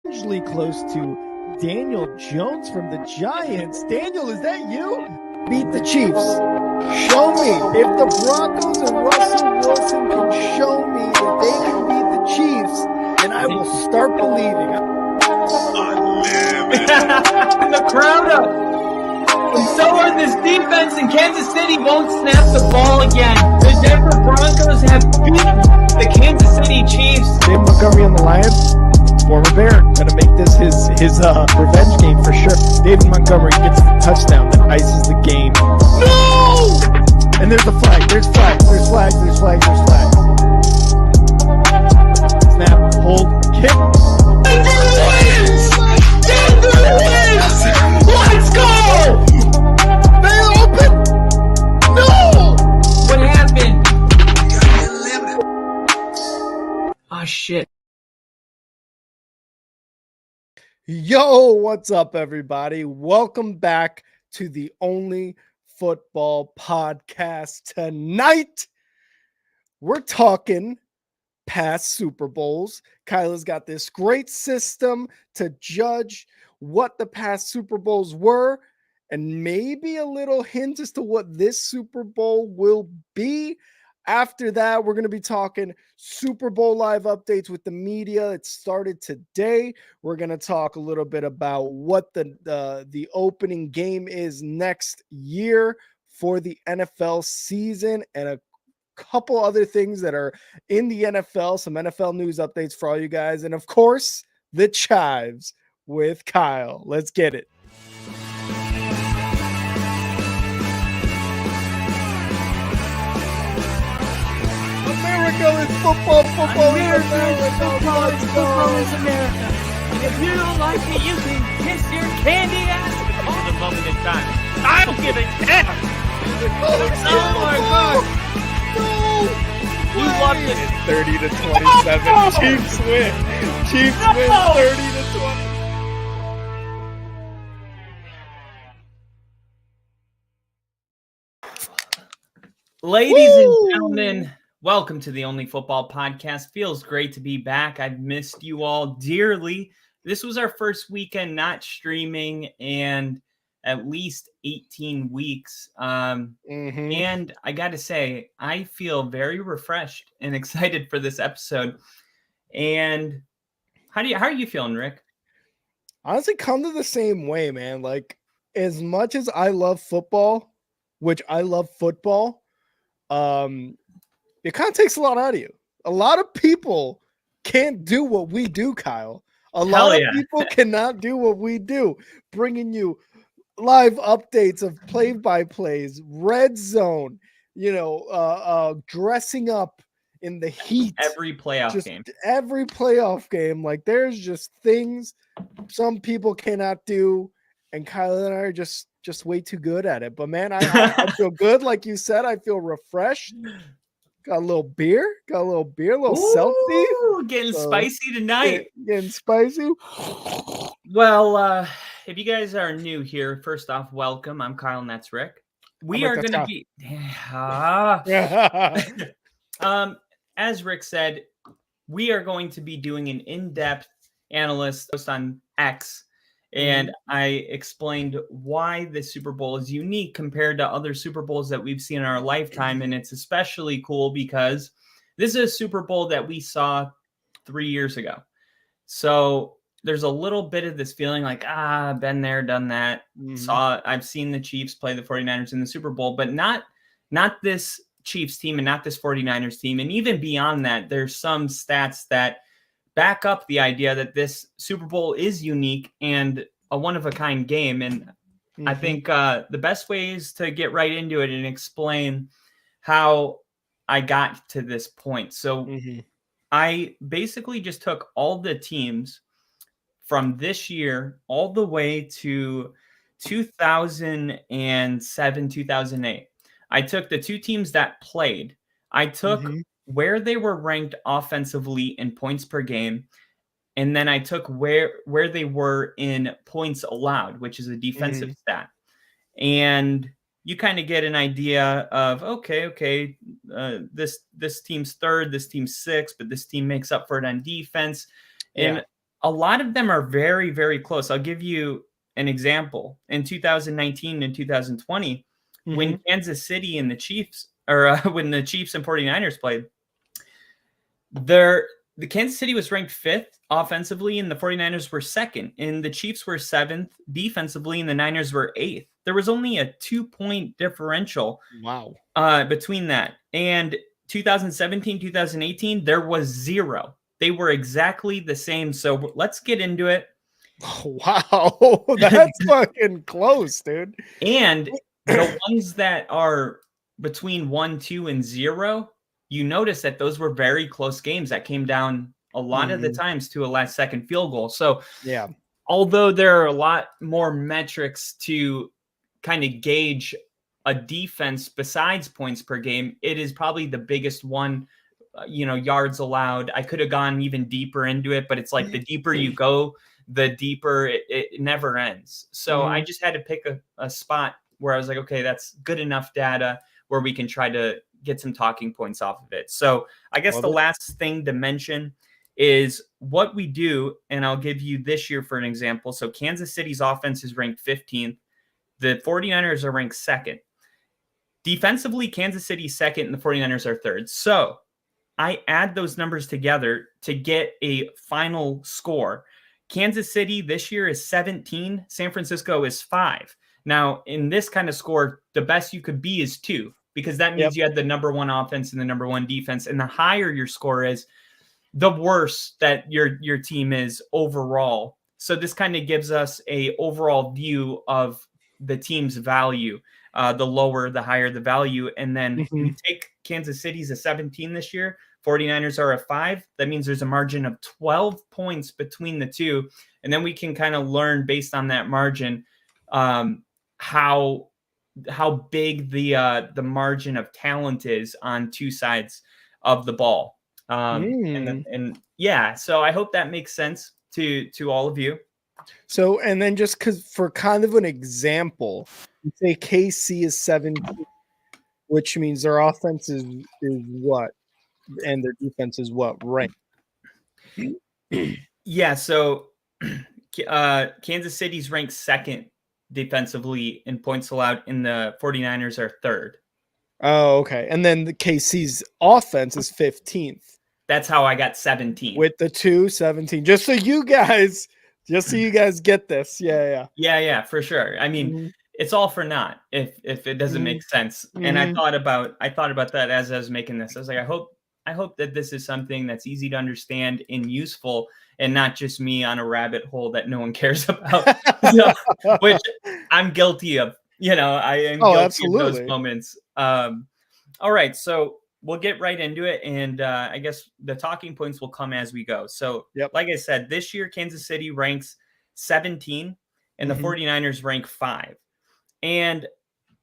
strangely close to Daniel Jones from the Giants. Daniel, is that you? Beat the Chiefs. Show me. If the Broncos and Russell Wilson can show me that they can beat the Chiefs, then I will start believing. And the crowd up. And so are this defense, and Kansas City won't snap the ball again. The Denver Broncos have beaten the Kansas City Chiefs. Dave Montgomery on the Lions, former Bear, gonna make this his revenge game for sure. David Montgomery gets the touchdown that ices the game. No! And there's a flag. There's flag. There's flag. There's flag. There's flag. Snap. Hold. Kick. Denver wins! Denver wins! Let's go! They open. No! What happened? Oh shit. Yo, what's up, everybody? Welcome back to the Only Football Podcast. Tonight, we're talking past Super Bowls. Kyla's got this great system to judge what the past Super Bowls were, and maybe a little hint as to what this Super Bowl will be. After that, we're going to be talking Super Bowl live updates with the media. It started today. We're going to talk a little bit about what the opening game is next year for the NFL season and a couple other things that are in the NFL, some NFL news updates for all you guys. And of course, the Chives with Kyle. Let's get it. America is football. Football is America. And if you don't like it, you can kiss your candy ass. This is a moment in time. I don't give a damn. Oh my god. No. You love this. 30 to 27. No. Chiefs win. Chiefs win 30 to 20. Ladies and gentlemen, welcome to the Only Football Podcast. Feels great to be back. I've missed you all dearly. This was our first weekend not streaming in at least 18 weeks. And I got to say, I feel very refreshed and excited for this episode. And how are you feeling, Rick? Honestly, come to the same way, man. Like, as much as I love football, which I love football, it kind of takes a lot out of you. A lot of people can't do what we do, Kyle. A lot of people cannot do what we do, bringing you live updates of play-by-plays, red zone, dressing up in the heat. Every playoff game. Every playoff game. Like, there's just things some people cannot do, and Kyle and I are just way too good at it. But man, I feel good. Like you said, I feel refreshed. Got a little beer, a little selfie. Getting spicy tonight. Getting spicy. Well, if you guys are new here, first off, welcome. I'm Kyle and that's Rick. We are going to be... as Rick said, we are going to be doing an in-depth analyst post on X. And I explained why this Super Bowl is unique compared to other Super Bowls that we've seen in our lifetime. And it's especially cool because this is a Super Bowl that we saw 3 years ago. So there's a little bit of this feeling like, been there, done that. I've seen the Chiefs play the 49ers in the Super Bowl, but not this Chiefs team and not this 49ers team. And even beyond that, there's some stats that back up the idea that this Super Bowl is unique and a one-of-a-kind game. And I think the best way is to get right into it and explain how I got to this point. So I basically just took all the teams from this year all the way to 2007, 2008. I took the two teams that played. I took where they were ranked offensively in points per game. And then I took where they were in points allowed, which is a defensive stat. And you kind of get an idea of, this team's third, this team's sixth, but this team makes up for it on defense. And a lot of them are very, very close. I'll give you an example. In 2019 and 2020, when Kansas City and the Chiefs, or when the Chiefs and 49ers played, the Kansas City was ranked 5th offensively, and the 49ers were 2nd, and the Chiefs were 7th defensively, and the Niners were 8th. There was only a 2-point differential between that. And 2017, 2018, there was 0. They were exactly the same. So let's get into it. Wow, that's fucking close, dude. And the ones that are between 1, 2, and 0, you notice that those were very close games that came down a lot of the times to a last-second field goal. So, yeah, although there are a lot more metrics to kind of gauge a defense besides points per game, it is probably the biggest one. Yards allowed. I could have gone even deeper into it, but it's like the deeper you go, the deeper it never ends. So I just had to pick a spot where I was like, okay, that's good enough data where we can try to get some talking points off of it. So I guess the last thing to mention is what we do, and I'll give you this year for an example. So Kansas City's offense is ranked 15th. The 49ers are ranked 2nd. Defensively, Kansas City's 2nd and the 49ers are 3rd. So I add those numbers together to get a final score. Kansas City this year is 17. San Francisco is 5. Now, in this kind of score, the best you could be is 2, because that means you had the number 1 offense and the number 1 defense. And the higher your score is, the worse that your team is overall. So this kind of gives us a overall view of the team's value. The lower, the higher the value. And then we take Kansas City's a 17 this year. 49ers are a 5. That means there's a margin of 12 points between the two. And then we can kind of learn based on that margin how big the margin of talent is on two sides of the ball. And yeah, so I hope that makes sense to all of you. So, and then just for kind of an example, you say KC is 17, which means their offense is what? And their defense is what rank? Yeah, so Kansas City's ranked 2nd defensively in points allowed, and the 49ers are 3rd. Oh, okay. And then the KC's offense is 15th. That's how I got 17. With the 17. Just so you guys get this. Yeah, for sure. I mean, it's all for naught if it doesn't make sense. And I thought about that as I was making this. I was like, I hope that this is something that's easy to understand and useful, and not just me on a rabbit hole that no one cares about. Which I'm guilty of. I am guilty of those moments. All right, so we'll get right into it, and I guess the talking points will come as we go. So, like I said, this year Kansas City ranks 17, and the 49ers rank 5. And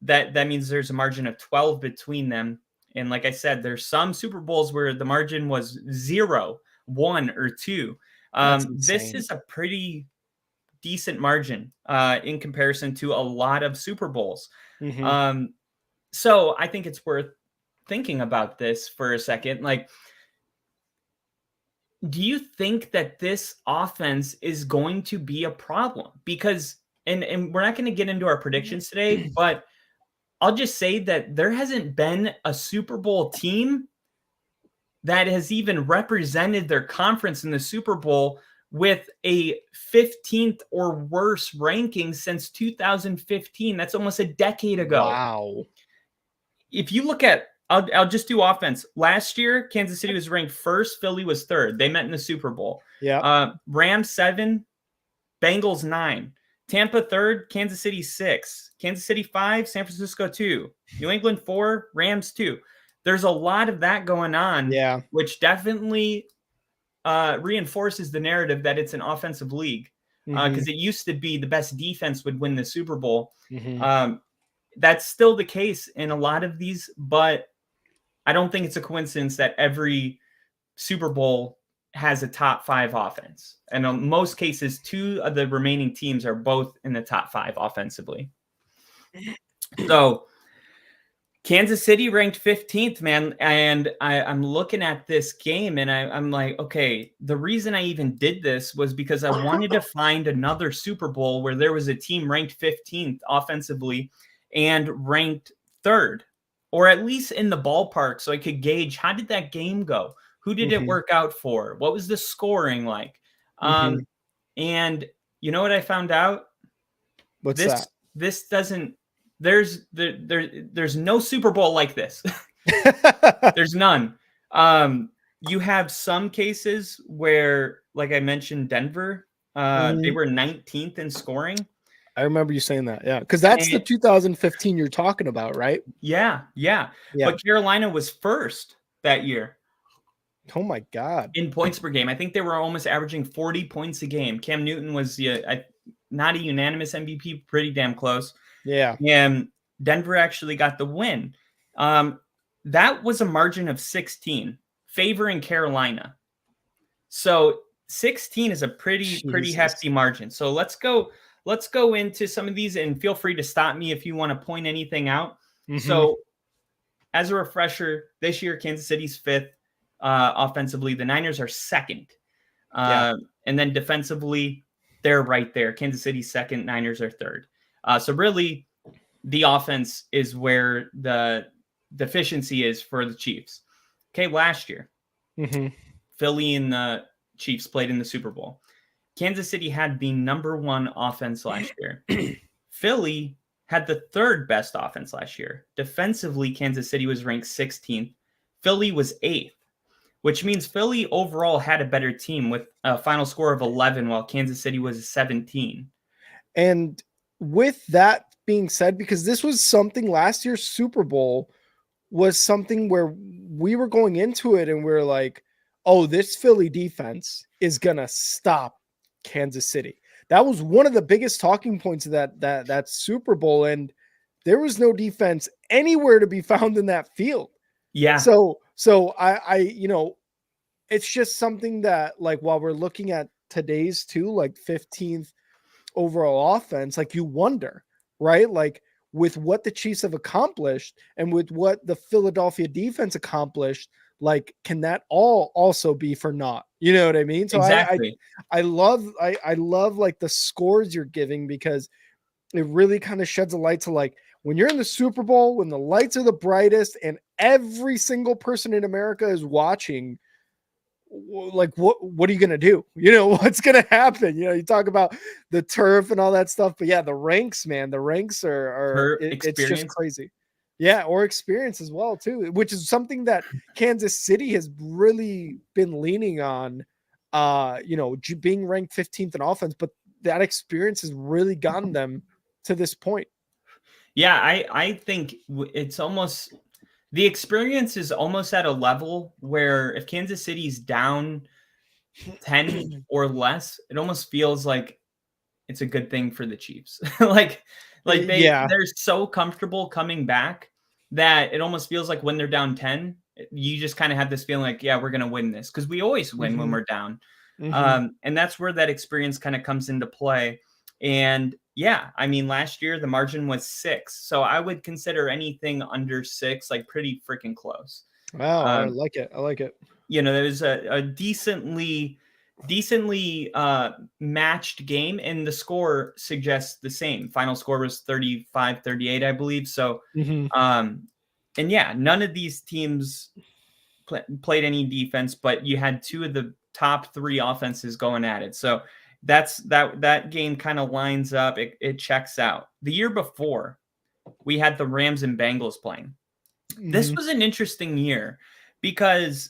that means there's a margin of 12 between them. And like I said, there's some Super Bowls where the margin was 0, 1, or 2. This is a pretty decent margin in comparison to a lot of Super Bowls. So I think it's worth thinking about this for a second. Like, do you think that this offense is going to be a problem? Because, and we're not going to get into our predictions today, but I'll just say that there hasn't been a Super Bowl team that has even represented their conference in the Super Bowl with a 15th or worse ranking since 2015. That's almost a decade ago. Wow. If you look at, I'll just do offense. Last year, Kansas City was ranked 1st. Philly was 3rd. They met in the Super Bowl. Yeah. Rams 7, Bengals 9. Tampa 3rd, Kansas City 6, Kansas City 5, San Francisco 2, New England 4, Rams 2. There's a lot of that going on, which definitely reinforces the narrative that it's an offensive league, because it used to be the best defense would win the Super Bowl. That's still the case in a lot of these, but I don't think it's a coincidence that every Super Bowl has a top 5 offense. And in most cases, 2 of the remaining teams are both in the top 5 offensively. So Kansas City ranked 15th, man. And I'm looking at this game and I'm like, okay, the reason I even did this was because I wanted to find another Super Bowl where there was a team ranked 15th offensively and ranked third, or at least in the ballpark, so I could gauge how did that game go? Who did it work out for? What was the scoring like? And you know what I found out? What's that? This doesn't. There's no Super Bowl like this. There's none. You have some cases where, like I mentioned, Denver, they were 19th in scoring. I remember you saying that. Yeah. Because that's the 2015 you're talking about, right? Yeah. But Carolina was first that year. Oh my God. In points per game. I think they were almost averaging 40 points a game. Cam Newton was not a unanimous MVP, pretty damn close. Yeah. And Denver actually got the win. That was a margin of 16 favoring Carolina. So 16 is a pretty hefty margin. So let's go into some of these, and feel free to stop me if you want to point anything out. So as a refresher, this year, Kansas City's 5th offensively. The Niners are 2nd. And then defensively, they're right there. Kansas City's 2nd, Niners are 3rd. So really, the offense is where the deficiency is for the Chiefs. Okay, last year, Philly and the Chiefs played in the Super Bowl. Kansas City had the number 1 offense last year. Philly had the 3rd best offense last year. Defensively, Kansas City was ranked 16th. Philly was 8th, which means Philly overall had a better team with a final score of 11, while Kansas City was 17. And with that being said, because this was something last year's Super Bowl was something where we were going into it and we are like, oh, this Philly defense is going to stop Kansas City. That was one of the biggest talking points of that Super Bowl. And there was no defense anywhere to be found in that field. Yeah. So I it's just something that, like, while we're looking at today's too, like 15th overall offense, like, you wonder, right? Like, with what the Chiefs have accomplished and with what the Philadelphia defense accomplished, like, can that all also be for naught? You know what I mean? So exactly. I love like the scores you're giving, because it really kind of sheds a light to, like, when you're in the Super Bowl, when the lights are the brightest and every single person in America is watching, like, what are you going to do? You know, what's going to happen? You know, you talk about the turf and all that stuff, but yeah, the ranks, man, the ranks it's just crazy. Yeah. Or experience as well too, which is something that Kansas City has really been leaning on, being ranked 15th in offense, but that experience has really gotten them to this point. Yeah. I think it's almost, the experience is almost at a level where if Kansas City's down 10 or less, it almost feels like it's a good thing for the Chiefs. like they're so comfortable coming back that it almost feels like when they're down 10, you just kind of have this feeling like, yeah, we're going to win this, because we always win when we're down. And that's where that experience kind of comes into play. And yeah, I mean, last year the margin was 6. So I would consider anything under 6 like pretty freaking close. Wow, I like it. I like it. You know, there was a decently matched game, and the score suggests the same. Final score was 35-38, I believe. So, and yeah, none of these teams played any defense, but you had 2 of the top 3 offenses going at it. So that game kind of lines up. It checks out. The year before, we had the Rams and Bengals playing. This was an interesting year because,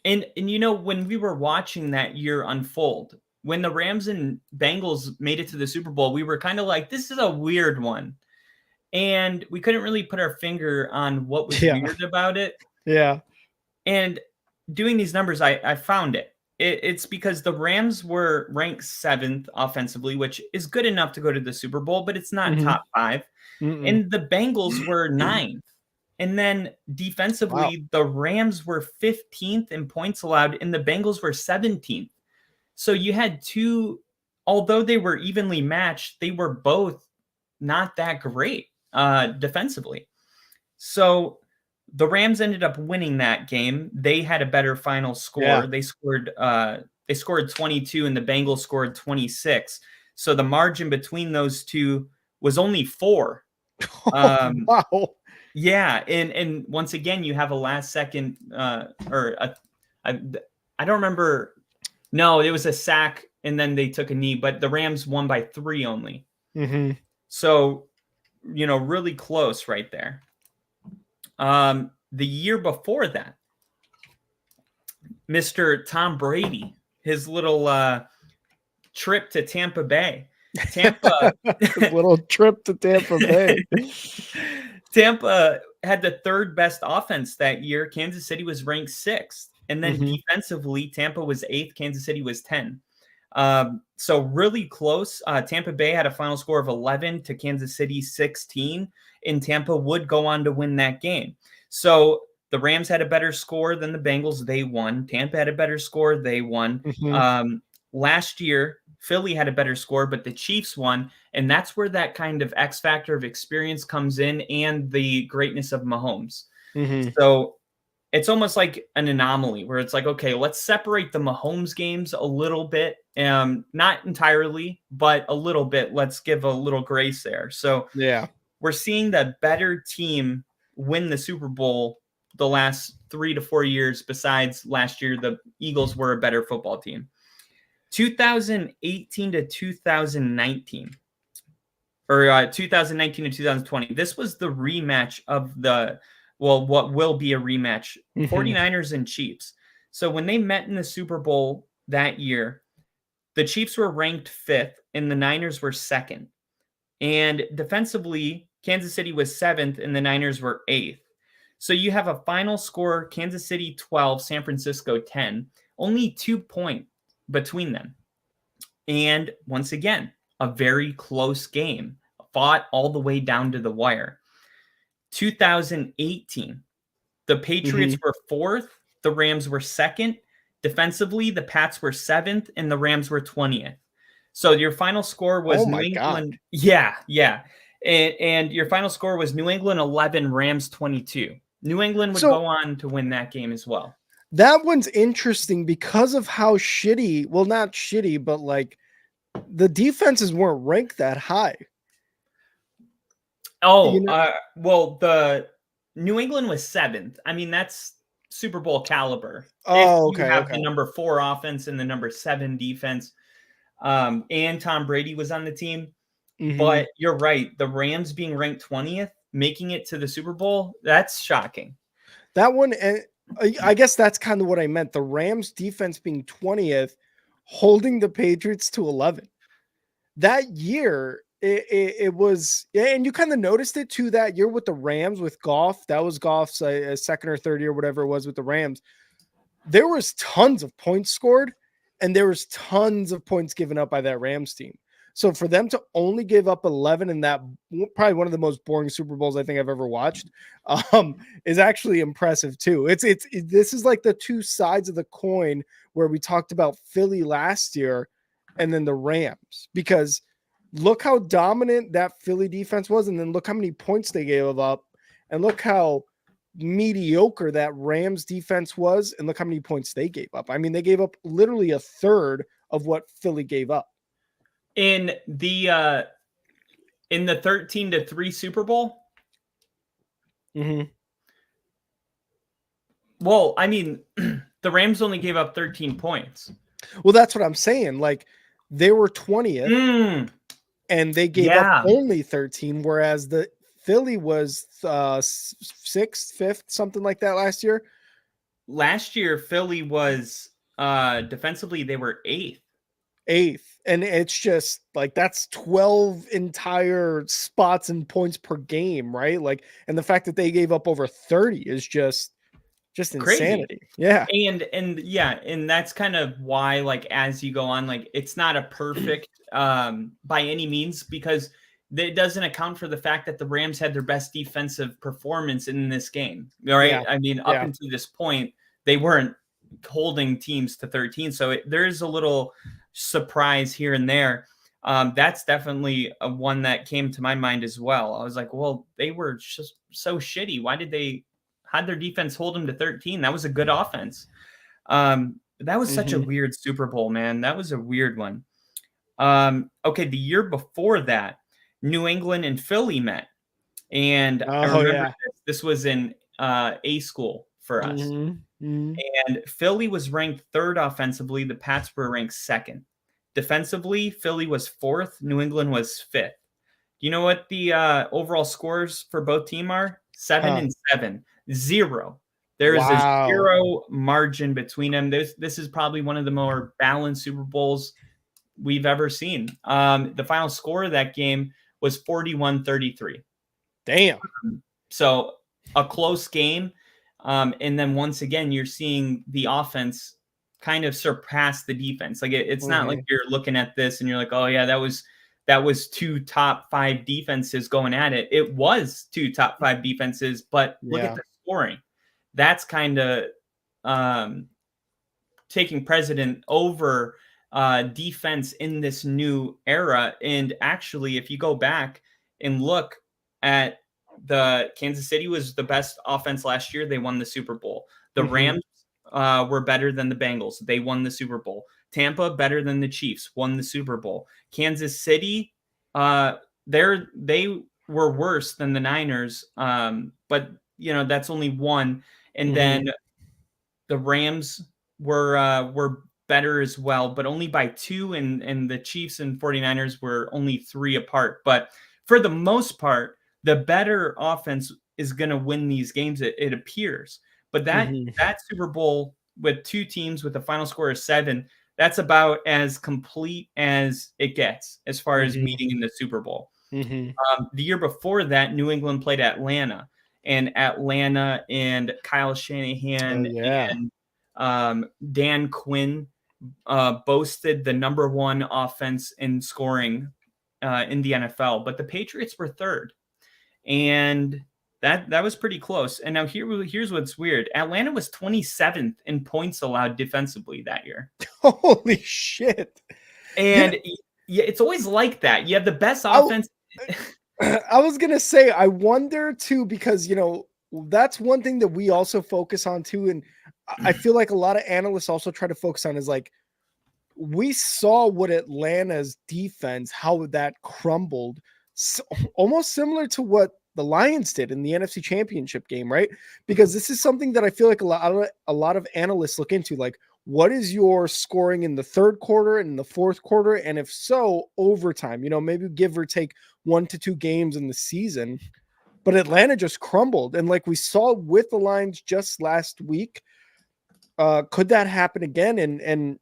and you know, when we were watching that year unfold, when the Rams and Bengals made it to the Super Bowl, we were kind of like, this is a weird one. And we couldn't really put our finger on what was weird about it. Yeah. And doing these numbers, I found it. It's because the Rams were ranked 7th offensively, which is good enough to go to the Super Bowl, but it's not top 5. And the Bengals were 9th. And then defensively, the Rams were 15th in points allowed, and the Bengals were 17th. So you had 2, although they were evenly matched, they were both not that great defensively. So the Rams ended up winning that game. They had a better final score. Yeah. They scored 22 and the Bengals scored 26. So the margin between those two was only 4. Wow. Yeah, and once again, you have a last second I don't remember. No, it was a sack, and then they took a knee, but the Rams won by 3 only. Mm-hmm. So, really close right there. The year before that, Mr. Tom Brady, his little trip to Tampa Bay. Tampa little trip to Tampa Bay. Tampa had the 3rd best offense that year. Kansas City was ranked 6th. And then defensively, Tampa was 8th. Kansas City was 10. So really close. Tampa Bay had a final score of 11 to Kansas City 16. And Tampa would go on to win that game. So the Rams had a better score than the Bengals. They won. Tampa had a better score. They won. Last year, Philly had a better score, but the Chiefs won. And that's where that kind of X factor of experience comes in and the greatness of Mahomes. So it's almost like an anomaly where it's like, okay, let's separate the Mahomes games a little bit. Not entirely, but a little bit. Let's give a little grace there. So yeah, we're seeing the better team win the Super Bowl the last 3 to 4 years. Besides last year, the Eagles were a better football team. 2018 to 2019, or 2019 to 2020. This was the rematch of what will be a rematch, 49ers and Chiefs. So when they met in the Super Bowl that year, the Chiefs were ranked 5th and the Niners were 2nd. And defensively, Kansas City was 7th and the Niners were 8th. So you have a final score, Kansas City 12, San Francisco 10, only 2 points between them. And once again, a very close game, fought all the way down to the wire. 2018, the Patriots were 4th, the Rams were 2nd. Defensively, the Pats were 7th and the Rams were 20th. So your final score was New England. God. Yeah. And your final score was New England 11, Rams 22. New England would go on to win that game as well. That one's interesting because of how shitty, well, not shitty, but like the defenses weren't ranked that high. Oh, well, the New England was 7th. I mean, that's Super Bowl caliber. Oh, if you have the number 4 offense and the number 7 defense. And Tom Brady was on the team. But you're right. The Rams being ranked 20th, making it to the Super Bowl, that's shocking. That one, I guess that's kind of what I meant. The Rams defense being 20th, holding the Patriots to 11. That year, it was, and you kind of noticed it too that year with the Rams with Goff. That was Goff's second or third year, whatever it was with the Rams. There was tons of points scored, and there was tons of points given up by that Rams team. So for them to only give up 11 in that, probably one of the most boring Super Bowls I think I've ever watched, is actually impressive too. This is like the two sides of the coin where we talked about Philly last year and then the Rams, because look how dominant that Philly defense was, and then look how many points they gave up, and look how mediocre that Rams defense was, and look how many points they gave up. I mean, they gave up literally a third of what Philly gave up. In the 13-3 Super Bowl? Well, I mean, the Rams only gave up 13 points. Well, that's what I'm saying. Like, they were 20th, and they gave up only 13, whereas the Philly was 6th, 5th, something like that last year. Last year, Philly was defensively, they were 8th. And it's just like that's 12 entire spots and points per game, right? Like, and the fact that they gave up over 30 is just insanity. Crazy. Yeah. And that's kind of why, like, as you go on, like, it's not a perfect by any means, because it doesn't account for the fact that the Rams had their best defensive performance in this game. All right. Yeah. I mean, up until this point, they weren't holding teams to 13. So there is a little surprise here and there. That's definitely a one that came to my mind as well. I was like, well, they were just so shitty. How'd their defense hold them to 13? That was a good offense. That was such a weird Super Bowl, man. That was a weird one. Okay, the year before that, New England and Philly met. And I remember this was in A school for us. And Philly was ranked 3rd offensively. The Pats were ranked 2nd. Defensively, Philly was 4th. New England was 5th. You know what the overall scores for both teams are? 7 and 7. 0. There is a 0 margin between them. This is probably one of the more balanced Super Bowls we've ever seen. The final score of that game was 41-33. Damn. So a close game. And then once again, you're seeing the offense kind of surpass the defense. Like it's not like you're looking at this and you're like, oh yeah, that was 2 top 5 defenses going at it. It was 2 top 5 defenses, but look at the scoring. That's kind of taking precedent over defense in this new era. And actually, if you go back and look at the Kansas City was the best offense last year. They won the Super Bowl. The Rams were better than the Bengals. They won the Super Bowl. Tampa better than the Chiefs, won the Super Bowl. Kansas City, they were worse than the Niners, but that's only one. And then the Rams were better as well, but only by 2. And the Chiefs and 49ers were only 3 apart. But for the most part, the better offense is going to win these games, it appears. But that Super Bowl with 2 teams with a final score of 7, that's about as complete as it gets as far as meeting in the Super Bowl. The year before that, New England played Atlanta, and Kyle Shanahan and Dan Quinn boasted the number 1 offense in scoring in the NFL, but the Patriots were 3rd. And that was pretty close. And now here's what's weird. Atlanta was 27th in points allowed defensively that year. Holy shit. And it's always like that. You have the best offense. I was going to say, I wonder too, because, that's one thing that we also focus on too. And I feel like a lot of analysts also try to focus on is like, we saw what Atlanta's defense, how that crumbled. So, almost similar to what the Lions did in the NFC Championship game, right? Because this is something that I feel like a lot of analysts look into, like, what is your scoring in the 3rd quarter and the 4th quarter? And if so, overtime, maybe give or take 1 to 2 games in the season. But Atlanta just crumbled. And like we saw with the Lions just last week, could that happen again? And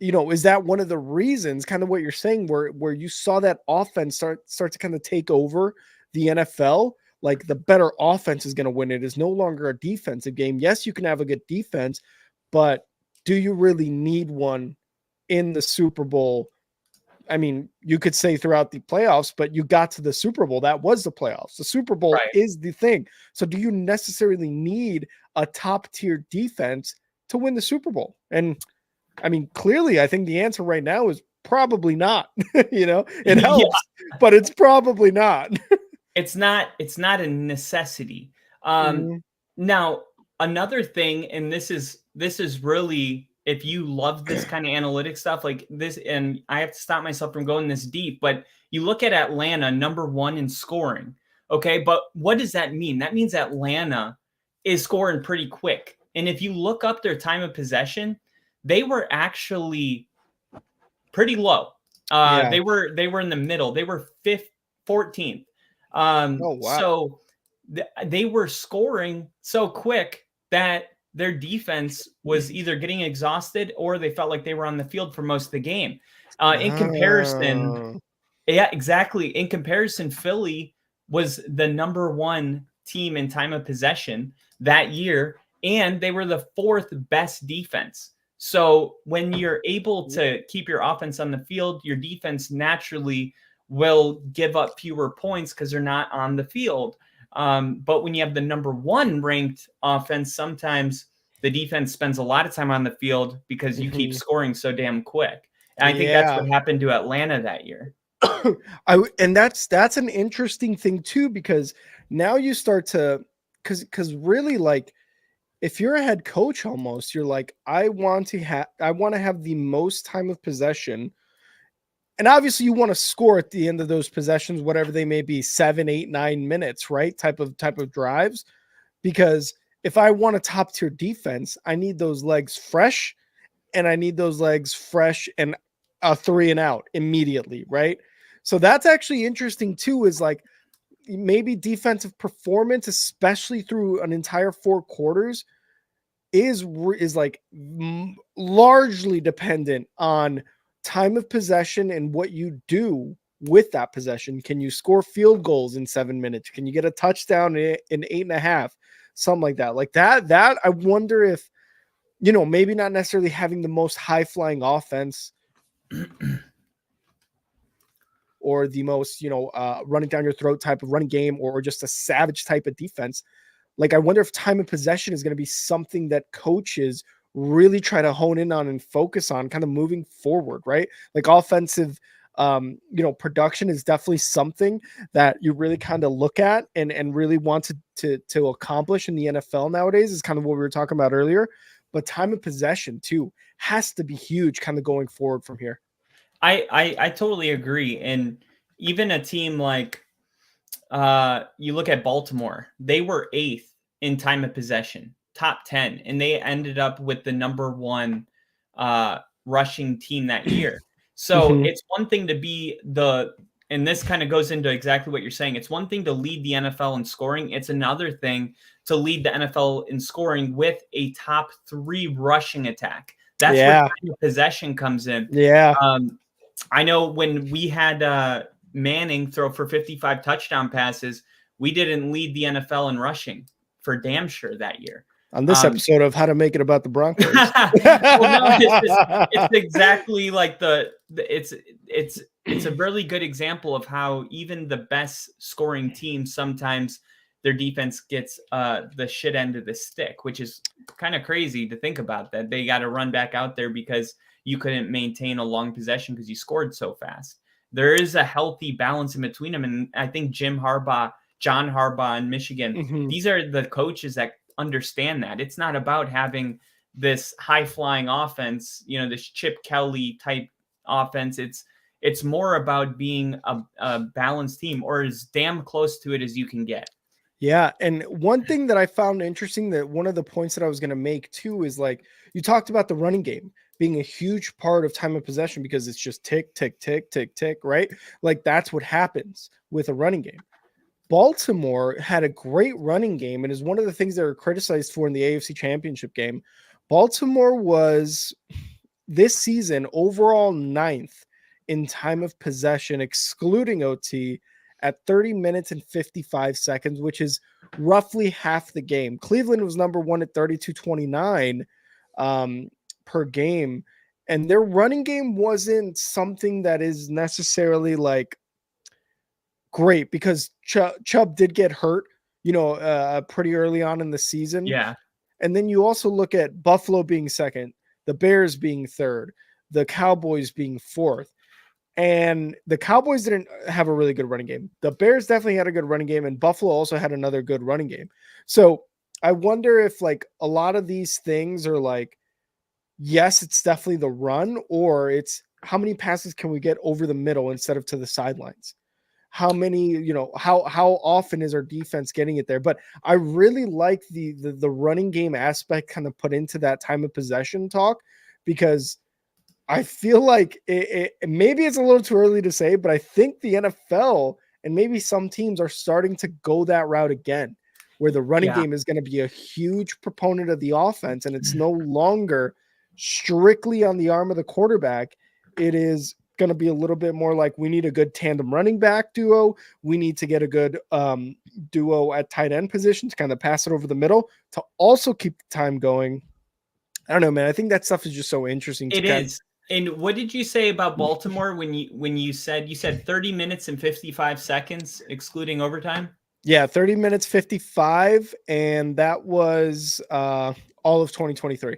is that one of the reasons, kind of what you're saying, where you saw that offense start to kind of take over the NFL? Like the better offense is going to win. It is no longer a defensive game. Yes, you can have a good defense, but do you really need one in the Super Bowl? I mean, you could say throughout the playoffs, but you got to the Super Bowl. That was the playoffs. The Super Bowl is the thing. So do you necessarily need a top tier defense to win the Super Bowl? And I mean, clearly, I think the answer right now is probably not. It helps, but it's probably not. It's not a necessity. Now, another thing, and this is really, if you love this kind of analytic stuff like this, and I have to stop myself from going this deep, but you look at Atlanta, number 1 in scoring. Okay, but what does that mean? That means Atlanta is scoring pretty quick. And if you look up their time of possession, they were actually pretty low. They were in the middle. They were 14th. So they were scoring so quick that their defense was either getting exhausted or they felt like they were on the field for most of the game. In comparison, exactly. In comparison, Philly was the number 1 team in time of possession that year, and they were the 4th best defense. So when you're able to keep your offense on the field, your defense naturally will give up fewer points because they're not on the field. But when you have the number 1 ranked offense, sometimes the defense spends a lot of time on the field because you keep scoring so damn quick. And I think that's Yeah. what happened to Atlanta that year. And that's an interesting thing too, because now you start to, because really, like, if you're a head coach, almost you're like, I want to have the most time of possession, and obviously you want to score at the end of those possessions, whatever they may be, 7, 8, 9 minutes, right? Type of drives. Because if I want a top tier defense, I need those legs fresh, and I need those legs fresh and a 3 and out immediately, right? So that's actually interesting too, is like maybe defensive performance, especially through an entire 4 quarters, is like largely dependent on time of possession and what you do with that possession. Can you score field goals in 7 minutes? Can you get a touchdown in 8.5? Something like that. Like that I wonder if, maybe not necessarily having the most high flying offense or the most, running down your throat type of running game, or just a savage type of defense. Like, I wonder if time of possession is going to be something that coaches really try to hone in on and focus on kind of moving forward, right? Like offensive, production is definitely something that you really kind of look at and really want to accomplish in the NFL nowadays, is kind of what we were talking about earlier. But time of possession too has to be huge kind of going forward from here. I totally agree. And even a team like you look at Baltimore, they were 8th in time of possession, top 10, and they ended up with the number 1 rushing team that year. So Mhm. it's one thing to be and this kind of goes into exactly what you're saying. It's one thing to lead the NFL in scoring. It's another thing to lead the NFL in scoring with a top 3 rushing attack. That's where Yeah. time of possession comes in. Yeah. I know when we had Manning throw for 55 touchdown passes, we didn't lead the NFL in rushing for damn sure that year. On this episode of How to Make It About the Broncos. Well, no, it's exactly like it's a really good example of how even the best scoring team, sometimes their defense gets the shit end of the stick, which is kind of crazy to think about, that they got to run back out there because you couldn't maintain a long possession because you scored so fast. There is a healthy balance in between them. And I think John Harbaugh in Michigan, Mhm. these are the coaches that understand that. It's not about having this high flying offense, this Chip Kelly type offense. It's more about being a balanced team, or as damn close to it as you can get. Yeah, and one thing that I found interesting, that one of the points that I was going to make too, is like, you talked about the running game being a huge part of time of possession, because it's just tick, tick, tick, tick, tick, right? Like, that's what happens with a running game. Baltimore had a great running game, and is one of the things they were criticized for in the AFC Championship game. Baltimore was this season overall 9th in time of possession, excluding OT, at 30 minutes and 55 seconds, which is roughly half the game. Cleveland was number 1 at 32.29 per game. And their running game wasn't something that is necessarily like great, because Chubb did get hurt, pretty early on in the season. Yeah. And then you also look at Buffalo being second, the Bears being third, the Cowboys being fourth. And the Cowboys didn't have a really good running game. The Bears definitely had a good running game, and Buffalo also had another good running game. So I wonder if, like, a lot of these things are like, yes, it's definitely the run, or it's how many passes can we get over the middle instead of to the sidelines? How many, how often is our defense getting it there? But I really like the running game aspect kind of put into that time of possession talk, because I feel like maybe it's a little too early to say, but I think the NFL and maybe some teams are starting to go that route again, where the running Yeah. game is going to be a huge proponent of the offense, and it's no longer strictly on the arm of the quarterback. It is going to be a little bit more like, we need a good tandem running back duo. We need to get a good duo at tight end position to kind of pass it over the middle to also keep the time going. I don't know, man. I think that stuff is just so interesting to It kind of. is. And what did you say about Baltimore when you said 30 minutes and 55 seconds excluding overtime? Yeah, 30 minutes 55, and that was all of 2023.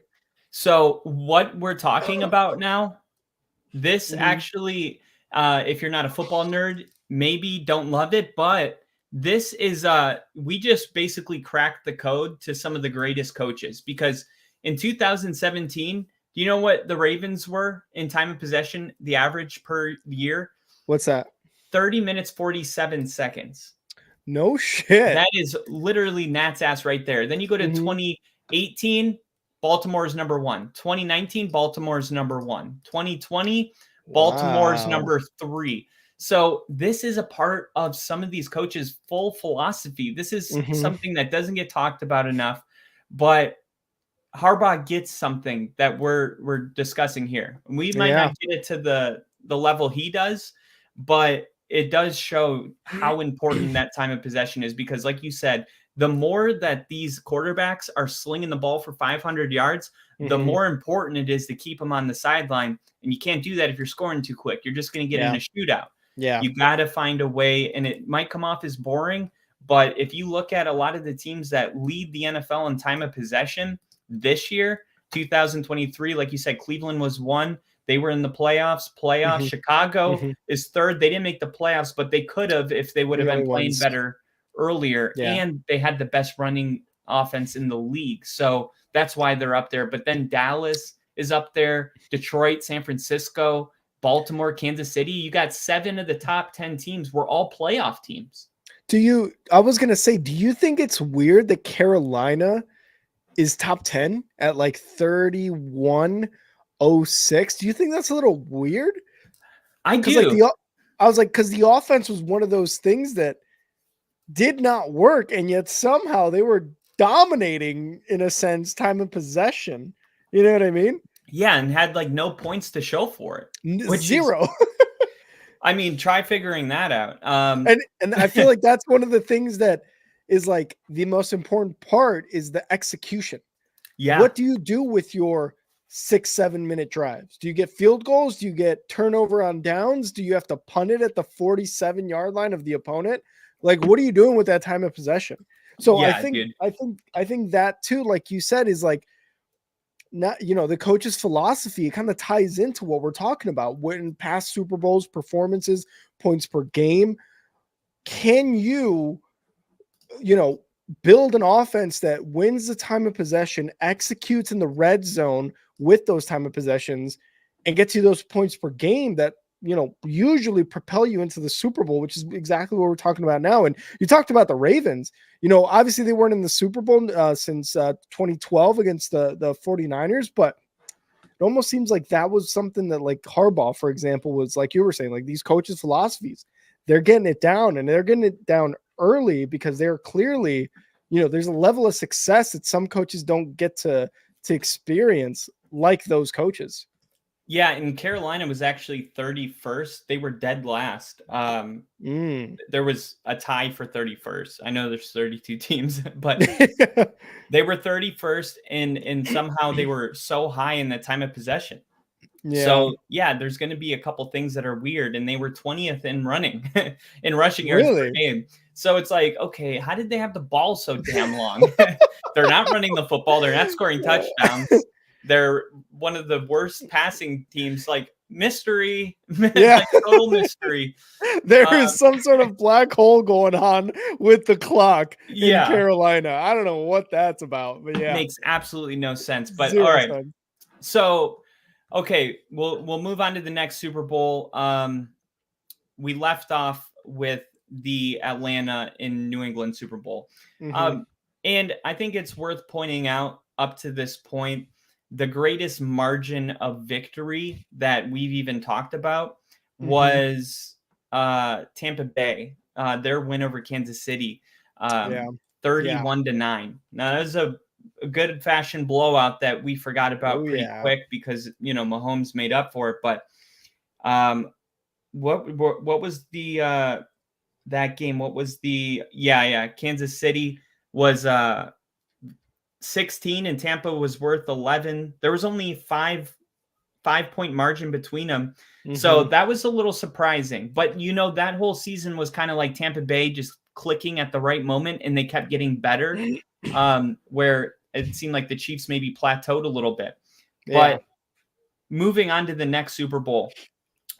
So what we're talking about now This actually, if you're not a football nerd, maybe don't love it, but this is we just basically cracked the code to some of the greatest coaches, because in 2017, do you know what the Ravens were in time of possession, the average per year? What's that? 30 minutes 47 seconds. No shit. That is literally Nat's ass right there. Then you go to 2018, Baltimore's number 1. 2019, Baltimore's number 1. 2020, Baltimore's number 3. So this is a part of some of these coaches' full philosophy. This is something that doesn't get talked about enough, but Harbaugh gets something that we're discussing here. We might not get it to the level he does, but it does show how important that time of possession is, because like you said, the more that these quarterbacks are slinging the ball for 500 yards, the more important it is to keep them on the sideline. And you can't do that if you're scoring too quick. You're just going to get in a shootout. Yeah. You got to find a way, and it might come off as boring, but if you look at a lot of the teams that lead the NFL in time of possession this year, 2023, like you said, Cleveland was 1. They were in the playoffs. Chicago is 3rd. They didn't make the playoffs, but they could have if they would have been playing better earlier. Yeah. And they had the best running offense in the league. So that's why they're up there. But then Dallas is up there, Detroit, San Francisco, Baltimore, Kansas City. You got 7 of the top 10 teams were all playoff teams. I was going to say, do you think it's weird that Carolina is top 10 at like 31.06? Do you think that's a little weird? I do. I was like, because the offense was one of those things that did not work, and yet somehow they were dominating, in a sense, time of possession. You know what I mean? Yeah, and had like no points to show for it. Zero. I mean, try figuring that out. And I feel like that's one of the things that is like the most important part is the execution. Yeah. What do you do with your 6-7 minute drives? Do you get field goals? Do you get turnover on downs? Do you have to punt it at the 47-yard line of the opponent? Like, what are you doing with that time of possession? So yeah, I think that too, like you said, is like, not, the coach's philosophy. It kind of ties into what we're talking about. When past Super Bowls performances, points per game, can you build an offense that wins the time of possession, executes in the red zone with those time of possessions, and gets you those points per game that, usually propel you into the Super Bowl, which is exactly what we're talking about now. And you talked about the Ravens, obviously they weren't in the Super Bowl since 2012 against the 49ers, but it almost seems like that was something that, like, Harbaugh, for example, was, like you were saying, like, these coaches' philosophies, they're getting it down, and they're getting it down early because they're clearly, there's a level of success that some coaches don't get to experience, like those coaches. Yeah, and Carolina was actually 31st. They were dead last. There was a tie for 31st. I know there's 32 teams, but they were 31st, and somehow they were so high in the time of possession. Yeah. So, yeah, there's going to be a couple things that are weird, and they were 20th in running, in rushing yards per game. So it's like, okay, how did they have the ball so damn long? They're not running the football. They're not scoring touchdowns. They're one of the worst passing teams, like mystery. Yeah. Like total mystery. There is some sort of black hole going on with the clock in Carolina. I don't know what that's about, but yeah. It makes absolutely no sense. But all right. So, okay, we'll move on to the next Super Bowl. We left off with the Atlanta in New England Super Bowl. And I think it's worth pointing out, up to this point, the greatest margin of victory that we've even talked about was Tampa Bay, their win over Kansas City, 31-9. Now, that was a good fashioned blowout that we forgot about pretty quick because, Mahomes made up for it. But what was the that game? What was the Kansas City was 16 and Tampa was worth 11. There was only 5-point margin between them. So that was a little surprising, but that whole season was kind of like Tampa Bay just clicking at the right moment, and they kept getting better, where it seemed like the Chiefs maybe plateaued a little bit. But moving on to the next Super Bowl,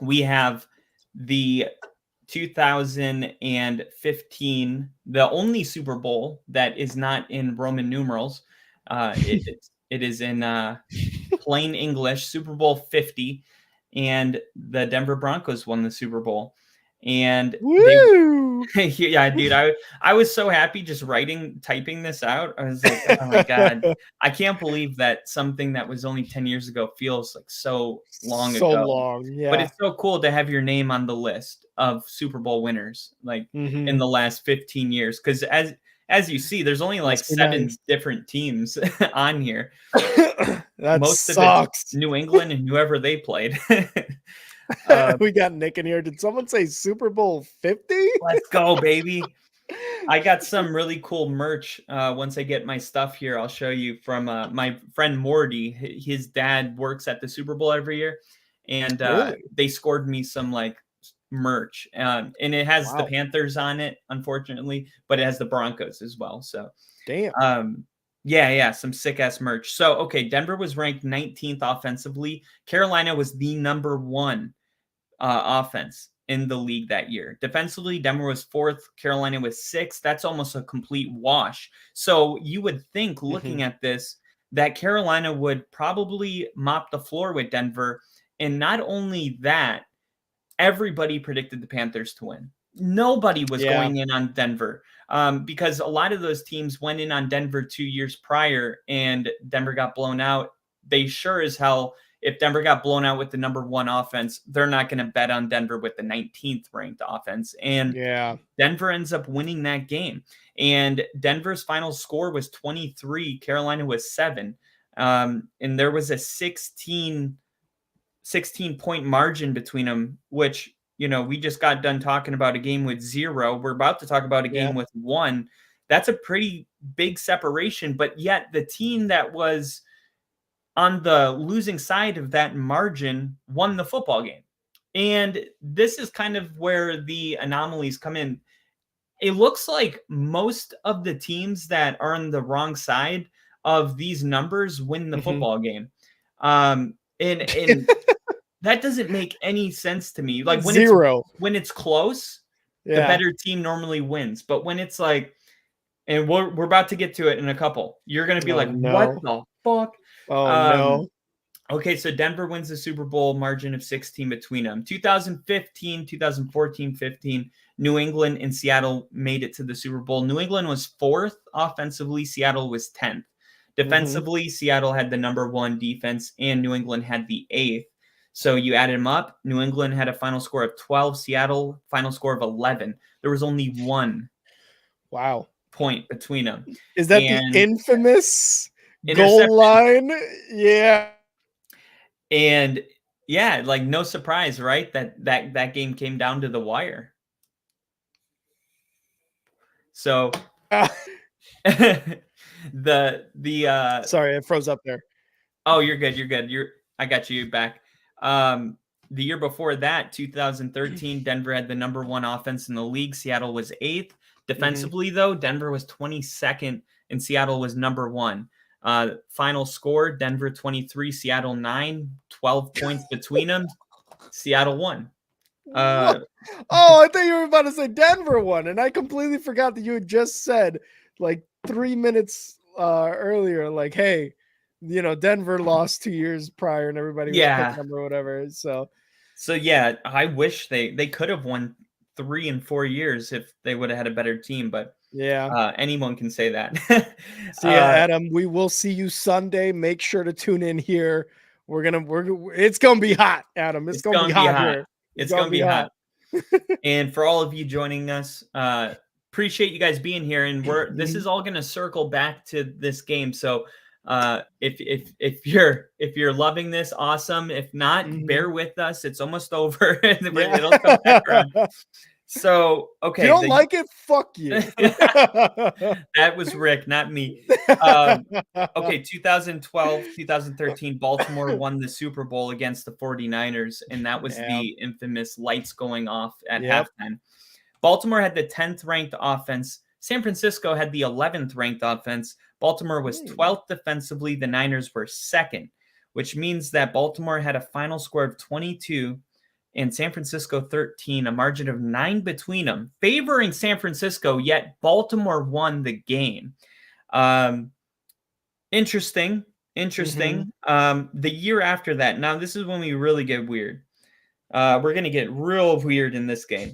we have the 2015, the only Super Bowl that is not in Roman numerals. It is in plain English, Super Bowl 50, and the Denver Broncos won the Super Bowl. And Woo! yeah, dude, I was so happy just typing this out. I was like, oh my God, I can't believe that something that was only 10 years ago feels like so long So ago. long, yeah. But it's so cool to have your name on the list of Super Bowl winners, like in the last 15 years. Because as you see, there's only like 7 different teams on here. That Most sucks. of it's New England and whoever they played. We got Nick in here. Did someone say Super Bowl 50? Let's go, baby. I got some really cool merch. Once I get my stuff here, I'll show you from my friend Morty. His dad works at the Super Bowl every year, and they scored me some like merch, and it has the Panthers on it, unfortunately, but it has the Broncos as well. So, damn. Yeah, some sick ass merch. So, okay, Denver was ranked 19th offensively. Carolina was the number 1 offense in the league that year. Defensively, Denver was 4th, Carolina was 6th. That's almost a complete wash. So you would think, looking at this, that Carolina would probably mop the floor with Denver. And not only that, everybody predicted the Panthers to win. Nobody was going in on Denver because a lot of those teams went in on Denver 2 years prior and Denver got blown out. They sure as hell, if Denver got blown out with the number 1 offense, they're not going to bet on Denver with the 19th ranked offense. And Denver ends up winning that game. And Denver's final score was 23. Carolina was 7. And there was a 16 point margin between them, which, you know, we just got done talking about a game with 0. We're about to talk about a game with 1. That's a pretty big separation. But yet the team that was on the losing side of that margin won the football game. And this is kind of where the anomalies come in. It looks like most of the teams that are on the wrong side of these numbers win the football game. And that doesn't make any sense to me. Like when 0. When it's close, the better team normally wins. But when it's like, and we're about to get to it in a couple, you're going to be what the fuck? No. Okay, so Denver wins the Super Bowl, margin of 16 between them. 2015, 2014, 15, New England and Seattle made it to the Super Bowl. New England was 4th offensively. Seattle was 10th. Defensively, Seattle had the number 1 defense and New England had the 8th. So you added them up. New England had a final score of 12. Seattle, final score of 11. There was only 1 point between them. Is that the infamous goal line? Yeah. And yeah, like no surprise, right? That game came down to the wire. So sorry, I froze up there. Oh, you're good. I got you back. The year before that, 2013, Denver had the number 1 offense in the league. Seattle was 8th. Defensively, though, Denver was 22nd and Seattle was number 1. Final score, Denver 23, Seattle 9, 12 points between them. Seattle won. I thought you were about to say Denver won, and I completely forgot that you had just said like 3 minutes earlier, like, hey, you know, Denver lost 2 years prior and everybody was picking them or whatever. So yeah, I wish they could have won 3 and 4 years if they would have had a better team, but anyone can say that. So Adam, we will see you Sunday. Make sure to tune in here. It's gonna be hot, Adam. It's gonna be hot here. It's gonna be hot. And for all of you joining us, appreciate you guys being here. And this is all gonna circle back to this game. So if you're loving this, awesome. If not, bear with us. It's almost over. It'll come back around. So, okay. If you don't like it, fuck you. That was Rick, not me. Okay, 2012, 2013, Baltimore won the Super Bowl against the 49ers, and that was the infamous lights going off at halftime. Baltimore had the 10th ranked offense. San Francisco had the 11th ranked offense. Baltimore was 12th defensively. The Niners were 2nd, which means that Baltimore had a final score of 22 and San Francisco 13, a margin of 9 between them, favoring San Francisco, yet Baltimore won the game. Interesting. The year after that, now this is when we really get weird. We're going to get real weird in this game.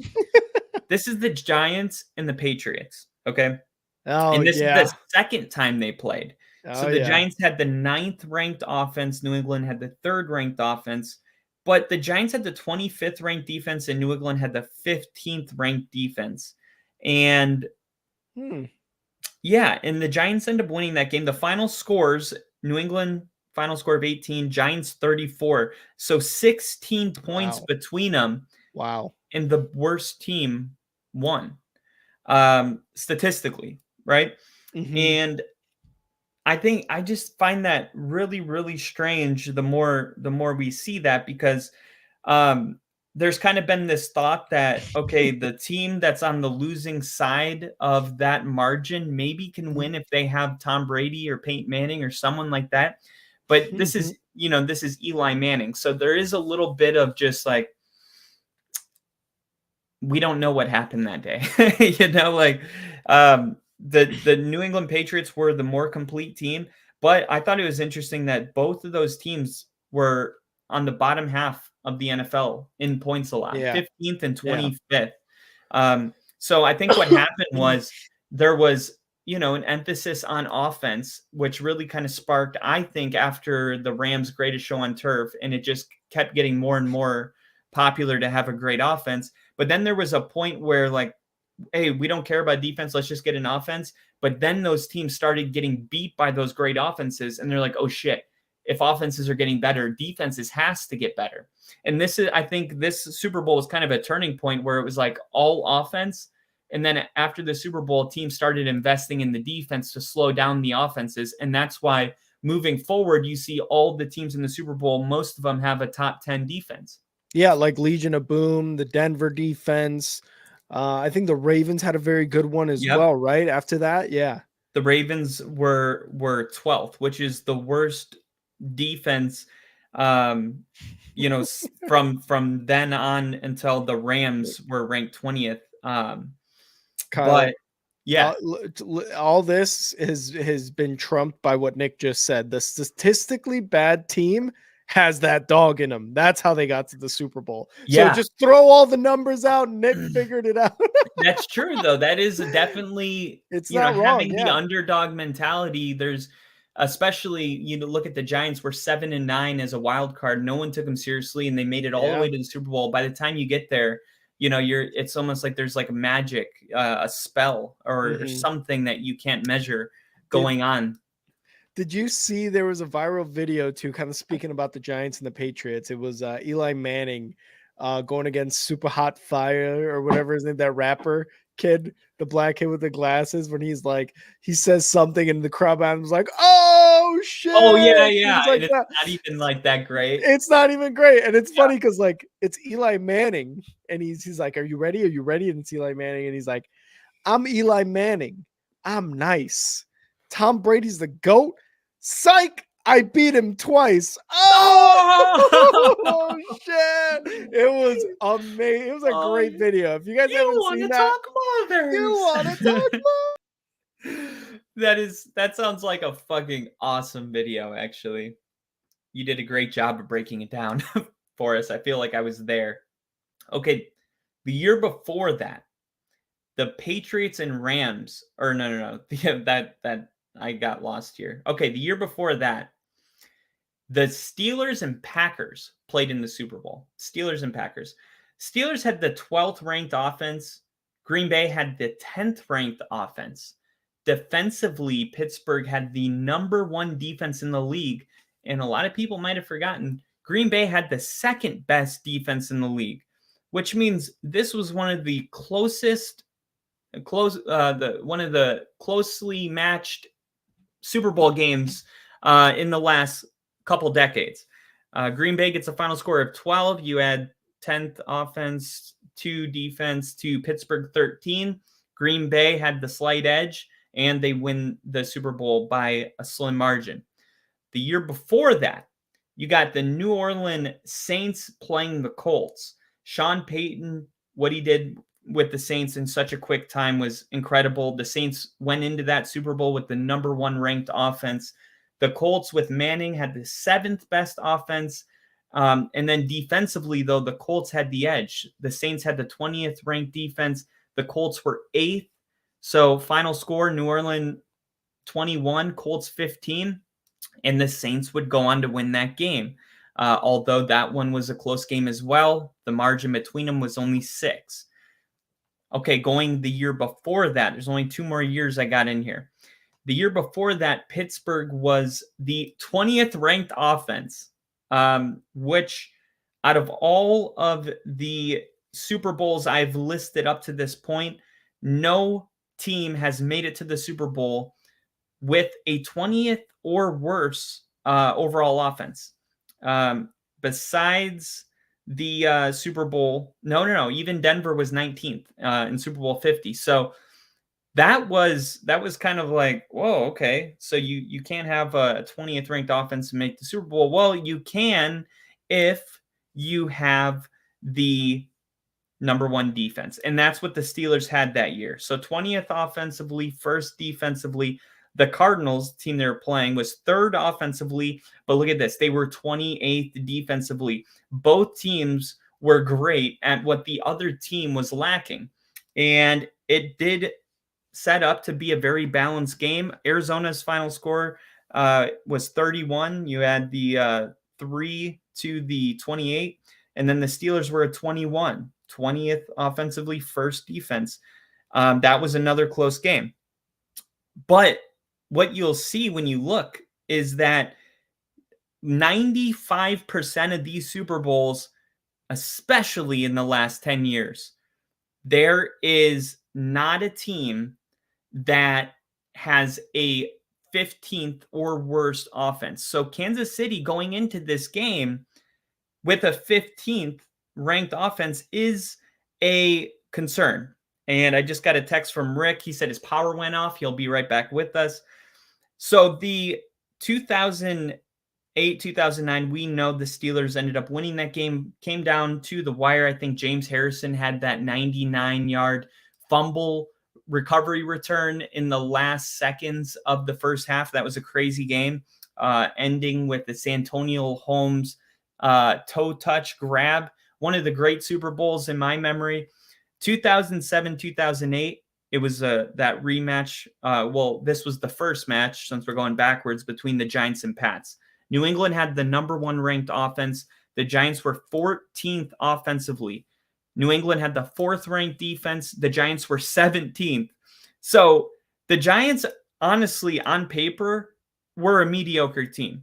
This is the Giants and the Patriots, okay? Oh, and this yeah. is the second time they played. So the Giants had the 9th ranked offense. New England had the 3rd ranked offense. But the Giants had the 25th ranked defense, and New England had the 15th ranked defense. And yeah, and the Giants end up winning that game. The final scores, New England final score of 18, Giants 34. So 16 points between them. Wow. And the worst team won, statistically, right? And I just find that really, really strange the more we see that, because there's kind of been this thought that, okay, the team that's on the losing side of that margin maybe can win if they have Tom Brady or Peyton Manning or someone like that. But this is, this is Eli Manning. So there is a little bit of just like, we don't know what happened that day. The New England Patriots were the more complete team, but I thought it was interesting that both of those teams were on the bottom half of the NFL in points allowed, 15th and 25th. So I think what happened was there was, an emphasis on offense, which really kind of sparked, I think, after the Rams' Greatest Show on Turf, and it just kept getting more and more popular to have a great offense. But then there was a point where, like, hey, we don't care about defense, let's just get an offense. But then those teams started getting beat by those great offenses, and they're like, oh shit, if offenses are getting better, defenses has to get better. And I think this Super Bowl was kind of a turning point where it was like all offense. And then after the Super Bowl, teams started investing in the defense to slow down the offenses. And that's why moving forward, you see all the teams in the Super Bowl, most of them have a top 10 defense. Yeah, like Legion of Boom, the Denver defense. I think the Ravens had a very good one as well, right? After that, yeah. The Ravens were 12th, which is the worst defense, from then on until the Rams were ranked 20th. Kyle, but yeah, all this has been trumped by what Nick just said. The statistically bad team has that dog in them. That's how they got to the Super Bowl. So just throw all the numbers out, and Nick figured it out. That's true, though. That is definitely, it's not wrong, having the underdog mentality. There's, especially, look at the Giants were 7-9 as a wild card. No one took them seriously, and they made it all the way to the Super Bowl. By the time you get there, it's almost like there's like a magic, a spell or something that you can't measure going on. Did you see there was a viral video too, kind of speaking about the Giants and the Patriots? It was Eli Manning going against Super Hot Fire or whatever his name, that rapper kid, the black kid with the glasses, when he's like, he says something and the crowd was like, oh shit. Oh yeah. Like, it's not even like that great. It's not even great. And it's funny because like it's Eli Manning and he's like, Are you ready? And it's Eli Manning. And he's like, I'm Eli Manning. I'm nice. Tom Brady's the GOAT. Psych! I beat him twice. Oh shit! It was amazing. It was a great video. If you guys haven't seen that, you want to talk more. That sounds like a fucking awesome video. Actually, you did a great job of breaking it down for us. I feel like I was there. Okay, the year before that, the Patriots and Rams, or no, that I got lost here. Okay, the year before that, the Steelers and Packers played in the Super Bowl. Steelers and Packers. Steelers had the 12th ranked offense. Green Bay had the 10th ranked offense. Defensively, Pittsburgh had the number 1 defense in the league. And a lot of people might have forgotten, Green Bay had the 2nd best defense in the league, which means this was one of the closely matched Super Bowl games in the last couple decades. Green Bay gets a final score of 12. You add 10th offense, 2 defense to Pittsburgh 13. Green Bay had the slight edge, and they win the Super Bowl by a slim margin. The year before that, you got the New Orleans Saints playing the Colts. Sean Payton, what he did with the Saints in such a quick time was incredible. The Saints went into that Super Bowl with the number 1 ranked offense. The Colts with Manning had the 7th best offense. And then defensively, though, the Colts had the edge. The Saints had the 20th ranked defense. The Colts were 8th. So final score, New Orleans 21, Colts 15. And the Saints would go on to win that game. Although that one was a close game as well. The margin between them was only 6. Okay, going the year before that, there's only 2 more years I got in here. The year before that, Pittsburgh was the 20th ranked offense, which out of all of the Super Bowls I've listed up to this point, no team has made it to the Super Bowl with a 20th or worse overall offense. Besides the Super Bowl, no, even Denver was 19th in Super Bowl 50. So that was kind of like, whoa, okay. So you can't have a 20th ranked offense and make the Super Bowl. Well, you can if you have the number 1 defense. And that's what the Steelers had that year. So 20th offensively, 1st defensively. The Cardinals, team they were playing, was 3rd offensively, but look at this. They were 28th defensively. Both teams were great at what the other team was lacking. And it did set up to be a very balanced game. Arizona's final score was 31. You had the 3 to the 28. And then the Steelers were at 21. 20th offensively, 1st defense. That was another close game. But what you'll see when you look is that 95% of these Super Bowls, especially in the last 10 years, there is not a team that has a 15th or worse offense. So Kansas City going into this game with a 15th ranked offense is a concern. And I just got a text from Rick. He said his power went off. He'll be right back with us. So the 2008, 2009, we know the Steelers ended up winning that game. Came down to the wire. I think James Harrison had that 99-yard fumble recovery return in the last seconds of the first half. That was a crazy game, ending with the Santonio Holmes toe touch grab. One of the great Super Bowls in my memory. 2007, 2008, it was that rematch. Well, this was the first match, since we're going backwards, between the Giants and Pats. New England had the number 1 ranked offense. The Giants were 14th offensively. New England had the 4th ranked defense. The Giants were 17th. So the Giants, honestly, on paper, were a mediocre team.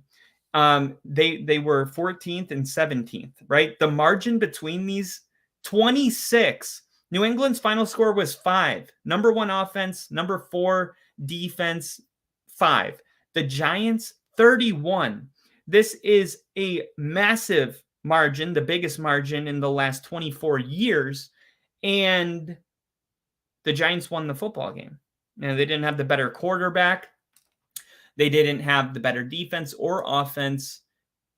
They were 14th and 17th, right? The margin between these, 26. New England's final score was 5. Number 1 offense, number 4 defense, 5. The Giants, 31. This is a massive margin, the biggest margin in the last 24 years. And the Giants won the football game. Now, they didn't have the better quarterback. They didn't have the better defense or offense,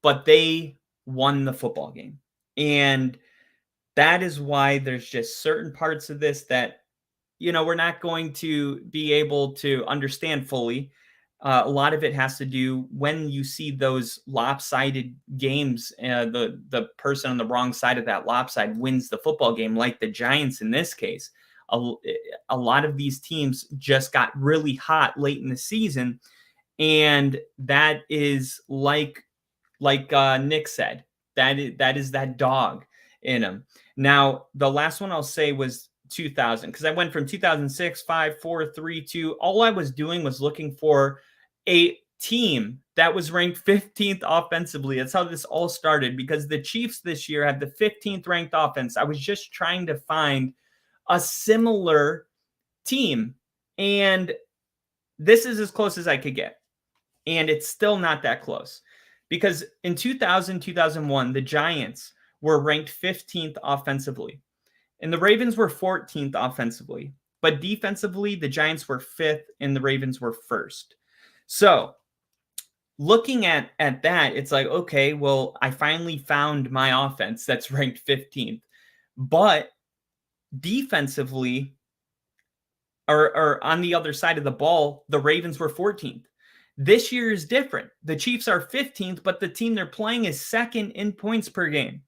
but they won the football game. And that is why there's just certain parts of this that, we're not going to be able to understand fully. A lot of it has to do when you see those lopsided games, the person on the wrong side of that lopside wins the football game, like the Giants in this case. A lot of these teams just got really hot late in the season. And that is like Nick said, that is that dog in them. Now, the last one I'll say was 2000, because I went from 2006, 5, 4, 3, 2. All I was doing was looking for a team that was ranked 15th offensively. That's how this all started, because the Chiefs this year had the 15th ranked offense. I was just trying to find a similar team, and this is as close as I could get. And it's still not that close, because in 2000, 2001, the Giants were ranked 15th offensively, and the Ravens were 14th offensively. But defensively, the Giants were 5th and the Ravens were 1st. So looking at that, it's like, okay, well, I finally found my offense that's ranked 15th. But defensively, or on the other side of the ball, the Ravens were 14th. This year is different. The Chiefs are 15th, but the team they're playing is second in points per game.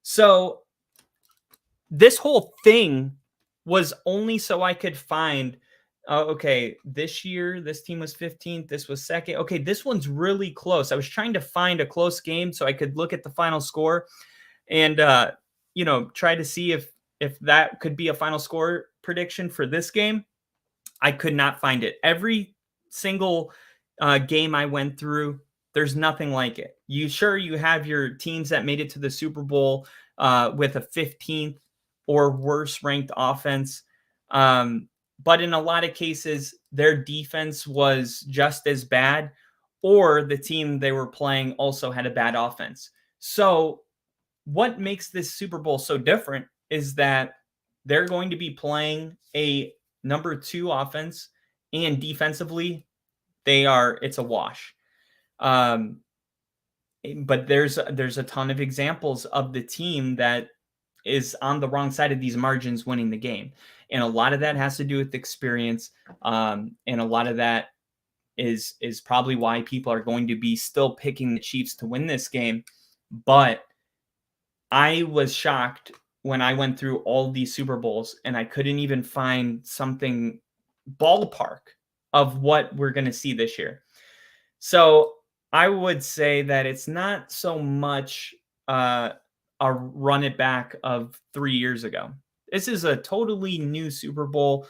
So this whole thing was only so I could find, okay, this year, this team was 15th, this was second. Okay, this one's really close. I was trying to find a close game so I could look at the final score and, try to see if that could be a final score prediction for this game. I could not find it. Every single game I went through, there's nothing like it. You have your teams that made it to the Super Bowl with a 15th or worse ranked offense. But in a lot of cases, their defense was just as bad, or the team they were playing also had a bad offense. So what makes this Super Bowl so different is that they're going to be playing a number 2 offense, and defensively, it's a wash. But there's a ton of examples of the team that is on the wrong side of these margins winning the game. And a lot of that has to do with experience. And a lot of that is probably why people are going to be still picking the Chiefs to win this game. But I was shocked when I went through all these Super Bowls and I couldn't even find something ballpark of what we're going to see this year. So I would say that it's not so much a run it back of 3 years ago. This is a totally new Super Bowl,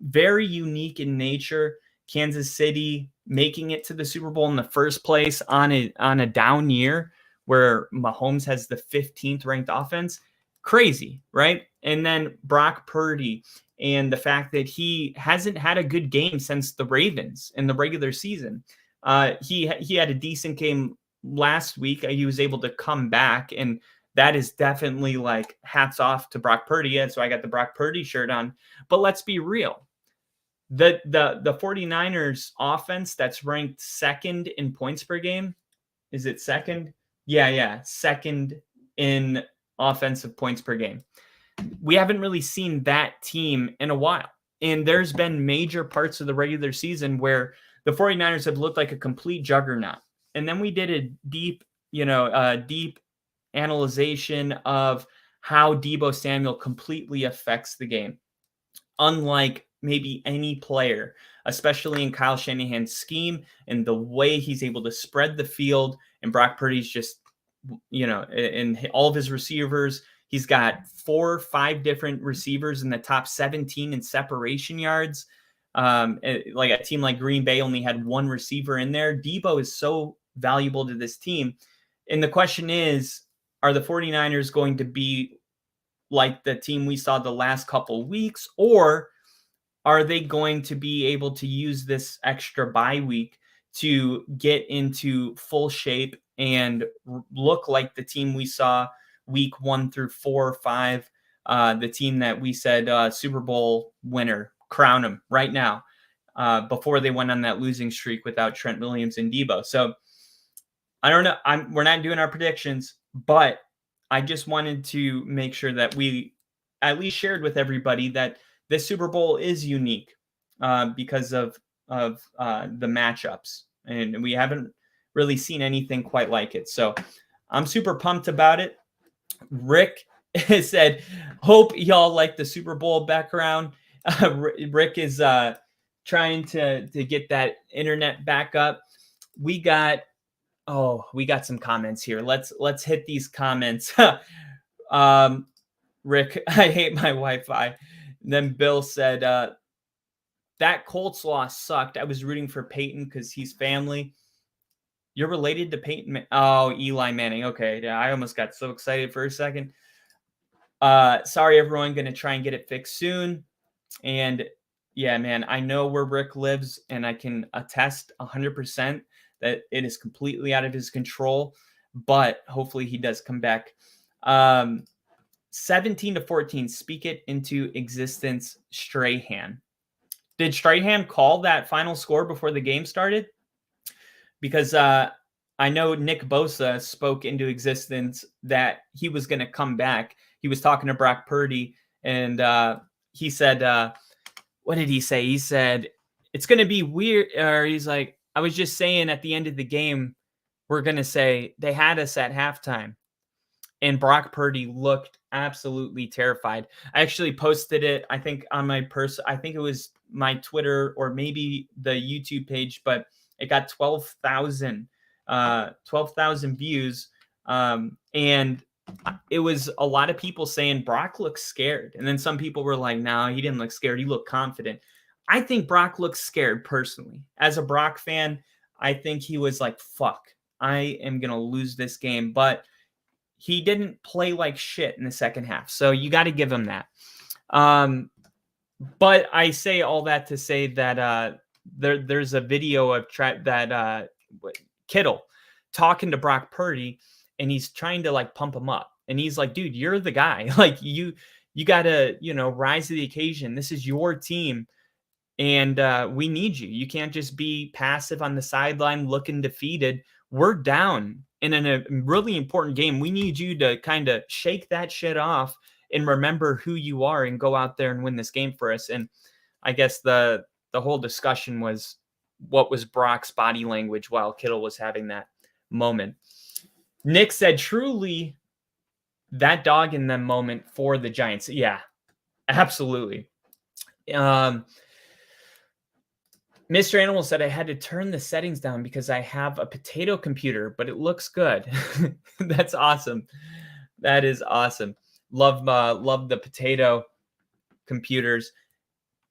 very unique in nature. Kansas City making it to the Super Bowl in the first place on a down year where Mahomes has the 15th ranked offense. Crazy, right? And then Brock Purdy and the fact that he hasn't had a good game since the Ravens in the regular season. He had a decent game last week. He was able to come back, and that is definitely like hats off to Brock Purdy. And so I got the Brock Purdy shirt on. But let's be real. The 49ers offense that's ranked second in points per game. Is it second? Yeah. Second in offensive points per game. We haven't really seen that team in a while. And there's been major parts of the regular season where the 49ers have looked like a complete juggernaut. And then we did a deep analyzation of how Deebo Samuel completely affects the game. Unlike maybe any player, especially in Kyle Shanahan's scheme and the way he's able to spread the field. And Brock Purdy's just, in all of his receivers, he's got 4 or 5 different receivers in the top 17 in separation yards. Like a team like Green Bay only had 1 receiver in there. Deebo is so valuable to this team. And the question is, are the 49ers going to be like the team we saw the last couple weeks, or are they going to be able to use this extra bye week to get into full shape and look like the team we saw week 1 through 4 or 5, the team that we said Super Bowl winner, crown them right now, before they went on that losing streak without Trent Williams and Deebo. So I don't know. We're not doing our predictions, but I just wanted to make sure that we at least shared with everybody that this Super Bowl is unique because of the matchups, and we haven't really seen anything quite like it. So I'm super pumped about it. Rick said, hope y'all like the Super Bowl background. Rick is trying to get that internet back up. We got some comments here. Let's hit these comments. Rick, I hate my Wi-Fi. And then Bill said, that Colts loss sucked. I was rooting for Peyton because he's family. You're related to Peyton? Oh, Eli Manning. Okay. Yeah, I almost got so excited for a second. Sorry, everyone. Going to try and get it fixed soon. And yeah, man, I know where Rick lives, and I can attest 100% that it is completely out of his control, but hopefully he does come back. 17-14, speak it into existence, Strahan. Did Strahan call that final score before the game started? Because I know Nick Bosa spoke into existence that he was going to come back. he was talking to Brock Purdy, and he said, what did he say? He said, it's going to be weird. Or he's like, I was just saying at the end of the game, we're going to say they had us at halftime. And Brock Purdy looked absolutely terrified. I actually posted it, I think, on my I think it was my Twitter or maybe the YouTube page, but it got 12,000 views. And it was a lot of people saying Brock looks scared. And then some people were like, no, he didn't look scared. He looked confident. I think Brock looks scared personally. As a Brock fan, I think he was like, fuck, I am going to lose this game. But he didn't play like shit in the second half. So you got to give him that. But I say all that to say that there's a video of Kittle talking to Brock Purdy, and he's trying to like pump him up. And he's like, dude, you're the guy. Like you got to, rise to the occasion. This is your team. And we need you. You can't just be passive on the sideline looking defeated. We're down. And in a really important game, we need you to kind of shake that shit off and remember who you are and go out there and win this game for us. And I guess the whole discussion was what was Brock's body language while Kittle was having that moment. Nick said, truly, that dog in them moment for the Giants. Yeah, absolutely. Mr. Animal said I had to turn the settings down because I have a potato computer, but it looks good. That's awesome. That is awesome. Love the potato computers.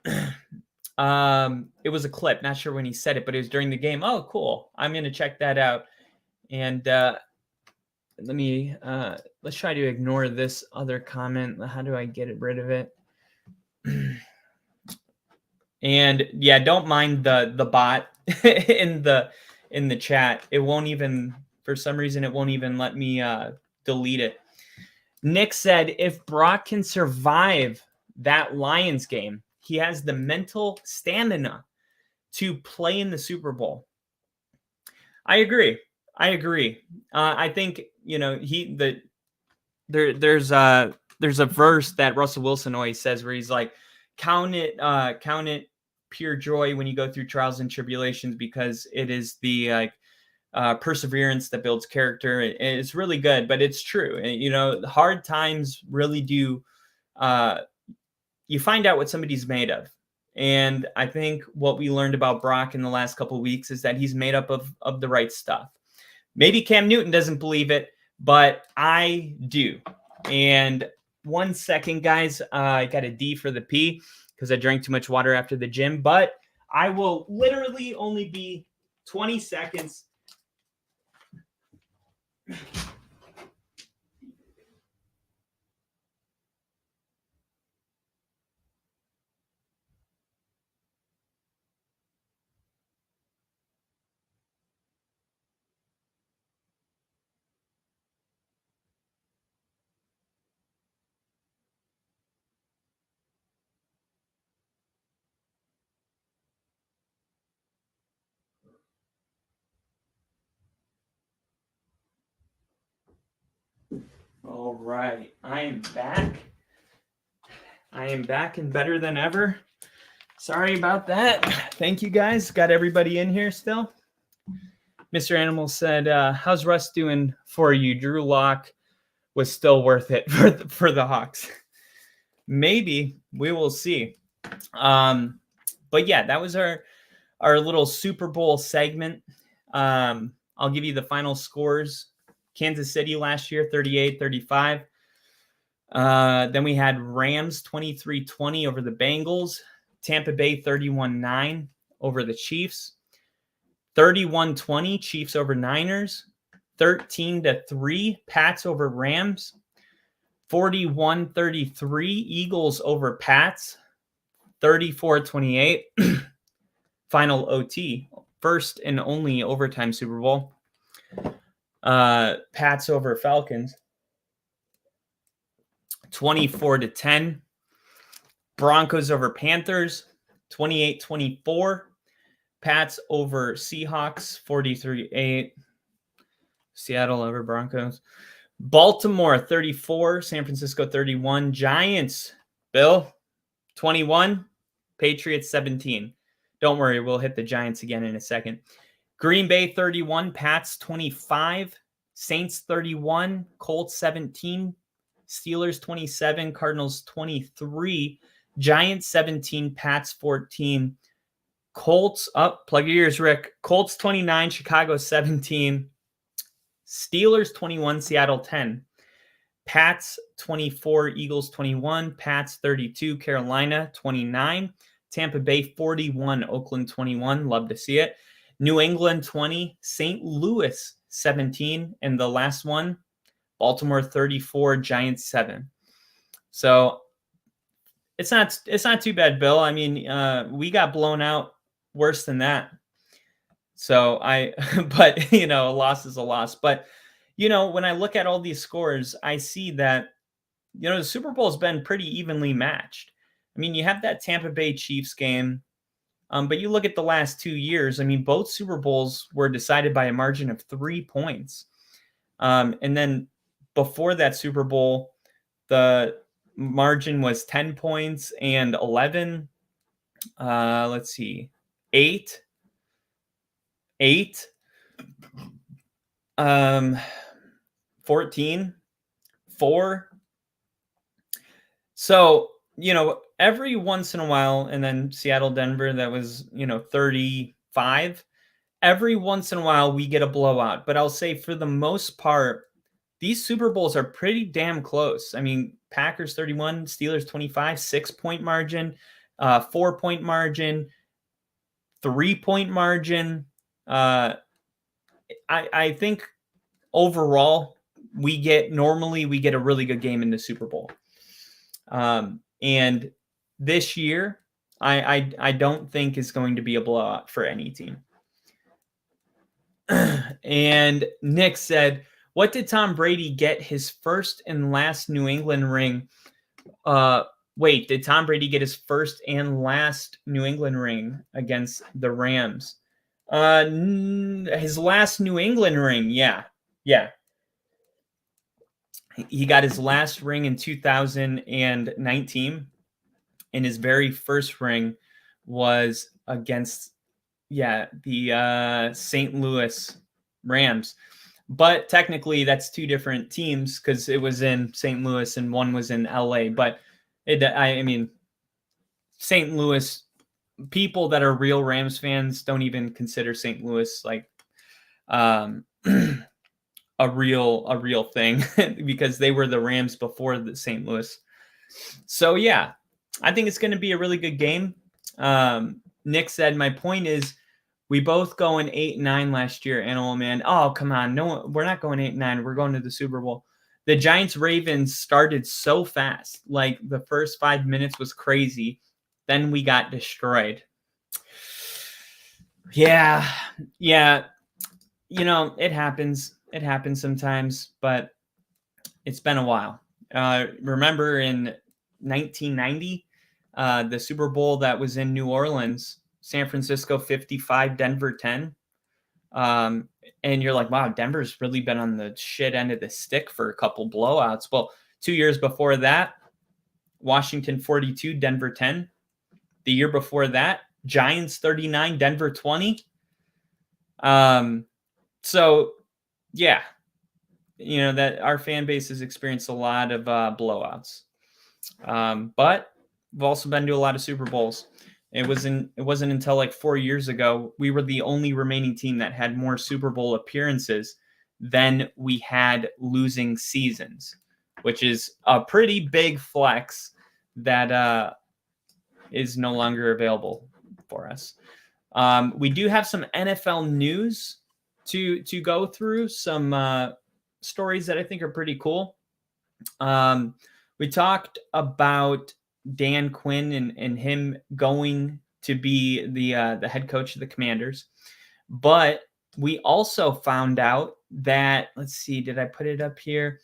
It was a clip. Not sure when he said it, but it was during the game. Oh, cool. I'm going to check that out. And let's try to ignore this other comment. How do I get rid of it? And yeah, don't mind the bot in the chat. It won't even, for some reason, it won't even let me delete it. Nick said, if Brock can survive that Lions game, he has the mental stamina to play in the Super Bowl. I agree. I think, there's a verse that Russell Wilson always says where he's like, count it pure joy when you go through trials and tribulations, because it is the perseverance that builds character. It's really good, but it's true. And, hard times really do. You find out what somebody's made of. And I think what we learned about Brock in the last couple of weeks is that he's made up of the right stuff. Maybe Cam Newton doesn't believe it, but I do. And 1 second, guys, I got a D for the P because I drank too much water after the gym, but I will literally only be 20 seconds. All right, I am back. And better than ever. Sorry about that. Thank you, guys. Got everybody in here still. Mr. Animal said, how's Russ doing for you? Drew Lock was still worth it for the Hawks. Maybe. We will see. But yeah, that was our little Super Bowl segment. I'll give you the final scores. Kansas City last year, 38-35. Then we had Rams 23-20 over the Bengals. Tampa Bay 31-9 over the Chiefs. 31-20 Chiefs over Niners. 13-3 Pats over Rams. 41-33 Eagles over Pats. 34-28 final OT. First and only overtime Super Bowl. Pats over Falcons. 24-10. Broncos over Panthers. 28-24. Pats over Seahawks. 43-8. Seattle over Broncos. Baltimore 34, San Francisco 31, Giants, Bill 21, Patriots 17. Don't worry, we'll hit the Giants again in a second. Green Bay 31, Pats 25, Saints 31, Colts 17, Steelers 27, Cardinals 23, Giants 17, Pats 14, Colts up. Plug your ears, Rick. Colts 29, Chicago 17, Steelers 21, Seattle 10, Pats 24, Eagles 21, Pats 32, Carolina 29, Tampa Bay 41, Oakland 21. Love to see it. New England 20, St. Louis 17, and the last one, Baltimore 34, Giants 7. So it's not too bad, Bill. I mean, we got blown out worse than that. So but a loss is a loss. But when I look at all these scores, I see that the Super Bowl has been pretty evenly matched. I mean, you have that Tampa Bay Chiefs game, but you look at the last 2 years. I mean, both Super Bowls were decided by a margin of 3 points, and then before that Super Bowl, the margin was 10 points and 11. Let's see, 8, 14, 4. So, every once in a while, and then Seattle, Denver, that was, 35. Every once in a while we get a blowout, but I'll say for the most part, these Super Bowls are pretty damn close. I mean, Packers 31, Steelers 25, 6-point margin, 4-point margin, 3-point margin. I think overall we get a really good game in the Super Bowl. And this year, I don't think is going to be a blowout for any team. And Nick said, what did Tom Brady get his first and last New England ring? Wait, did Tom Brady get his first and last New England ring against the Rams? His last New England ring. Yeah. He got his last ring in 2019, and his very first ring was against, the St. Louis Rams. But technically, that's two different teams because it was in St. Louis and one was in LA. But I mean, St. Louis people that are real Rams fans don't even consider St. Louis like a real thing because they were the Rams before the St. Louis. So yeah, I think it's going to be a really good game. Nick said, my point is we both going 8-9 last year, Animal Man. Oh, come on. No, we're not going 8-9. We're going to the Super Bowl. The Giants-Ravens started so fast. Like the first 5 minutes was crazy. Then we got destroyed. Yeah. It happens. It happens sometimes, but it's been a while. Remember in 1990, the Super Bowl that was in New Orleans, San Francisco 55, Denver 10. And you're like, wow, Denver's really been on the shit end of the stick for a couple blowouts. Well, 2 years before that, Washington 42, Denver 10. The year before that, Giants 39, Denver 20. So yeah, that our fan base has experienced a lot of blowouts. But we've also been to a lot of Super Bowls. It wasn't until like 4 years ago we were the only remaining team that had more Super Bowl appearances than we had losing seasons, which is a pretty big flex that is no longer available for us. We do have some NFL news to go through, some stories that I think are pretty cool. We talked about Dan Quinn and him going to be the head coach of the Commanders. But we also found out that, let's see, did I put it up here?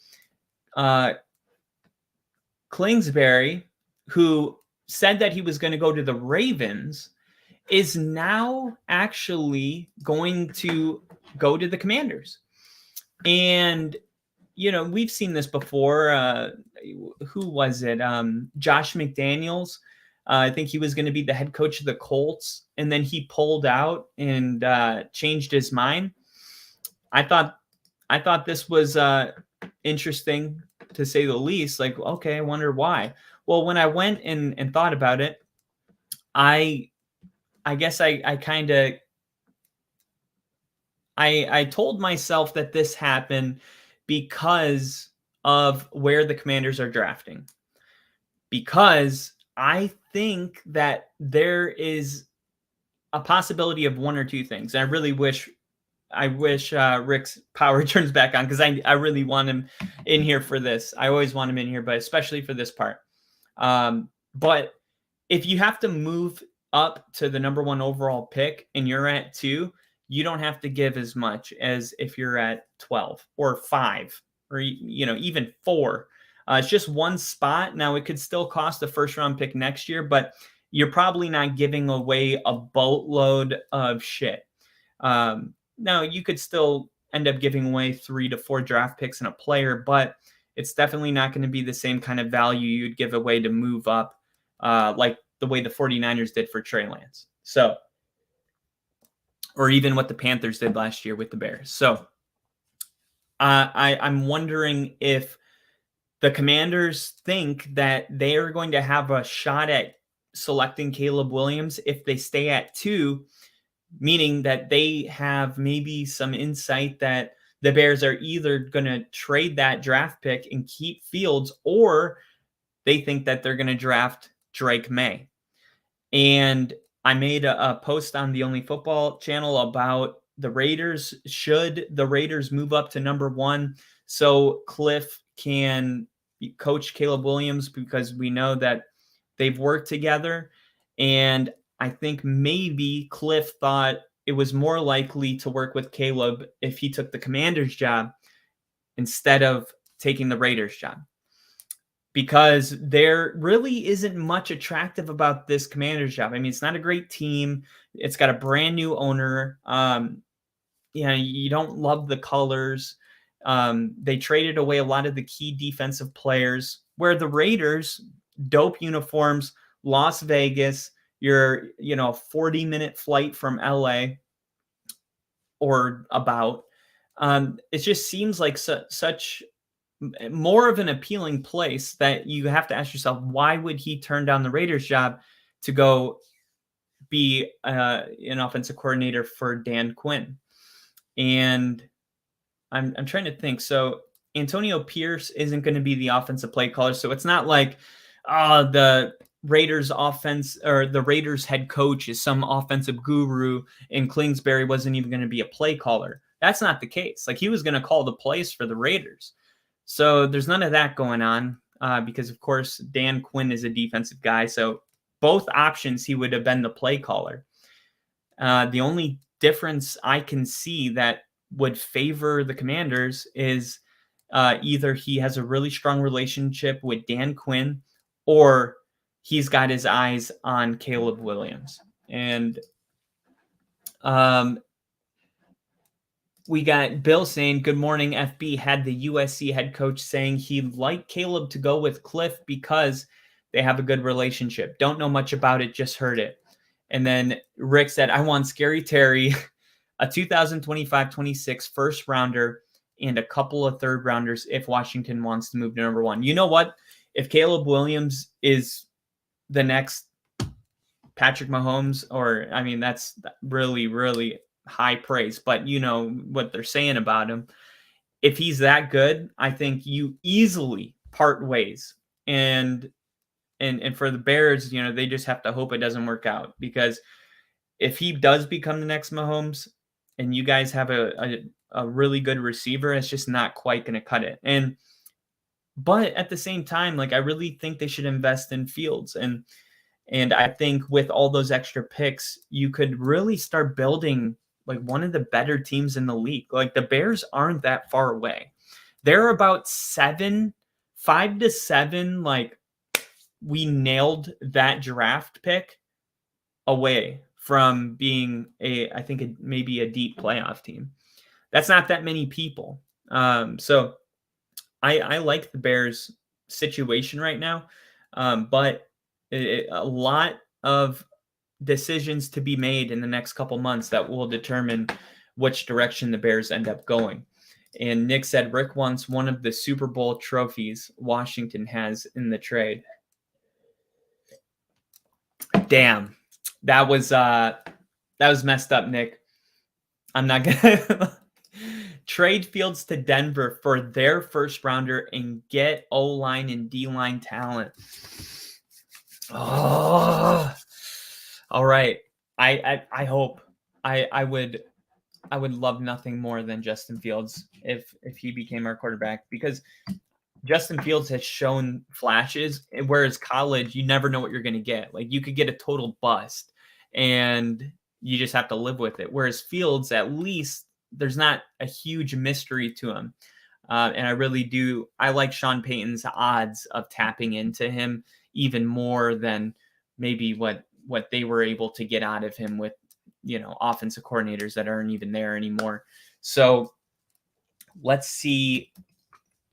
Kingsbury, who said that he was going to go to the Ravens, is now actually going to go to the Commanders. And we've seen this before. Who was it? Josh McDaniels. I think he was going to be the head coach of the Colts, and then he pulled out and changed his mind. I thought this was interesting, to say the least. Like, okay, I wonder why. Well, when I went and thought about it, I guess I kind of I told myself that this happened because of where the Commanders are drafting. Because I think that there is a possibility of one or two things. I really wish Rick's power turns back on, because I really want him in here for this. I always want him in here, but especially for this part. But if you have to move up to the number 1 overall pick and you're at 2, you don't have to give as much as if you're at 12 or 5 or even 4. It's just one spot. Now, it could still cost a first-round pick next year, but you're probably not giving away a boatload of shit. Now, you could still end up giving away 3 to 4 draft picks and a player, but it's definitely not going to be the same kind of value you'd give away to move up, like the way the 49ers did for Trey Lance. So, or even what the Panthers did last year with the Bears. So, I'm wondering if the Commanders think that they are going to have a shot at selecting Caleb Williams if they stay at 2, meaning that they have maybe some insight that the Bears are either going to trade that draft pick and keep Fields, or they think that they're going to draft Drake May. And I made a post on the Only Football channel about the Raiders. Should the Raiders move up to number 1 so Cliff can coach Caleb Williams, because we know that they've worked together. And I think maybe Cliff thought it was more likely to work with Caleb if he took the Commanders job instead of taking the Raiders job, because there really isn't much attractive about this Commanders job. I mean, it's not a great team. It's got a brand new owner. You don't love the colors. They traded away a lot of the key defensive players, where the Raiders, dope uniforms, Las Vegas, you're, 40-minute flight from LA or about. It just seems like such more of an appealing place that you have to ask yourself, why would he turn down the Raiders job to go be an offensive coordinator for Dan Quinn? And I'm trying to think. So Antonio Pierce isn't going to be the offensive play caller. So it's not like the Raiders offense or the Raiders head coach is some offensive guru and Kingsbury wasn't even going to be a play caller. That's not the case. Like, he was going to call the plays for the Raiders. So there's none of that going on because, of course, Dan Quinn is a defensive guy. So both options, he would have been the play caller. The only difference I can see that would favor the Commanders is either he has a really strong relationship with Dan Quinn, or he's got his eyes on Caleb Williams. And we got Bill saying, good morning, FB. Had the USC head coach saying he'd like Caleb to go with Cliff because they have a good relationship. Don't know much about it, just heard it. And then Rick said, I want Scary Terry, a 2025-26 first rounder, and a couple of third rounders if Washington wants to move to number 1. You know what? If Caleb Williams is the next Patrick Mahomes, that's really, really high praise, but you know what they're saying about him. If he's that good, I think you easily part ways. And for the Bears, they just have to hope it doesn't work out, because if he does become the next Mahomes and you guys have a really good receiver, it's just not quite going to cut it. But at the same time, like, I really think they should invest in Fields. And I think with all those extra picks, you could really start building like one of the better teams in the league. Like, the Bears aren't that far away. They're about 5 to 7. Like, we nailed that draft pick away from being maybe a deep playoff team. That's not that many people. So I like the Bears situation right now, but a lot of decisions to be made in the next couple months that will determine which direction the Bears end up going. And Nick said Rick wants one of the Super Bowl trophies Washington has in the trade. Damn, that was messed up, Nick. I'm not gonna trade Fields to Denver for their first rounder and get O-line and D-line talent. Oh, all right. I hope I would love nothing more than Justin Fields if he became our quarterback, because Justin Fields has shown flashes, whereas college, you never know what you're going to get. Like, you could get a total bust and you just have to live with it. Whereas Fields, at least there's not a huge mystery to him. And I like Sean Payton's odds of tapping into him even more than maybe what they were able to get out of him with, offensive coordinators that aren't even there anymore. So let's see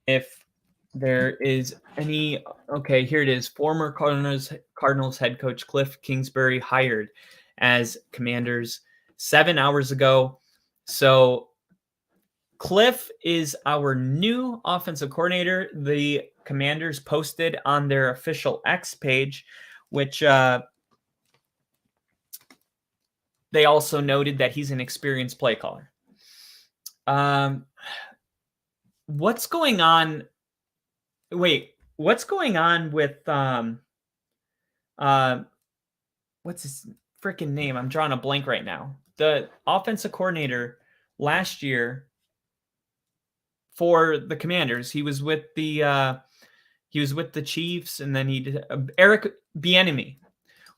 if there is any. Okay, here it is. Former Cardinals head coach Cliff Kingsbury hired as Commanders 7 hours ago. So Cliff is our new offensive coordinator. The Commanders posted on their official X page, which they also noted that he's an experienced play caller. What's going on? Wait, what's going on with what's his freaking name? I'm drawing a blank right now. The offensive coordinator last year for the Commanders, he was with the Chiefs, and then he did Eric Bieniemy.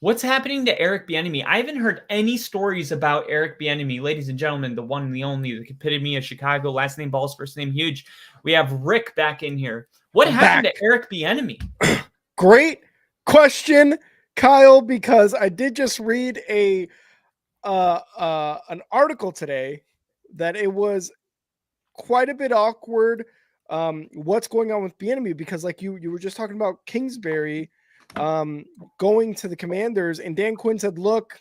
What's happening to Eric Bieniemy? I haven't heard any stories about Eric Bieniemy. Ladies and gentlemen, the one and the only, the epitome of Chicago, last name Balls, first name Huge. We have Rick back in here. What happened to Eric Bieniemy? Great question, Kyle, because I did just read an article today that it was quite a bit awkward. What's going on with Bieniemy? Because like you were just talking about Kingsbury going to the Commanders, and Dan Quinn said, look,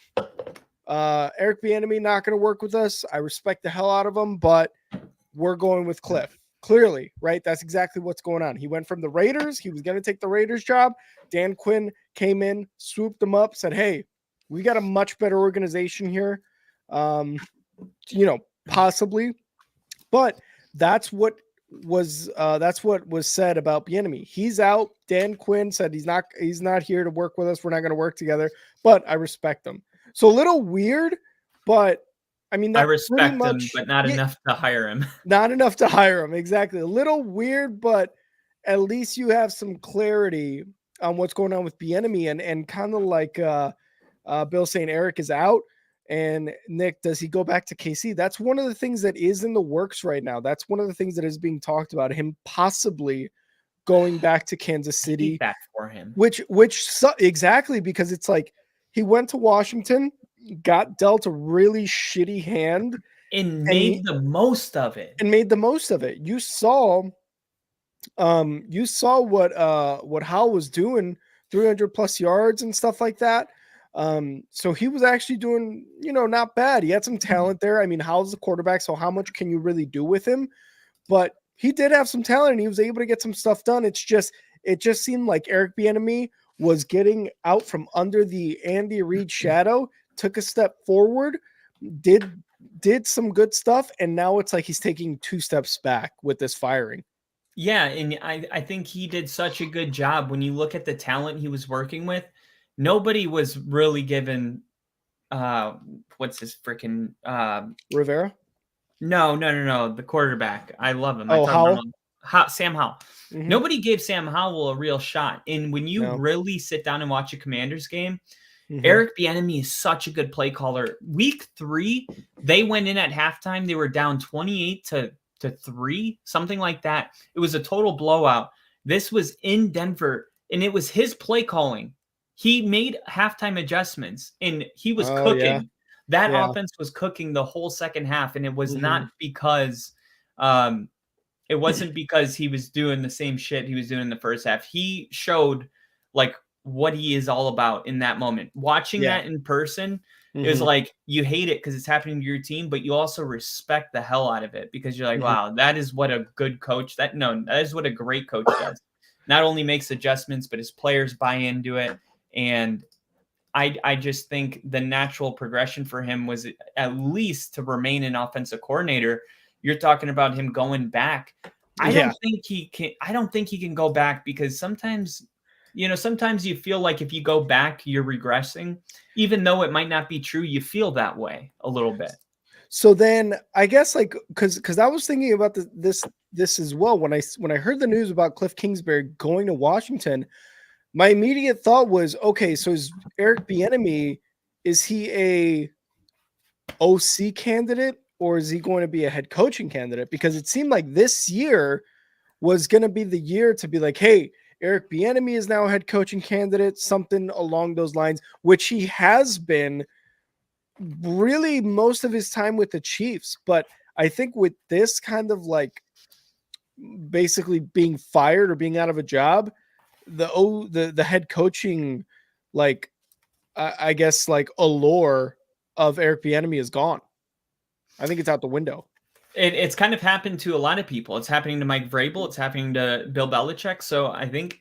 Eric Bieniemy not going to work with us. I respect the hell out of him, but we're going with Cliff. Clearly, right? That's exactly what's going on. He went from the Raiders. He was going to take the Raiders job. Dan Quinn came in, swooped him up, said, hey, we got a much better organization here. Possibly. But that's what was said about Bieniemy. He's out. Dan Quinn said he's not here to work with us. We're not going to work together, but I respect him. So a little weird, but I mean, I respect him, but not enough to hire him. Not enough to hire him. Exactly. A little weird, but at least you have some clarity on what's going on with Bieniemy, and kind of like Bill saying Eric is out. And Nick, does he go back to KC? That's one of the things that is in the works right now. That's one of the things that is being talked about, him possibly going back to Kansas City. Back for him. Which exactly, because it's like he went to Washington, got dealt a really shitty hand, and made the most of it. You saw what Howell was doing, 300 plus yards and stuff like that. So he was actually doing, not bad. He had some talent there. I mean, Howell's the quarterback, so how much can you really do with him? But he did have some talent, and he was able to get some stuff done. It just seemed like Eric Bieniemy was getting out from under the Andy Reid shadow, took a step forward, did some good stuff, and now it's like he's taking 2 steps back with this firing. Yeah, and I think he did such a good job. When you look at the talent he was working with, nobody was really given what's his freaking Rivera? No, the quarterback. I love him. Howell? Sam Howell. Mm-hmm. Nobody gave Sam Howell a real shot. And when you really sit down and watch a Commanders game, Eric Bieniemy is such a good play caller. Week 3, they went in at halftime. They were down 28-3, something like that. It was a total blowout. This was in Denver, and it was his play calling. He made halftime adjustments, and he was cooking. Yeah. That offense was cooking the whole second half, and it was not because it wasn't because he was doing the same shit he was doing in the first half. He showed like what he is all about in that moment. Watching that in person, it was like you hate it because it's happening to your team, but you also respect the hell out of it because you're like, wow, that is what a good coach that is what a great coach does. Not only makes adjustments, but his players buy into it. And I just think the natural progression for him was at least to remain an offensive coordinator. You're talking about him going back. I don't think he can go back because sometimes you feel like if you go back, you're regressing, even though it might not be true. You feel that way a little bit. So then I guess like, cause I was thinking about this as well. When I heard the news about Cliff Kingsbury going to Washington, my immediate thought was, okay, so is Eric Bieniemy, is he a OC candidate or is he going to be a head coaching candidate? Because it seemed like this year was going to be the year to be like, hey, Eric Bieniemy is now a head coaching candidate, something along those lines, which he has been really most of his time with the Chiefs. But I think with this kind of like basically being fired or being out of a job, the head coaching, like I guess like allure of Eric Bieniemy is gone. I think it's out the window. It's kind of happened to a lot of people. It's happening to Mike Vrabel. It's happening to Bill Belichick. So I think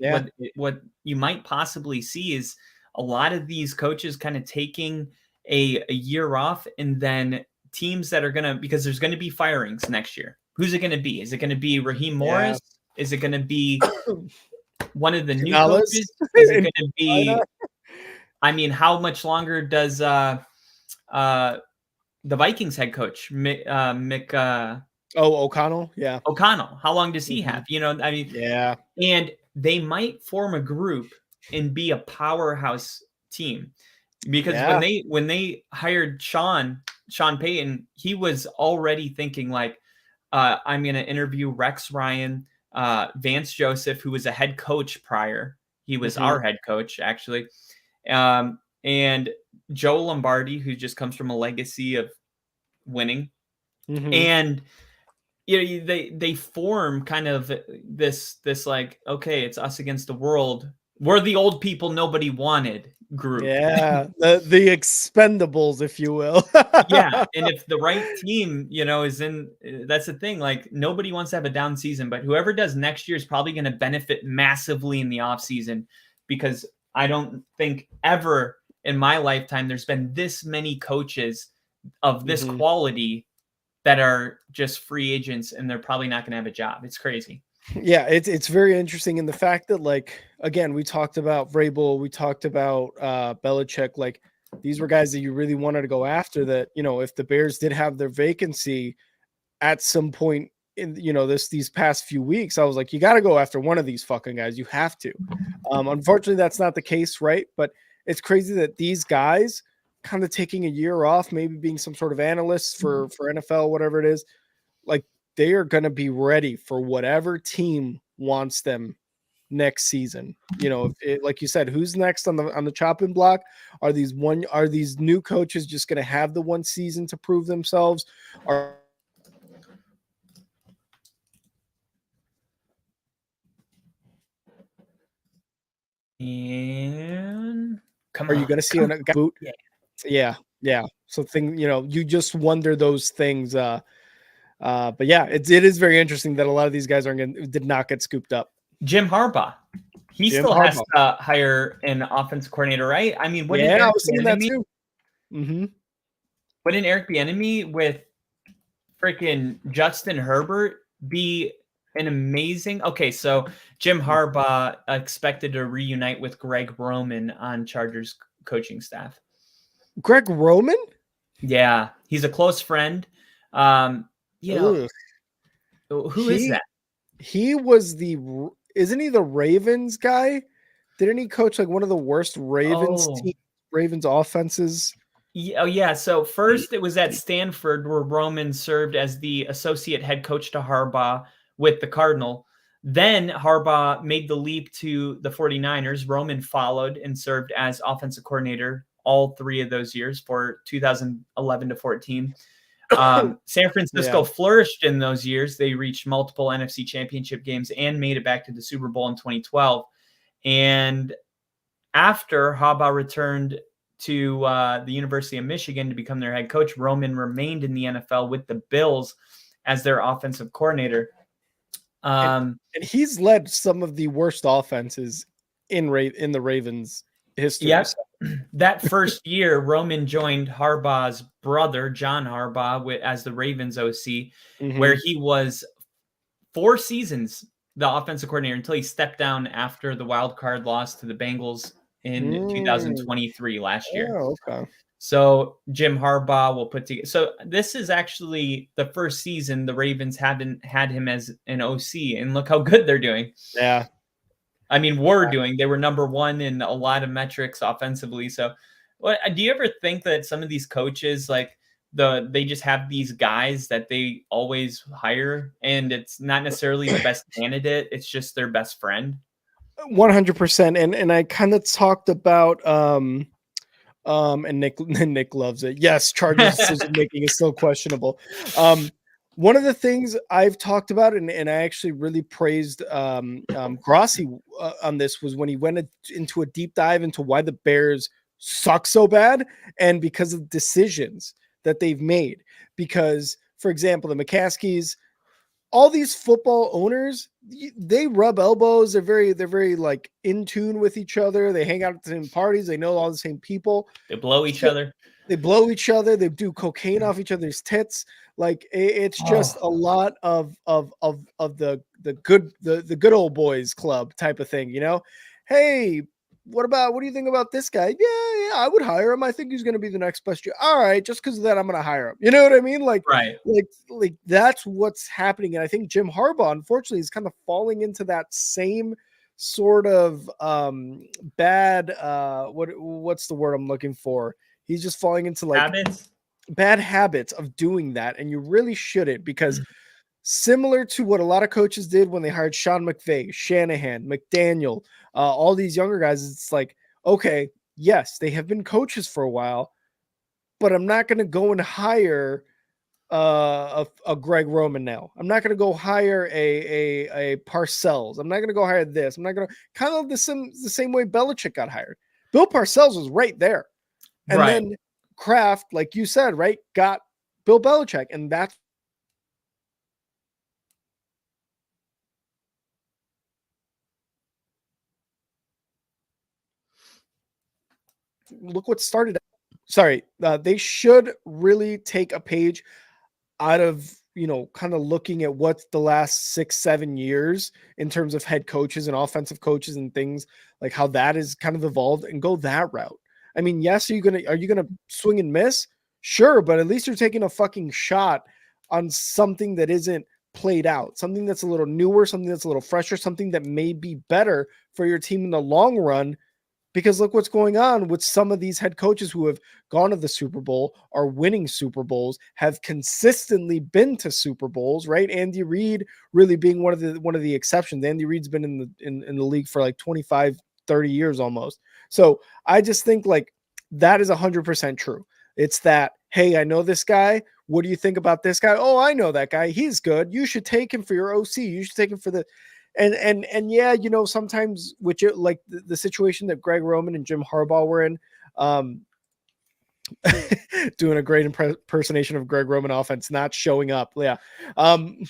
what you might possibly see is a lot of these coaches kind of taking a year off, and then teams that are going to, because there's going to be firings next year. Who's it going to be? Is it going to be Raheem Morris? Is it going to be one of the new coaches? Is it going to be, I mean, how much longer does the Vikings head coach, O'Connell? Yeah. O'Connell. How long does he have? I mean, yeah. And they might form a group and be a powerhouse team. Because when they hired Sean Payton, he was already thinking like, I'm going to interview Rex Ryan, Vance Joseph, who was a head coach prior. He was our head coach, actually. And Joe Lombardi, who just comes from a legacy of winning. And they form kind of this like, okay, it's us against the world. We're the old people nobody wanted group. Yeah, the Expendables, if you will. Yeah, and if the right team, is in, that's the thing. Like nobody wants to have a down season, but whoever does next year is probably going to benefit massively in the off season, because I don't think ever in my lifetime there's been this many coaches of this quality that are just free agents, and they're probably not going to have a job. It's crazy. Yeah, it's very interesting. And the fact that, like, again, we talked about Vrabel, we talked about Belichick, like these were guys that you really wanted to go after, that, if the Bears did have their vacancy at some point in, these past few weeks, I was like, you got to go after one of these fucking guys. You have to. Unfortunately, that's not the case, right? But it's crazy that these guys kind of taking a year off, maybe being some sort of analysts for NFL, whatever it is, like, they are going to be ready for whatever team wants them next season. Like you said, who's next on the chopping block? Are these new coaches just going to have the one season to prove themselves? Are you going to see a boot? Yeah. So you just wonder those things. But yeah, it is very interesting that a lot of these guys did not get scooped up. Jim Harbaugh, he still has to hire an offensive coordinator, right? I mean, I was seeing that too. Wouldn't Eric Bieniemy with freaking Justin Herbert be an amazing? Okay, so Jim Harbaugh expected to reunite with Greg Roman on Chargers coaching staff. Greg Roman? Yeah, he's a close friend. Who is that? He was isn't he the Ravens guy? Didn't he coach like one of the worst Ravens offenses? Yeah. So first it was at Stanford, where Roman served as the associate head coach to Harbaugh with the Cardinal. Then Harbaugh made the leap to the 49ers. Roman followed and served as offensive coordinator all 3 of those years for 2011 to 14. San Francisco flourished in those years. They reached multiple NFC championship games and made it back to the Super Bowl in 2012. And after Harbaugh returned to the University of Michigan to become their head coach, Roman remained in the NFL with the Bills as their offensive coordinator. And he's led some of the worst offenses in the Ravens history. Yep. That first year, Roman joined Harbaugh's brother, John Harbaugh, as the Ravens OC, where he was 4 seasons the offensive coordinator until he stepped down after the wild card loss to the Bengals in 2023 last year. Oh, okay. So Jim Harbaugh will put together. So this is actually the first season the Ravens haven't had him as an OC, and look how good they're doing. Yeah. I mean, doing. They were number 1 in a lot of metrics offensively. So do you ever think that some of these coaches, like they just have these guys that they always hire, and it's not necessarily the best candidate, it's just their best friend? 100%. And I kind of talked about and Nick loves it. Yes, Chargers decision making is still questionable. One of the things I've talked about, and I actually really praised Grossi on this, was when he went into a deep dive into why the Bears suck so bad, and because of decisions that they've made. Because, for example, the McCaskies, all these football owners, they rub elbows. They're very like in tune with each other. They hang out at the same parties. They know all the same people. They blow each other. They blow each other. They do cocaine off each other's tits. Like it's just a lot of the good old boys club type of thing, you know? Hey, what do you think about this guy? Yeah, I would hire him. I think he's going to be the next best year. All right, just because of that, I'm going to hire him. You know what I mean? Like, right. Like that's what's happening. And I think Jim Harbaugh, unfortunately, is kind of falling into that same sort of bad. What's the word I'm looking for? He's just falling into like bad habits of doing that. And you really shouldn't, because similar to what a lot of coaches did when they hired Sean McVay, Shanahan, McDaniel, all these younger guys, it's like, okay, yes, they have been coaches for a while, but I'm not going to go and hire a Greg Roman now. I'm not going to go hire a Parcells. I'm not going to go hire this. I'm not going to, kind of the same way Belichick got hired. Bill Parcells was right there. And then Kraft, like you said, right, got Bill Belichick. And that's look what started. Sorry, they should really take a page out of, kind of looking at what's the last 6-7 years in terms of head coaches and offensive coaches and things like how that is kind of evolved, and go that route. I mean, yes, are you gonna swing and miss? Sure, but at least you're taking a fucking shot on something that isn't played out, something that's a little newer, something that's a little fresher, something that may be better for your team in the long run. Because look what's going on with some of these head coaches who have gone to the Super Bowl, are winning Super Bowls, have consistently been to Super Bowls, right? Andy Reid really being one of the exceptions. Andy Reid's been in the league for like 25, 30 years almost. So I just think like that is 100% true. It's that, hey, I know this guy. What do you think about this guy? Oh, I know that guy. He's good. You should take him for your OC. You should take him for the and yeah, sometimes which like the situation that Greg Roman and Jim Harbaugh were in, doing a great impersonation of Greg Roman offense, not showing up. Yeah.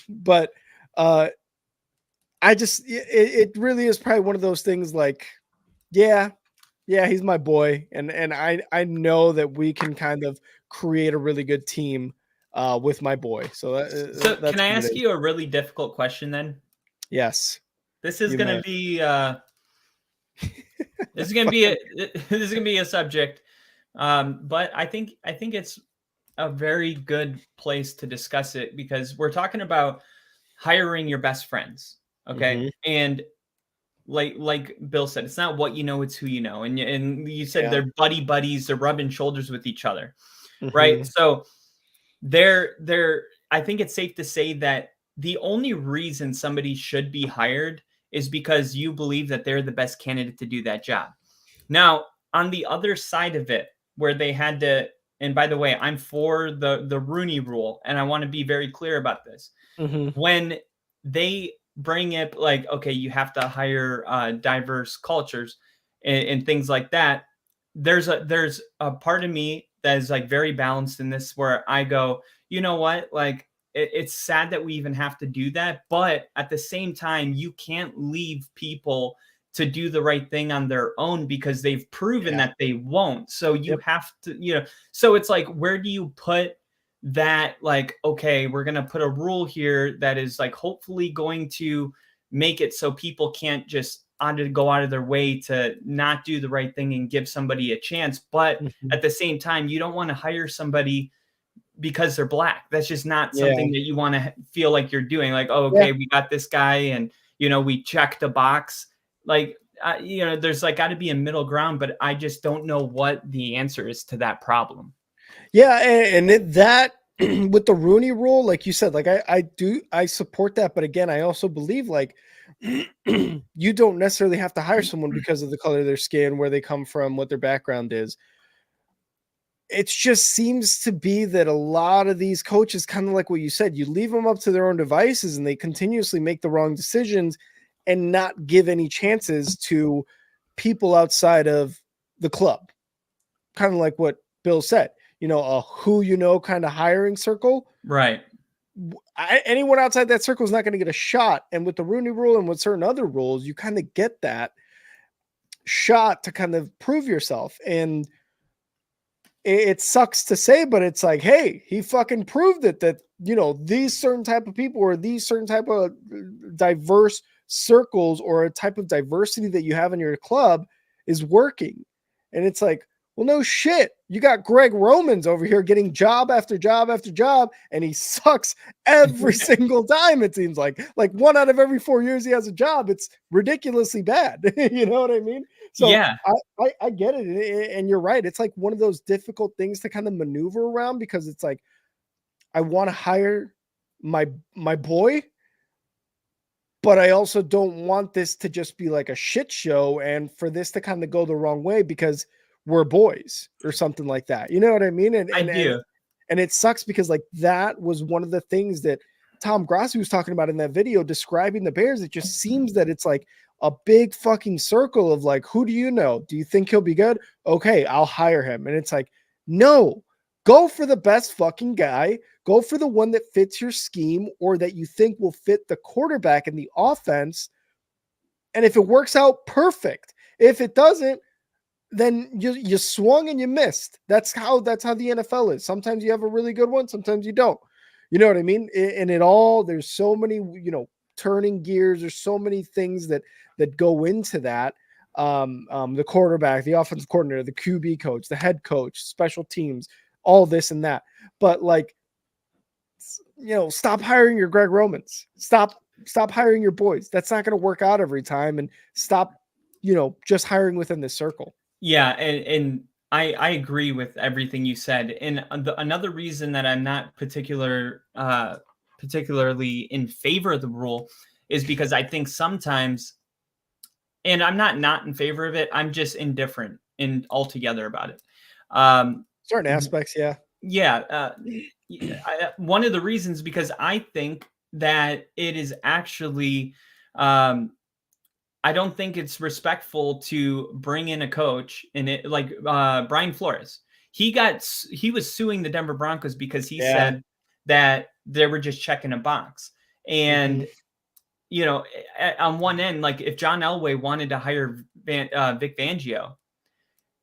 But I just, it really is probably one of those things like, yeah, he's my boy. And I know that we can kind of create a really good team with my boy. So can I ask you a really difficult question then? Yes. This is going to be this is going to be a subject. But I think it's a very good place to discuss it, because we're talking about hiring your best friends. Okay. Mm-hmm. And like Bill said, it's not what you know, it's who you know. And you said they're buddies, they're rubbing shoulders with each other. Mm-hmm. Right. So I think it's safe to say that the only reason somebody should be hired is because you believe that they're the best candidate to do that job. Now, on the other side of it, where they had to and by the way, I'm for the Rooney Rule, and I want to be very clear about this. Mhm. When they bring up like, okay, you have to hire diverse cultures and things like that, there's a part of me that is like very balanced in this, where I go, you know what, like it's sad that we even have to do that, but at the same time, you can't leave people to do the right thing on their own because they've proven Yeah. that they won't. So you Yep. have to, so it's like, where do you put that? Like, okay, we're going to put a rule here that is like hopefully going to make it so people can't just go out of their way to not do the right thing and give somebody a chance. But Mhm. at the same time, you don't want to hire somebody because they're black. That's just not Yeah. something that you want to feel like you're doing. Like, oh, Yeah. okay, we got this guy, and we checked a box. Like, there's like got to be a middle ground, but I just don't know what the answer is to that problem. Yeah, that with the Rooney Rule, like you said, like I support that, but again, I also believe like you don't necessarily have to hire someone because of the color of their skin, where they come from, what their background is. It just seems to be that a lot of these coaches, kind of like what you said, you leave them up to their own devices and they continuously make the wrong decisions and not give any chances to people outside of the club. Kind of like what Bill said, a who kind of hiring circle. Right. Anyone outside that circle is not going to get a shot. And with the Rooney Rule and with certain other rules, you kind of get that shot to kind of prove yourself. And it sucks to say, but it's like, hey, he fucking proved it that, these certain type of people or these certain type of diverse circles or a type of diversity that you have in your club is working. And it's like, well, no shit. You got Greg Romans over here getting job after job after job, and he sucks every single time. It seems like 1 out of every 4 years he has a job. It's ridiculously bad. You know what I mean? So Yeah. I get it. And you're right. It's like one of those difficult things to kind of maneuver around, because it's like, I want to hire my boy, but I also don't want this to just be like a shit show and for this to kind of go the wrong way because we're boys or something like that. You know what I mean? I do. And it sucks because like that was one of the things that Tom Grassi was talking about in that video describing the Bears. It just seems that it's like a big fucking circle of like, who do you know? Do you think he'll be good? Okay, I'll hire him. And it's like, no, go for the best fucking guy. Go for the one that fits your scheme or that you think will fit the quarterback and the offense. And if it works out, perfect. If it doesn't, then you swung and you missed. That's how the NFL is. Sometimes you have a really good one, sometimes you don't. You know what I mean? And there's so many, turning gears. There's so many things that go into that. The quarterback, the offensive coordinator, the QB coach, the head coach, special teams, all this and that. But like, stop hiring your Greg Romans. Stop hiring your boys. That's not going to work out every time. And stop, just hiring within this circle. Yeah, and I agree with everything you said. And another reason that I'm not particularly in favor of the rule is because I think sometimes, and I'm not in favor of it, I'm just indifferent and altogether about it. Certain aspects, yeah. Yeah. One of the reasons, because I think that it is actually, I don't think it's respectful to bring in a coach and it like Brian Flores. He was suing the Denver Broncos because he said that they were just checking a box. And on one end, like if John Elway wanted to hire Vic Fangio,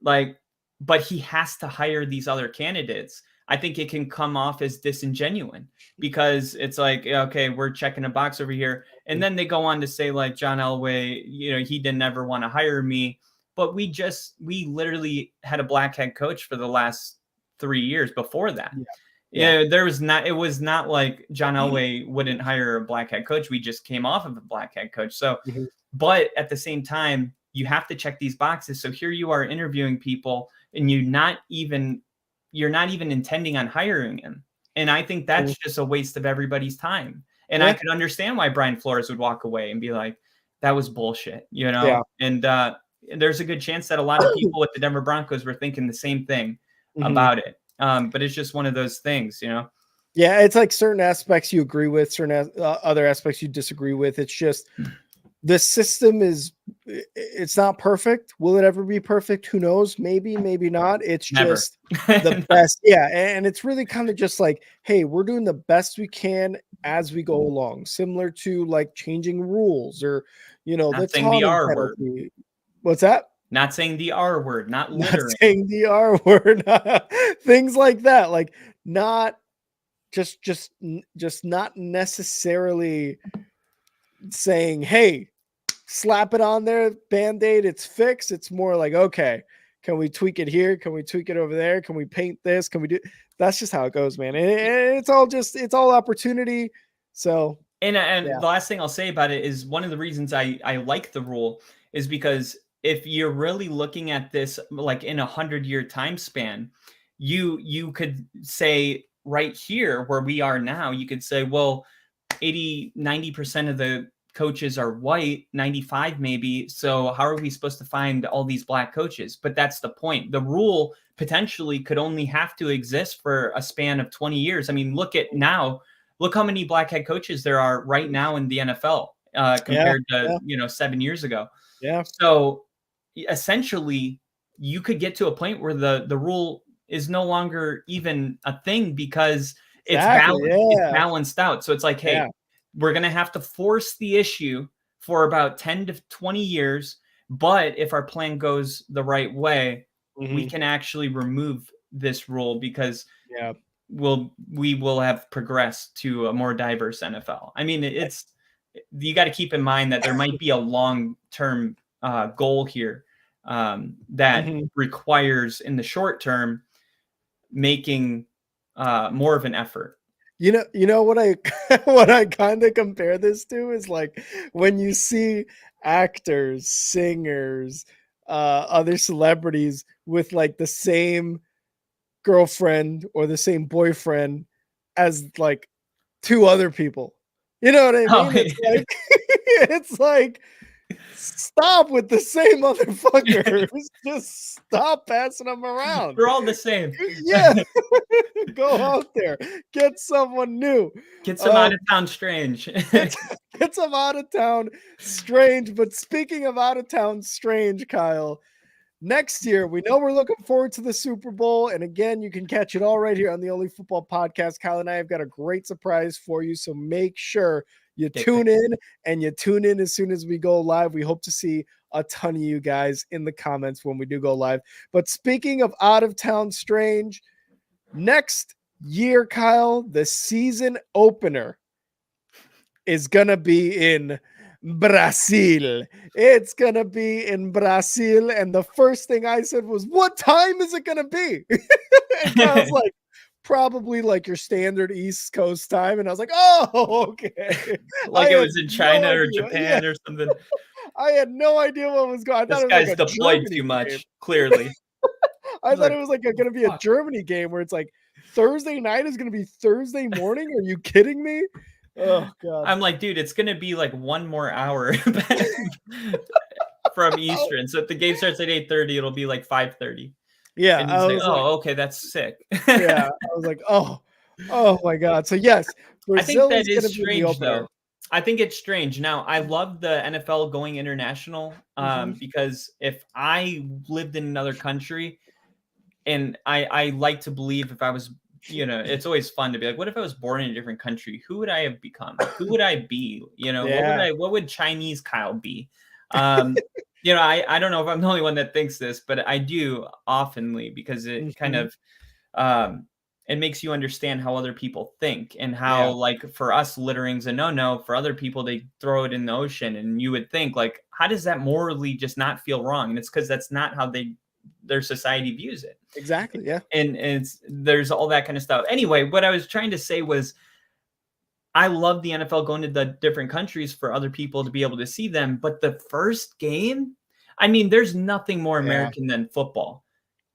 but he has to hire these other candidates, I think it can come off as disingenuous because it's like, okay, we're checking a box over here. And then they go on to say like John Elway, he didn't ever want to hire me, but we literally had a black head coach for the last 3 years before that. It was not like John Elway wouldn't hire a black head coach. We just came off of a black head coach. So, but at the same time, you have to check these boxes. So here you are interviewing people and you're not even intending on hiring him. And I think that's just a waste of everybody's time. And I could understand why Brian Flores would walk away and be like, that was bullshit, And there's a good chance that a lot of people with the Denver Broncos were thinking the same thing about it. But it's just one of those things, you know. Yeah, it's like certain aspects you agree with, certain other aspects you disagree with. It's just the system it's not perfect. Will it ever be perfect? Who knows? Maybe, maybe not. It's Never. just the best. Yeah, and it's really kind of just like, hey, we're doing the best we can as we go along, similar to like changing rules or the Not saying the taunting R word. penalty. What's that? Not saying the R word, not Not littering. saying the R word. Things like that, like not just not necessarily saying, hey, slap it on there, band-aid, it's fixed. It's more like, okay, can we tweak it here? Can we tweak it over there? Can we paint this? Can we do? That's just how it goes, man. And it's all opportunity. So And yeah. the last thing I'll say about it is one of the reasons I like the rule is because if you're really looking at this like in 100-year time span, you could say right here where we are now, you could say, well, 90% of the coaches are white, 95 maybe. So how are we supposed to find all these black coaches? But that's the point. The rule potentially could only have to exist for a span of 20 years. I mean, look how many black head coaches there are right now in the NFL compared to 7 years ago. Yeah. So essentially, you could get to a point where the rule is no longer even a thing because it's balanced out. So it's like, hey, we're going to have to force the issue for about 10 to 20 years. But if our plan goes the right way, we can actually remove this rule because we will have progressed to a more diverse NFL. I mean, you got to keep in mind that there might be a long-term goal here that requires in the short term making more of an effort. You know what I kind of compare this to is like when you see actors, singers, other celebrities with like the same girlfriend or the same boyfriend as like two other people. You know what I mean? Oh, It's like stop with the same motherfuckers. Just stop passing them around. We're all the same. Yeah. Go out there. Get someone new. Get some out of town strange. Get some out of town strange. But speaking of out of town strange, Kyle, next year, we know we're looking forward to the Super Bowl. And again, you can catch it all right here on the Only Football Podcast. Kyle and I have got a great surprise for you. So make sure you tune in, and you tune in as soon as we go live. We hope to see a ton of you guys in the comments when we do go live. But speaking of out of town strange, next year, Kyle, the season opener is going to be in Brazil. It's going to be in Brazil. And the first thing I said was, what time is it going to be? And I was like, probably like your standard East Coast time. And I was like, oh, okay. Like it was in China or Japan or something. I had no idea what was going on. This guy's like deployed too much, clearly. I thought it was like going to be a Germany game where it's like Thursday night is going to be Thursday morning. Are you kidding me? Oh, God. I'm like, dude, it's going to be like 1 more hour from Eastern. So if the game starts at 8:30, it'll be like 5:30. Yeah. And he's like, okay, that's sick. Yeah. I was like, oh my God. So yes, Brazil I think that is strange though. I think it's strange. Now, I love the NFL going international because if I lived in another country, and I like to believe if I was, it's always fun to be like, what if I was born in a different country? Who would I have become? Who would I be? What would Chinese Kyle be? I don't know if I'm the only one that thinks this, but I do oftenly because it kind of it makes you understand how other people think and how like for us littering's a no, for other people they throw it in the ocean, and you would think like, how does that morally just not feel wrong? And it's because that's not how their society views it. Exactly. Yeah. And there's all that kind of stuff. Anyway, what I was trying to say was I love the NFL going to the different countries for other people to be able to see them. But the first game, I mean, there's nothing more American than football.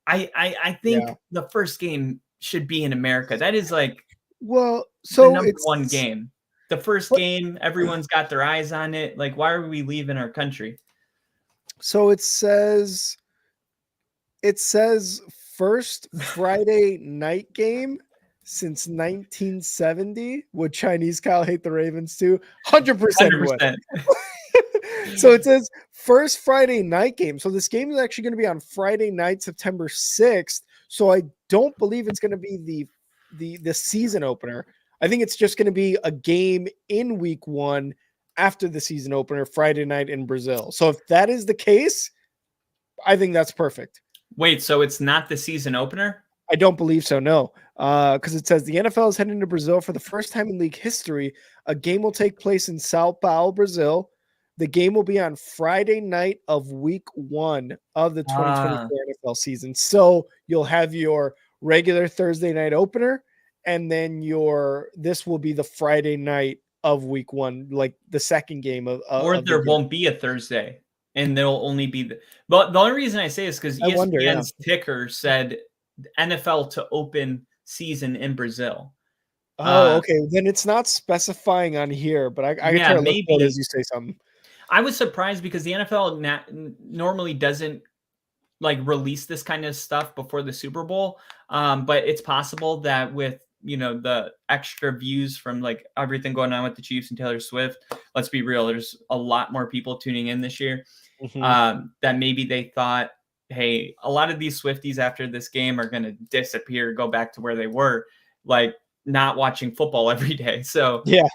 I think the first game should be in America. That is like the number one game. The first game, everyone's got their eyes on it. Like, why are we leaving our country? So it says first Friday night game since 1970. Would Chinese Kyle hate the Ravens too? 100% he would. 100%. So it says first Friday night game. So this game is actually going to be on Friday night, September 6th. So I don't believe it's going to be the season opener. I think it's just going to be a game in week 1 after the season opener, Friday night in Brazil. So if that is the case, I think that's perfect. Wait, so it's not the season opener? I don't believe so, no. Because it says the NFL is heading to Brazil for the first time in league history. A game will take place in Sao Paulo, Brazil. The game will be on Friday night of week 1 of the 2024 NFL season. So you'll have your regular Thursday night opener, and then this will be the Friday night of week 1, like the second game of or of there won't be a Thursday, and there'll only be but the only reason I say is because ESPN's ticker said NFL to open season in Brazil. Oh, okay. Then it's not specifying on here, but I can try to look for it as you say something. I was surprised because the NFL normally doesn't like release this kind of stuff before the Super Bowl. But it's possible that with, the extra views from like everything going on with the Chiefs and Taylor Swift, let's be real, there's a lot more people tuning in this year. That maybe they thought, hey, a lot of these Swifties after this game are going to disappear, go back to where they were, like not watching football every day. So yeah.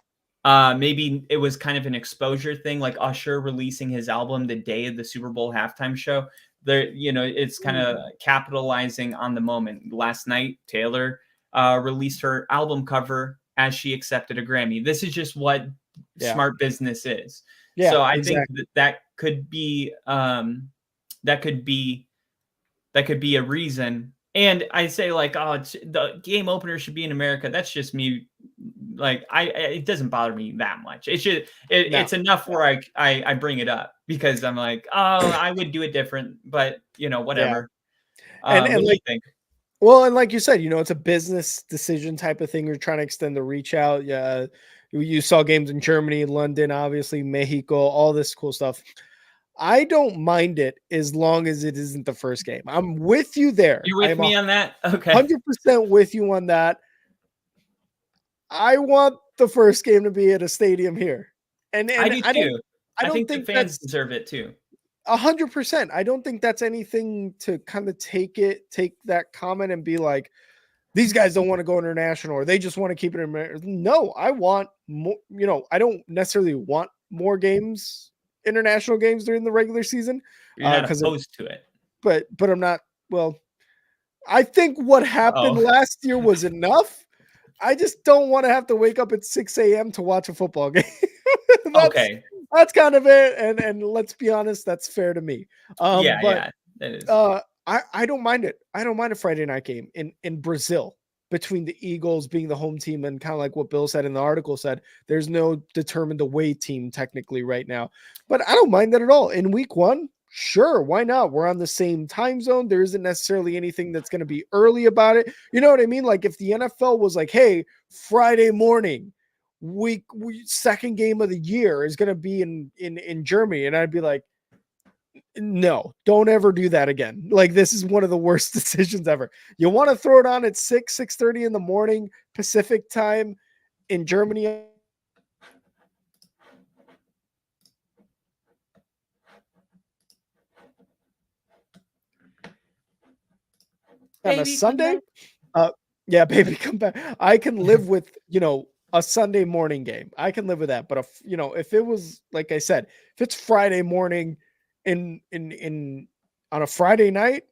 Maybe it was kind of an exposure thing, like Usher releasing his album the day of the Super Bowl halftime show. It's kind of capitalizing on the moment. Last night, Taylor released her album cover as she accepted a Grammy. This is just what smart business is. Yeah, so I think that could be a reason. And I say like, oh, the game opener should be in America. That's just me. Like it doesn't bother me that much. It's enough where I bring it up because I'm like, oh, I would do it different, but whatever. And what do you think? Well, and like you said, it's a business decision type of thing. You're trying to extend the reach out. Yeah. You saw games in Germany, London, obviously Mexico, all this cool stuff. I don't mind it as long as it isn't the first game. I'm with you there. You're with me on that? Okay. 100% with you on that. I want the first game to be at a stadium here. And I do too. I think the fans deserve it too. 100%. I don't think that's anything to kind of take that comment and be like, these guys don't want to go international or they just want to keep it in America. No, I want more, I don't necessarily want more games, international games during the regular season. You're not opposed to it. But I'm not, I think what happened last year was enough. I just don't want to have to wake up at 6 a.m. to watch a football game. That's kind of it. And let's be honest, that's fair to me. That is. I don't mind it. I don't mind a Friday night game in Brazil between the Eagles being the home team and kind of like what Bill said in the article said, there's no determined away team technically right now, but I don't mind that at all. In week 1, sure, why not? We're on the same time zone. There isn't necessarily anything that's going to be early about it. You know what I mean? Like if the NFL was like, hey, Friday morning, week second game of the year is going to be in Germany, and I'd be like, no, don't ever do that again. Like this is one of the worst decisions ever. You want to throw it on at 6:30 in the morning Pacific time in Germany. On a Sunday? Yeah, baby, come back. I can live with, a Sunday morning game. I can live with that. But if it was, like I said, if it's Friday morning on a Friday night,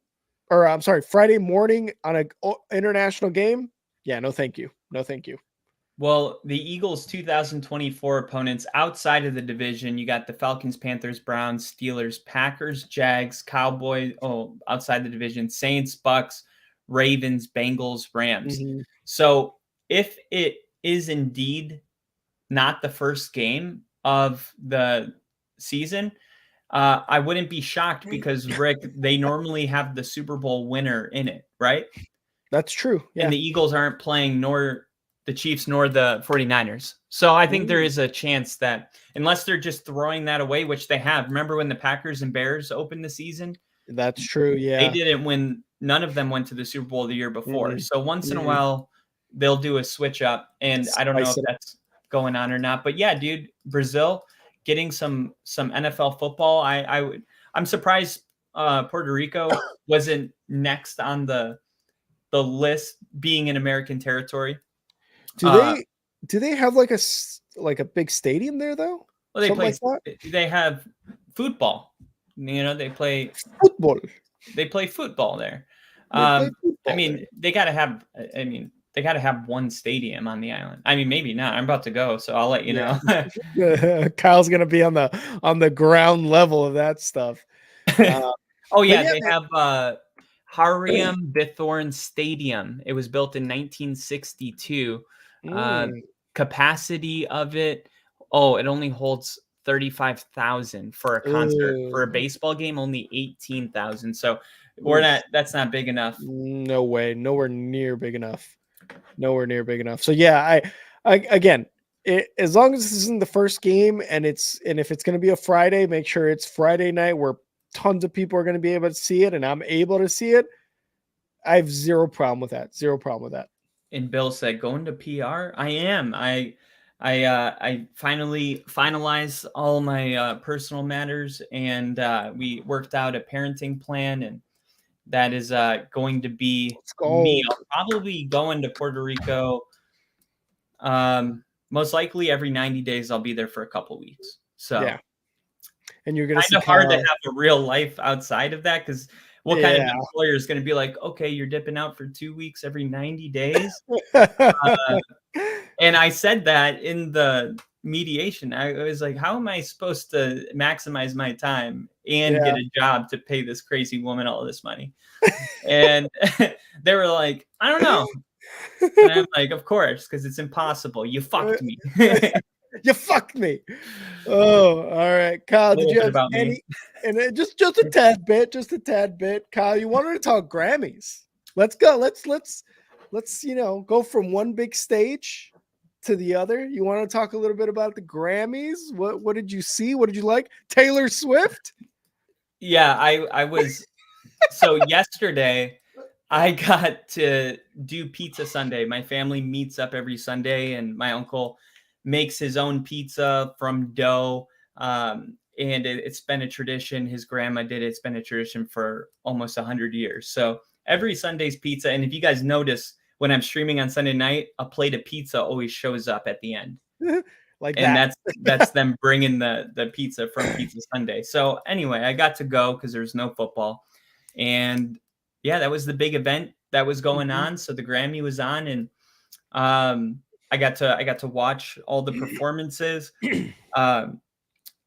or I'm sorry, Friday morning on an international game, yeah, no, thank you. No, thank you. Well, the Eagles 2024 opponents outside of the division, you got the Falcons, Panthers, Browns, Steelers, Packers, Jags, Cowboys, outside the division, Saints, Bucks, Ravens, Bengals, Rams. Mm-hmm. So if it is indeed not the first game of the season, I wouldn't be shocked because, Rick, they normally have the Super Bowl winner in it, right? That's true. Yeah. And the Eagles aren't playing nor the Chiefs nor the 49ers. So I think there is a chance that unless they're just throwing that away, which they have. Remember when the Packers and Bears opened the season? That's true. Yeah. They didn't win none of them went to the Super Bowl the year before. Mm-mm. So once in a Mm-mm. while, they'll do a switch up, and I don't know if Spice it up. that's going on or not. But yeah, dude, Brazil getting some NFL football. I'm surprised Puerto Rico wasn't next on the list, being in American territory. Do they have like a big stadium there though? Well, they Something play. like that? They have football. You know, they play Football. football there. They play I football mean, there. they got to have. I mean, they got to have one stadium on the island. I mean, maybe not. I'm about to go, so I'll let you know. Kyle's gonna be on the ground level of that stuff. Oh yeah, yeah, they have Hariam Bithorn Stadium. It was built in 1962. Capacity of it, it only holds 35,000 for a concert. For a baseball game, only 18,000. So that's not big enough. No way. Nowhere near big enough. So yeah, I again, as long as this isn't the first game and if it's going to be a Friday, make sure it's Friday night where tons of people are going to be able to see it and I'm able to see it. I have zero problem with that. And Bill said, going to PR? I am. I finally finalized all my personal matters, and we worked out a parenting plan, and that is going to be me. I'll probably go into Puerto Rico. Most likely every 90 days, I'll be there for a couple weeks. So yeah. And you're going to kind of hard to have a real life outside of that, because what kind of employer is going to be like, okay, you're dipping out for 2 weeks every 90 days? And I said that in the mediation. I was like, how am I supposed to maximize my time and get a job to pay this crazy woman all this money? And they were like, I don't know. And I'm like, of course, because it's impossible. You fucked me. You fucked me. Oh, all right. Kyle, did you have any? And just a tad bit. Kyle, you wanted to talk Grammys. Let's go. Let's go from one big stage to the other. You want to talk a little bit about the Grammys? What did you see? What did you like? Taylor Swift? Yeah, I was. So yesterday, I got to do Pizza Sunday. My family meets up every Sunday, and my uncle makes his own pizza from dough. And it's been a tradition. His grandma did it. It's been a tradition for almost 100 years. So every Sunday's pizza. And if you guys notice, when I'm streaming on Sunday night, a plate of pizza always shows up at the end. That's them bringing the pizza from Pizza Sunday. So anyway, I got to go because there's no football. And yeah, that was the big event that was going on. So the Grammy was on, and I got to watch all the performances.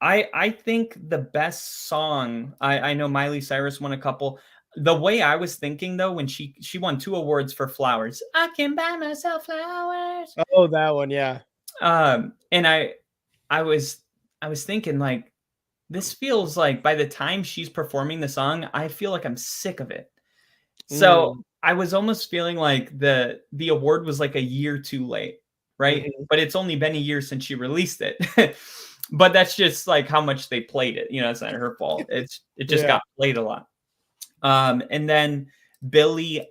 I think the best song, I know Miley Cyrus won a couple. The way I was thinking though, when she won 2 awards for Flowers, I can buy myself flowers. Oh, that one, yeah. And I was thinking, like, this feels like by the time she's performing the song, I feel like I'm sick of it. So I was almost feeling like the award was like a year too late, right? Mm-hmm. But it's only been a year since she released it. But that's just like how much they played it. You know, it's not her fault. It just got played a lot. And then Billie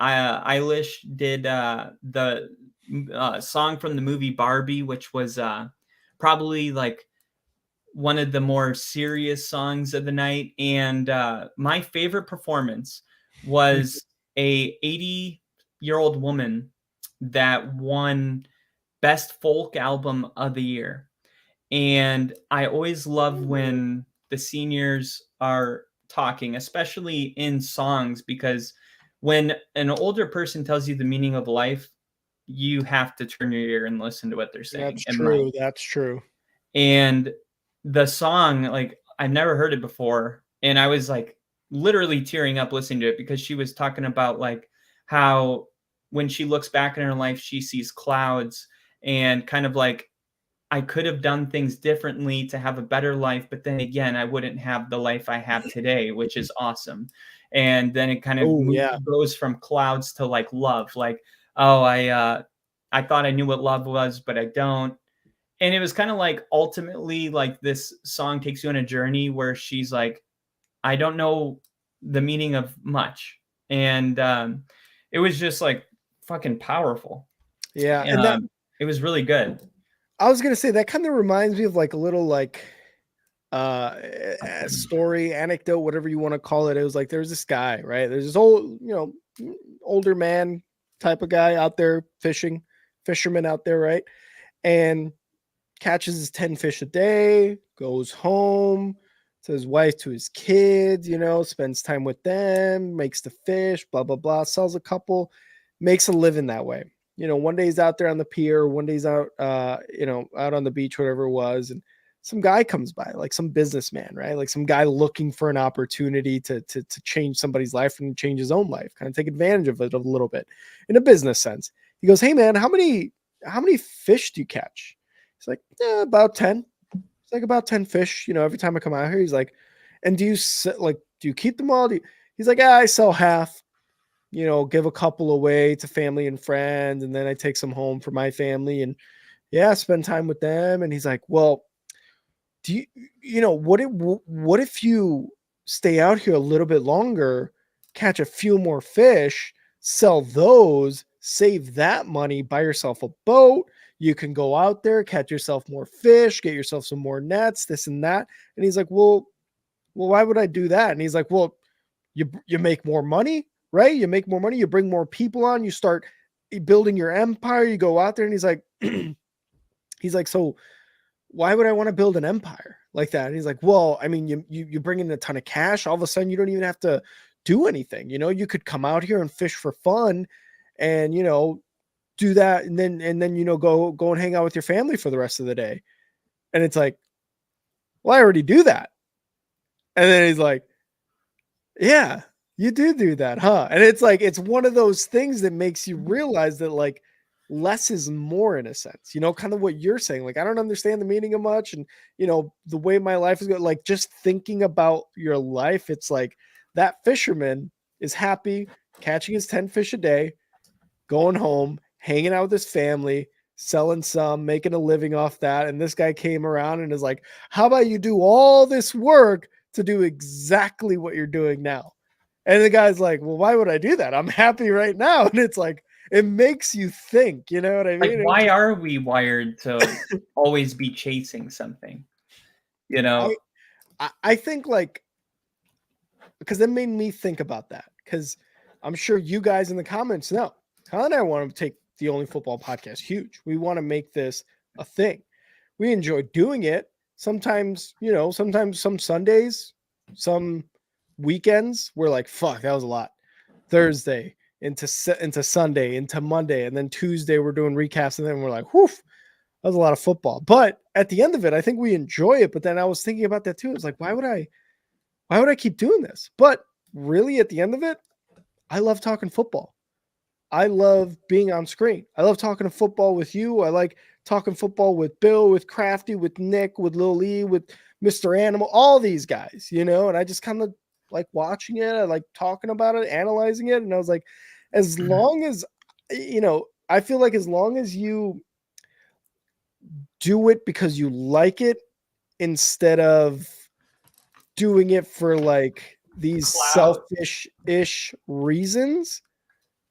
Eilish did the song from the movie Barbie, which was probably like one of the more serious songs of the night. And my favorite performance was a 80-year-old woman that won Best Folk Album of the Year. And I always love when the seniors are talking, especially in songs, because when an older person tells you the meaning of life, you have to turn your ear and listen to what they're saying. That's true. And the song, like, I've never heard it before. And I was like literally tearing up listening to it, because she was talking about like how when she looks back in her life, she sees clouds and kind of like, I could have done things differently to have a better life, but then again, I wouldn't have the life I have today, which is awesome. And then it kind of goes from clouds to like love, like, I thought I knew what love was, but I don't. And it was kind of like, ultimately, like, this song takes you on a journey where she's like, I don't know the meaning of much, and it was just like fucking powerful. Yeah, and that It was really good. I was gonna say that kind of reminds me of like a little like story, anecdote, whatever you want to call it. It was like there's this guy, right? There's this old, older man type of guy out there fishing, fisherman out there, right? And catches his 10 fish a day, goes home to his wife, to his kids, spends time with them, makes the fish, blah, blah, blah, sells a couple, makes a living that way. One day he's out there on the pier, one day he's out, out on the beach, whatever it was. And some guy comes by, like some businessman, right? Like some guy looking for an opportunity to change somebody's life and change his own life, kind of take advantage of it a little bit in a business sense. He goes, "Hey man, how many fish do you catch?" He's like, about 10. It's like about 10 fish, every time I come out here. He's like, "And do you keep them all?" He's like, "I sell half, give a couple away to family and friends. And then I take some home for my family and spend time with them." And he's like, "Well, do what if you stay out here a little bit longer, catch a few more fish, sell those, save that money, buy yourself a boat. You can go out there, catch yourself more fish, get yourself some more nets, this and that." And he's like, well, why would I do that? And he's like, "Well, you make more money, right? You make more money, you bring more people on, you start building your empire, you go out there." And he's like, "So why would I want to build an empire like that?" And he's like, "Well, I mean, you bring in a ton of cash. All of a sudden, you don't even have to do anything. You could come out here and fish for fun, and do that, and then go and hang out with your family for the rest of the day." And it's like, "Well, I already do that." And then he's like, "Yeah, you do that, huh?" And it's like it's one of those things that makes you realize that like less is more in a sense, kind of what you're saying. Like, I don't understand the meaning of much. And, the way my life is going, like just thinking about your life, it's like that fisherman is happy catching his 10 fish a day, going home, hanging out with his family, selling some, making a living off that. And this guy came around and is like, "How about you do all this work to do exactly what you're doing now?" And the guy's like, "Well, why would I do that? I'm happy right now." And it's like, it makes you think, you know what I mean? Like, why are we wired to always be chasing something? I think like, because it made me think about that, because I'm sure you guys in the comments know, Kyle and I want to take the Only Football Podcast huge. We want to make this a thing. We enjoy doing it. Sometimes, sometimes some Sundays, some weekends, we're like, fuck, that was a lot. Thursday into Sunday, into Monday, and then Tuesday we're doing recaps, and then we're like, whew, that was a lot of football. But at the end of it, I think we enjoy it. But then I was thinking about that too. It's like, why would I keep doing this? But really, at the end of it, I love talking football. I love being on screen. I love talking football with you. I like talking football with Bill, with Crafty, with Nick, with Lil Lee, with Mr. Animal, all these guys, and I just kind of like watching it. I like talking about it, analyzing it. And I was like, as long as, I feel like as long as you do it because you like it instead of doing it for like these selfish-ish reasons,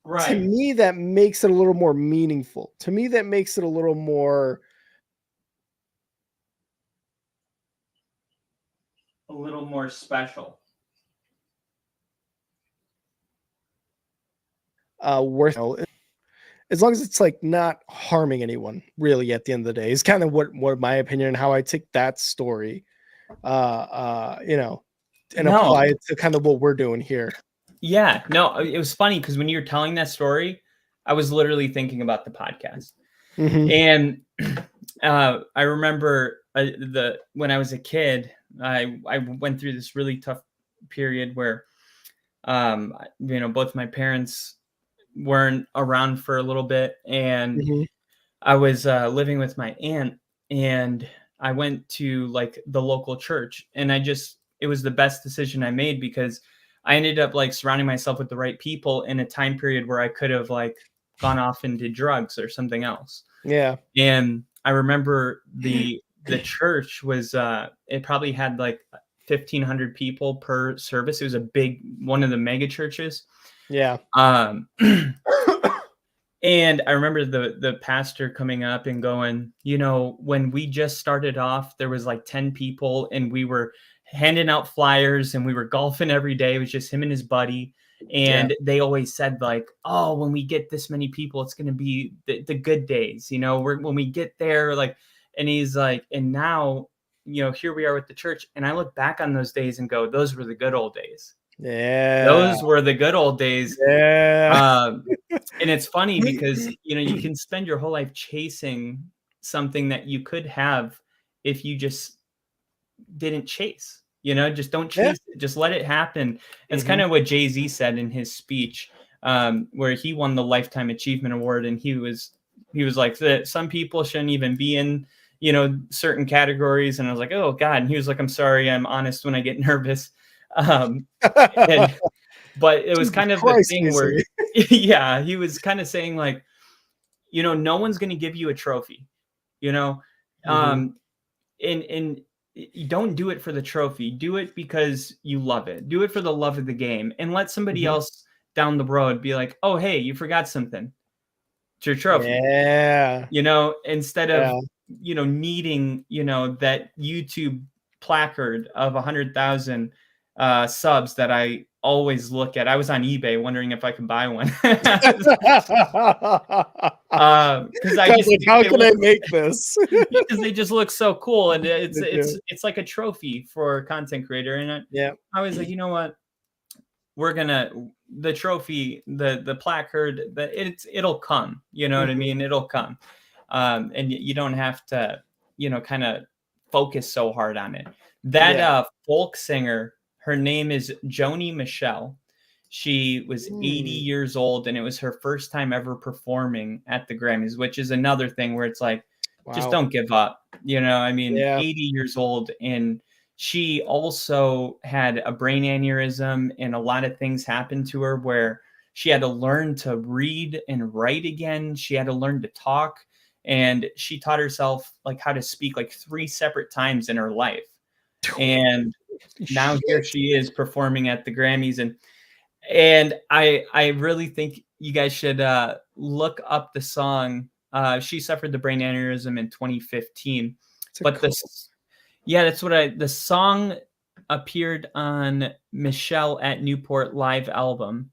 right? To me, that makes it a little more meaningful. To me, that makes it a little more special. Worth, as long as it's like not harming anyone really at the end of the day, is kind of what my opinion and how I take that story, and apply it to kind of what we're doing here. Yeah, no, it was funny because when you were telling that story, I was literally thinking about the podcast. And I remember when I was a kid, I went through this really tough period where, both my parents weren't around for a little bit, and I was living with my aunt, and I went to like the local church, and it was the best decision I made because I ended up like surrounding myself with the right people in a time period where I could have like gone off and did drugs or something else. Yeah. And I remember the church was, it probably had like 1,500 people per service. It was one of the mega churches. Yeah. And I remember the pastor coming up and going, when we just started off, there was like 10 people and we were handing out flyers and we were golfing every day. It was just him and his buddy. And they always said like, oh, when we get this many people, it's going to be the good days, when we get there, like, and he's like, and now, here we are with the church. And I look back on those days and go, those were the good old days. Yeah. Those were the good old days. Yeah. And it's funny because, you can spend your whole life chasing something that you could have if you just didn't chase, just don't chase it, just let it happen. It's kind of what Jay-Z said in his speech, where he won the Lifetime Achievement Award. And he was like that some people shouldn't even be in, certain categories. And I was like, oh God. And he was like, I'm sorry, I'm honest when I get nervous. But it was kind of the thing where, he was kind of saying like, no one's going to give you a trophy, and you don't do it for the trophy. Do it because you love it. Do it for the love of the game, and let somebody else down the road be like, oh, hey, you forgot something. It's your trophy. Yeah. Instead of, needing, that YouTube placard of 100,000 subs that I always look at. I was on eBay wondering if I could buy one. Because how can I make this? Because they just look so cool, and it's like a trophy for a content creator. And I was like, you know what? We're gonna the trophy, the placard, it'll come. You know what I mean? It'll come, and you don't have to, kind of focus so hard on it. That folk singer. Her name is Joni Mitchell. She was 80 years old, and it was her first time ever performing at the Grammys, which is another thing where it's like, just don't give up. 80 years old. And she also had a brain aneurysm, and a lot of things happened to her where she had to learn to read and write again. She had to learn to talk, and she taught herself like how to speak like 3 separate times in her life. And now here she is performing at the Grammys, and I really think you guys should look up the song. She suffered the brain aneurysm in 2015, but the song appeared on Michelle at Newport live album.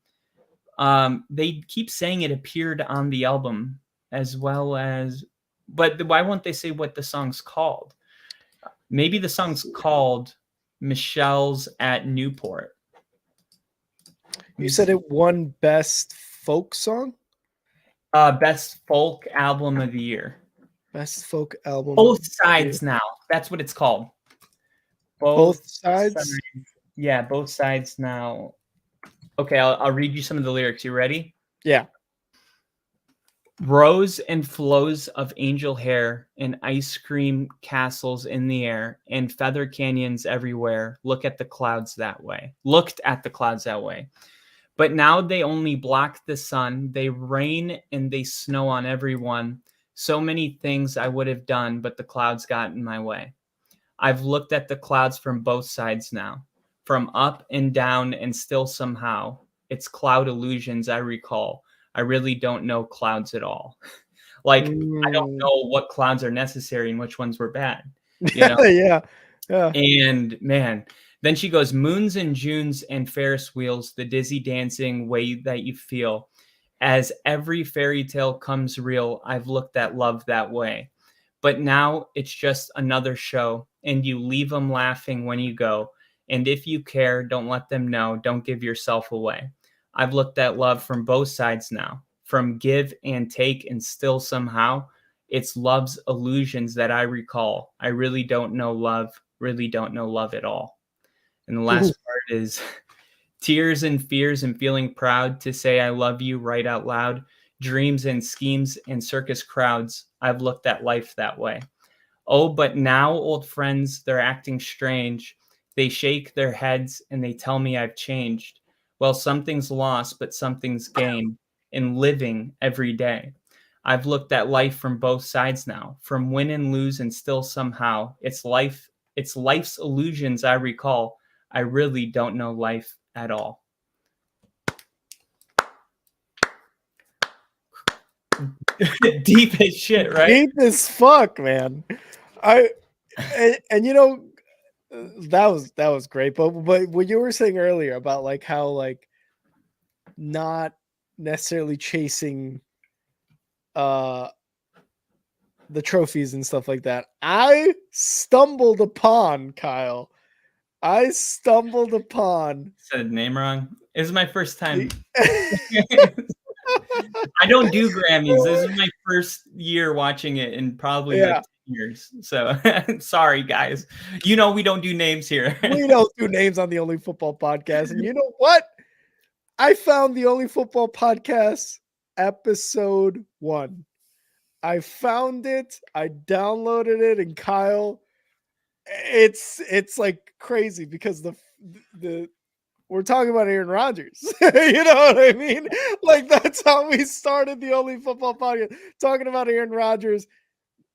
They keep saying it appeared on the album as well as, but why won't they say what the song's called? Maybe the song's called Michelle's at Newport. You said it won Best Folk Song? Best Folk Album of the Year. Best Folk Album. Both Sides Now. That's what it's called. Both Sides? Yeah, Both Sides Now. Okay, I'll read you some of the lyrics. You ready? Yeah. Rows and flows of angel hair and ice cream castles in the air and feather canyons everywhere. Looked at the clouds that way. But now they only block the sun. They rain and they snow on everyone. So many things I would have done, but the clouds got in my way. I've looked at the clouds from both sides now, from up and down, and still somehow it's cloud illusions I recall. I really don't know clouds at all. I don't know what clouds are necessary and which ones were bad. Yeah. And man, then she goes, moons and Junes and Ferris wheels, the dizzy dancing way that you feel. As every fairy tale comes real, I've looked at love that way. But now it's just another show, and you leave them laughing when you go. And if you care, don't let them know. Don't give yourself away. I've looked at love from both sides now, from give and take, and still somehow it's love's illusions that I recall. I really don't know love at all. And the last part is tears and fears and feeling proud to say I love you right out loud. Dreams and schemes and circus crowds. I've looked at life that way. Oh, but now old friends, they're acting strange. They shake their heads and they tell me I've changed. Well, something's lost, but something's gained in living every day. I've looked at life from both sides now, from win and lose, and still somehow it's life's illusions I recall. I really don't know life at all. Deep as shit, right? Deep as fuck, man. And you know, that was great. But what you were saying earlier about like how like not necessarily chasing the trophies and stuff like that. I stumbled upon Kyle. I stumbled upon Said the name wrong. It was my first time. the I don't do Grammys. This is my first year watching it in probably like 10 years. So sorry, guys. You know we don't do names here. We don't do names on the Only Football Podcast. And you know what? I found the Only Football Podcast episode 1. I found it. I downloaded it, and Kyle, it's like crazy because the we're talking about Aaron Rodgers. You know what I mean? Like that's how we started the Only Football Podcast, talking about Aaron Rodgers.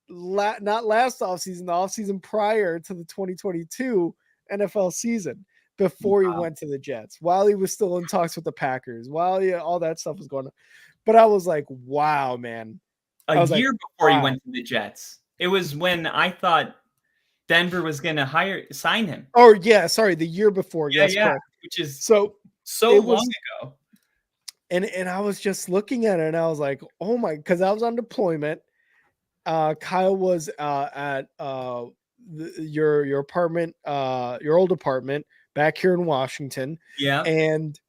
Not last offseason, the offseason prior to the 2022 NFL season, before he went to the Jets, while he was still in talks with the Packers, while all that stuff was going on. But I was like, wow, man. A year before he went to the Jets. It was when I thought Denver was going to sign him. Oh, yeah. Sorry. The year before. Yeah, yes, correct. Which is so long ago. And I was just looking at it and I was like, oh my, because I was on deployment. Kyle was at your apartment, your old apartment back here in Washington. Yeah. And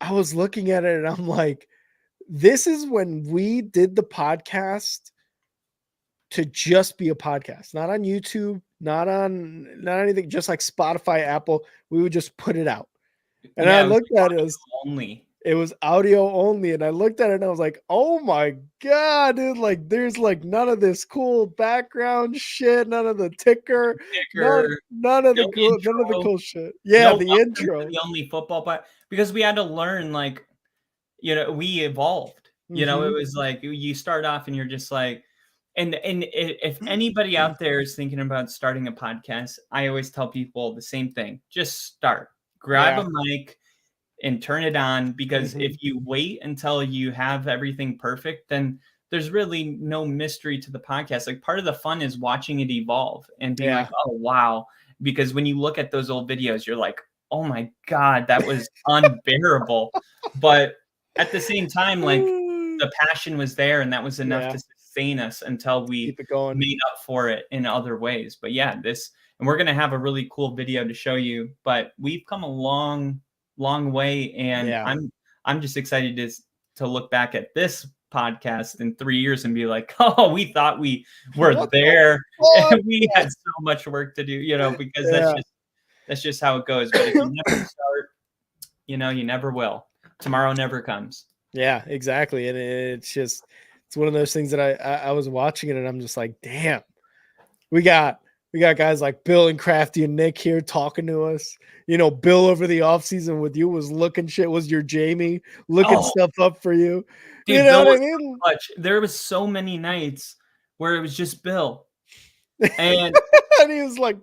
I was looking at it and I'm like, this is when we did the podcast to just be a podcast, not on YouTube, not anything, just like Spotify, Apple. We would just put it out. And I looked at it as it was audio only. And I looked at it and I was like, oh my God, dude, like there's like none of this cool background shit, none of the ticker, none of the cool shit. Yeah, the intro. The Only Football Podcast, because we had to learn, like, you know, we evolved. You know, it was like you start off and you're just like, and if anybody out there is thinking about starting a podcast, I always tell people the same thing. Just start. Grab a mic and turn it on, because if you wait until you have everything perfect, then there's really no mystery to the podcast. Like, part of the fun is watching it evolve and being like, oh, wow. Because when you look at those old videos, you're like, oh my God, that was unbearable. But at the same time, like, the passion was there, and that was enough to sustain us until we keep it going, made up for it in other ways. But yeah, and we're going to have a really cool video to show you, but we've come a long way. And I'm just excited to look back at this podcast in 3 years and be like, oh, we thought we were there. And we had so much work to do, you know, because that's just how it goes. But if you never start, you know, you never will. Tomorrow never comes. Yeah, exactly. And it's one of those things that I was watching it and I'm just like, damn, we got guys like Bill and Crafty and Nick here talking to us. You know, Bill over the offseason with you was looking shit, was your Jamie looking stuff up for you. Dude, you know what I mean? There was so many nights where it was just Bill. And and he was like,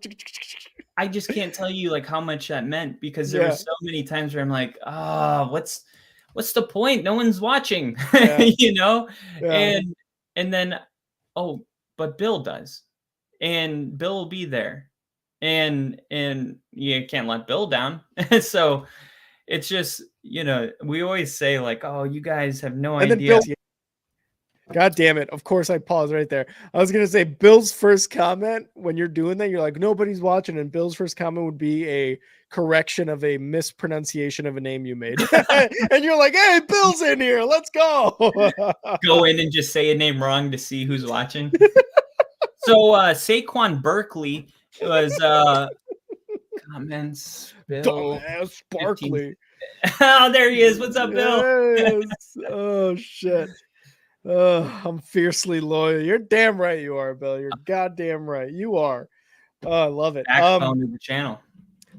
I just can't tell you like how much that meant, because there were so many times where I'm like, what's the point? No one's watching, you know? Yeah. And then, but Bill does. And Bill will be there. And you can't let Bill down. So it's just, you know, we always say like, oh, you guys have no idea. God damn it. Of course I paused right there. I was going to say Bill's first comment when you're doing that, you're like, nobody's watching. And Bill's first comment would be a correction of a mispronunciation of a name you made. And you're like, hey, Bill's in here. Let's go. Go in and just say a name wrong to see who's watching. So Saquon Barkley was comments. Bill Barkley. Oh, there he is. What's up, Bill? Yes. Oh, shit. I'm fiercely loyal. You're damn right you are, Bill. You're goddamn right. You are. Oh, I love it. Backbone of the channel.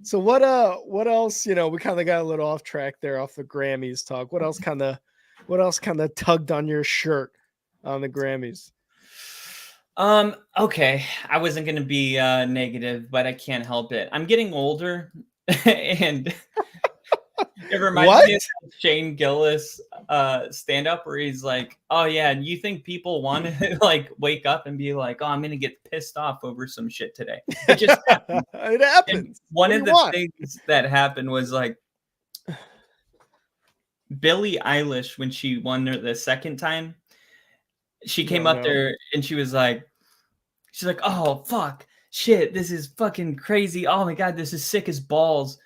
So what else, you know, we kind of got a little off track there off the Grammys talk. What else kind of tugged on your shirt on the Grammys? Okay. I wasn't going to be negative, but I can't help it. I'm getting older and It reminds What? me of that Shane Gillis stand up where he's like, "Oh yeah, and you think people want to like wake up and be like, oh, I'm gonna get pissed off over some shit today." It just happened. It And happens. one What do of you the want? things that happened was like Billie Eilish when she won the second time, she came Oh, up no. there and she's like, "Oh fuck, shit, this is fucking crazy. Oh my god, this is sick as balls."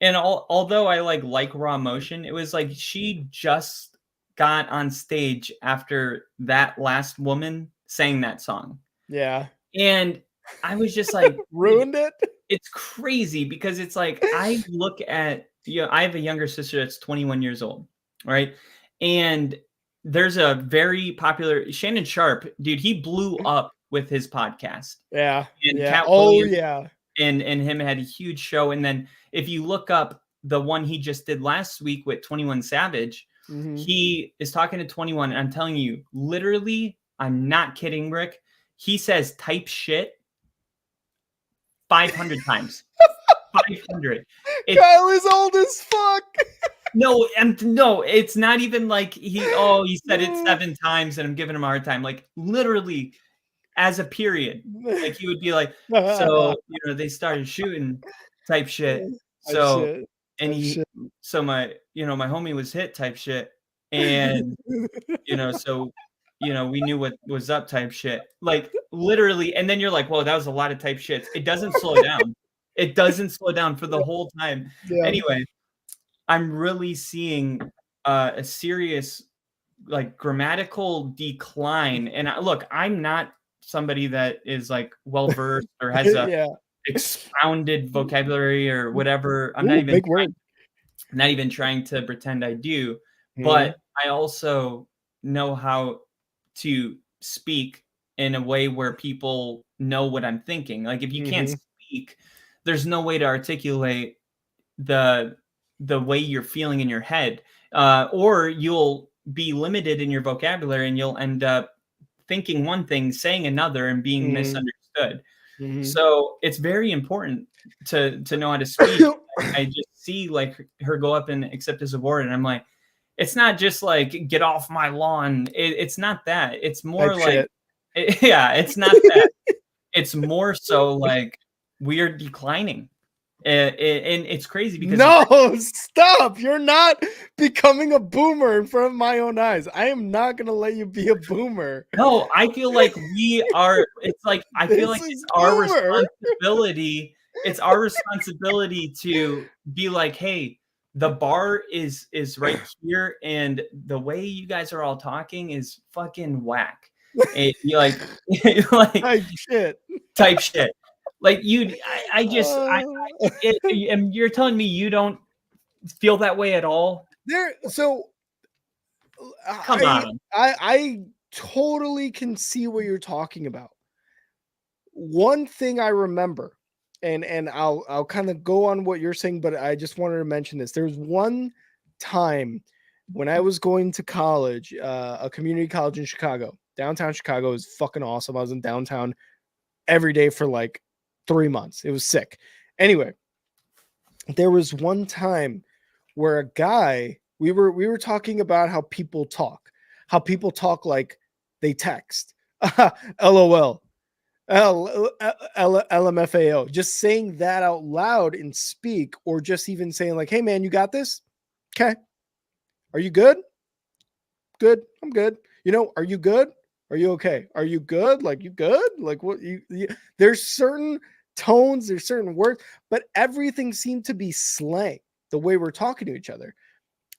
And although I like Raw Motion, it was like she just got on stage after that last woman sang that song. Yeah. And I was just like, Ruined it? it's crazy because it's like I look at, I have a younger sister that's 21 years old, right? And there's a very popular Shannon Sharp, dude, he blew up with his podcast. Yeah. And Yeah. Cat Oh, Williams yeah. and him had a huge show. And then if you look up the one he just did last week with 21 Savage, he is talking to 21. And I'm telling you, literally, I'm not kidding, Rick. He says type shit 500 times. 500. Kyle is old as fuck. No, it's not even like he said it 7 times and I'm giving him a hard time. Like literally as a period. Like he would be like, so they started shooting type shit. So and so my my homie was hit type shit. And so we knew what was up type shit. Like literally, and then you're like, whoa, that was a lot of type shits. It doesn't slow down. It doesn't slow down for the whole time. Yeah. Anyway, I'm really seeing a serious like grammatical decline. And look, I'm not somebody that is like well versed or has a expounded vocabulary or whatever. I'm not even trying to pretend I do, but I also know how to speak in a way where people know what I'm thinking. Like if you can't speak, there's no way to articulate the way you're feeling in your head, or you'll be limited in your vocabulary and you'll end up thinking one thing, saying another, and being misunderstood. So it's very important to know how to speak. I just see like her go up and accept his award, and I'm like, it's not just like get off my lawn. It's not that. It's more like, it's not that. It's more so like we are declining. And it's crazy because no, stop. You're not becoming a boomer in front of my own eyes. I am not going to let you be a boomer. No, I feel like we are. It's like I feel like it's our responsibility. It's our responsibility to be like, hey, the bar is right here, and the way you guys are all talking is fucking whack. And you like type shit. Like and you're telling me you don't feel that way at all? Come on. I totally can see what you're talking about. One thing I remember, and I'll kind of go on what you're saying, but I just wanted to mention this. There's one time when I was going to college, a community college in Chicago. Downtown Chicago is fucking awesome. I was in downtown every day for like 3 months. It was sick. Anyway, there was one time where a guy, we were talking about how people talk like they text. LOL. LMFAO. Just saying that out loud and speak, or just even saying like, hey man, you got this? Okay. Are you good? Good. I'm good. Are you good? Are you okay? Are you good? Like, you good? Like, what there's certain tones, there's certain words, but everything seemed to be slang the way we're talking to each other.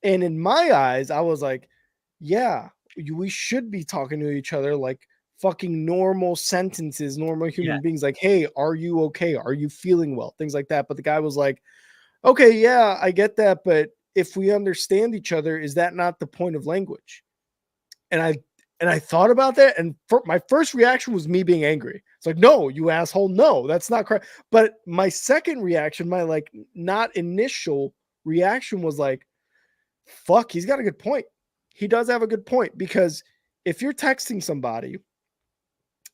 And in my eyes, I was like, yeah, we should be talking to each other like fucking normal sentences, normal human beings. Like, hey, are you okay? Are you feeling well? Things like that. But the guy was like, okay, yeah, I get that. But if we understand each other, is that not the point of language? And I thought about that, and my first reaction was me being angry. It's like, no, you asshole, no, that's not correct. But my second reaction, my like not initial reaction was like, fuck, he's got a good point. He does have a good point, because if you're texting somebody,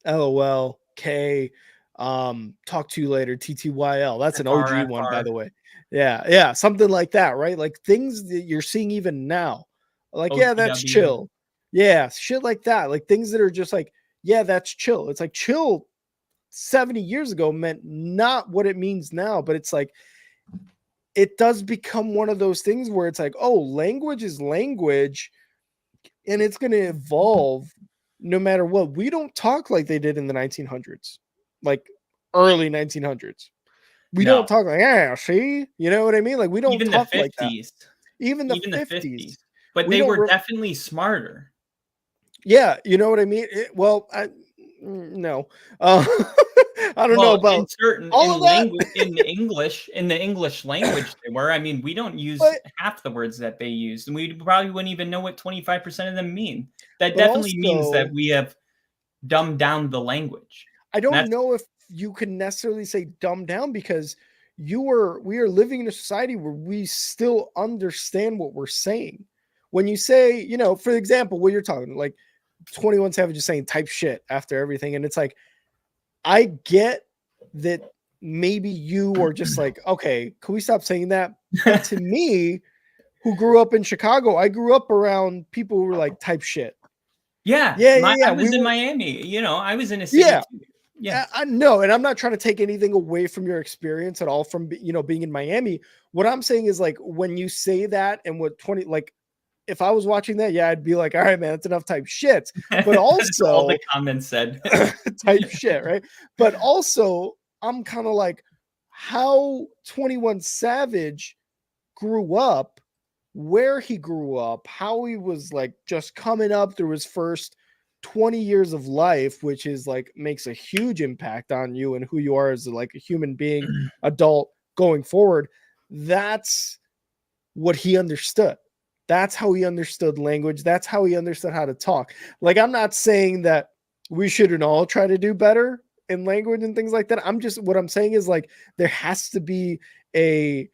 LOL, K, talk to you later, TTYL, that's an OG one, by the way. Yeah, something like that, right? Like things that you're seeing even now. Like, yeah, that's OTW. chill. Yeah, shit like that. Like things that are just like, yeah, that's chill. It's like chill 70 years ago meant not what it means now, but it's like it does become one of those things where it's like, oh, language is language and it's going to evolve no matter what. We don't talk like they did in the 1900s, like early 1900s. We don't No, talk like, yeah, see, you know what I mean? Like we don't even the talk like that. 50s, Even the even the 50s, 50s, but we they don't. were definitely smarter. Yeah, you know what I mean. No, I don't know Well, in about certain all in of that, language in the English language they were. I mean, we don't use but half the words that they use, and we probably wouldn't even know what 25% of them mean. That but definitely means that also we have dumbed down the language. I And don't that's know if you can necessarily say dumb down because we are living in a society where we still understand what we're saying. When you say, for example, what you're talking like 21 Savage is saying type shit after everything, and it's like I get that maybe you are just like, okay, can we stop saying that? But to me, who grew up in Chicago, I grew up around people who were like type shit. yeah, Yeah. I We was in were, Miami, I was in a city yeah. too. Yeah. I know, and I'm not trying to take anything away from your experience at all from being in Miami. What I'm saying is like when you say that and what 20 like if I was watching that, yeah, I'd be like, all right, man, that's enough type shits. But That's all the also comments said. type shit, right? But also, I'm kind of like how 21 Savage grew up, where he grew up, how he was like just coming up through his first 20 years of life, which is like makes a huge impact on you and who you are as like a human being, adult going forward. That's what he understood. That's how he understood language. That's how he understood how to talk. Like, I'm not saying that we shouldn't all try to do better in language and things like that. What I'm saying is like, there has to be a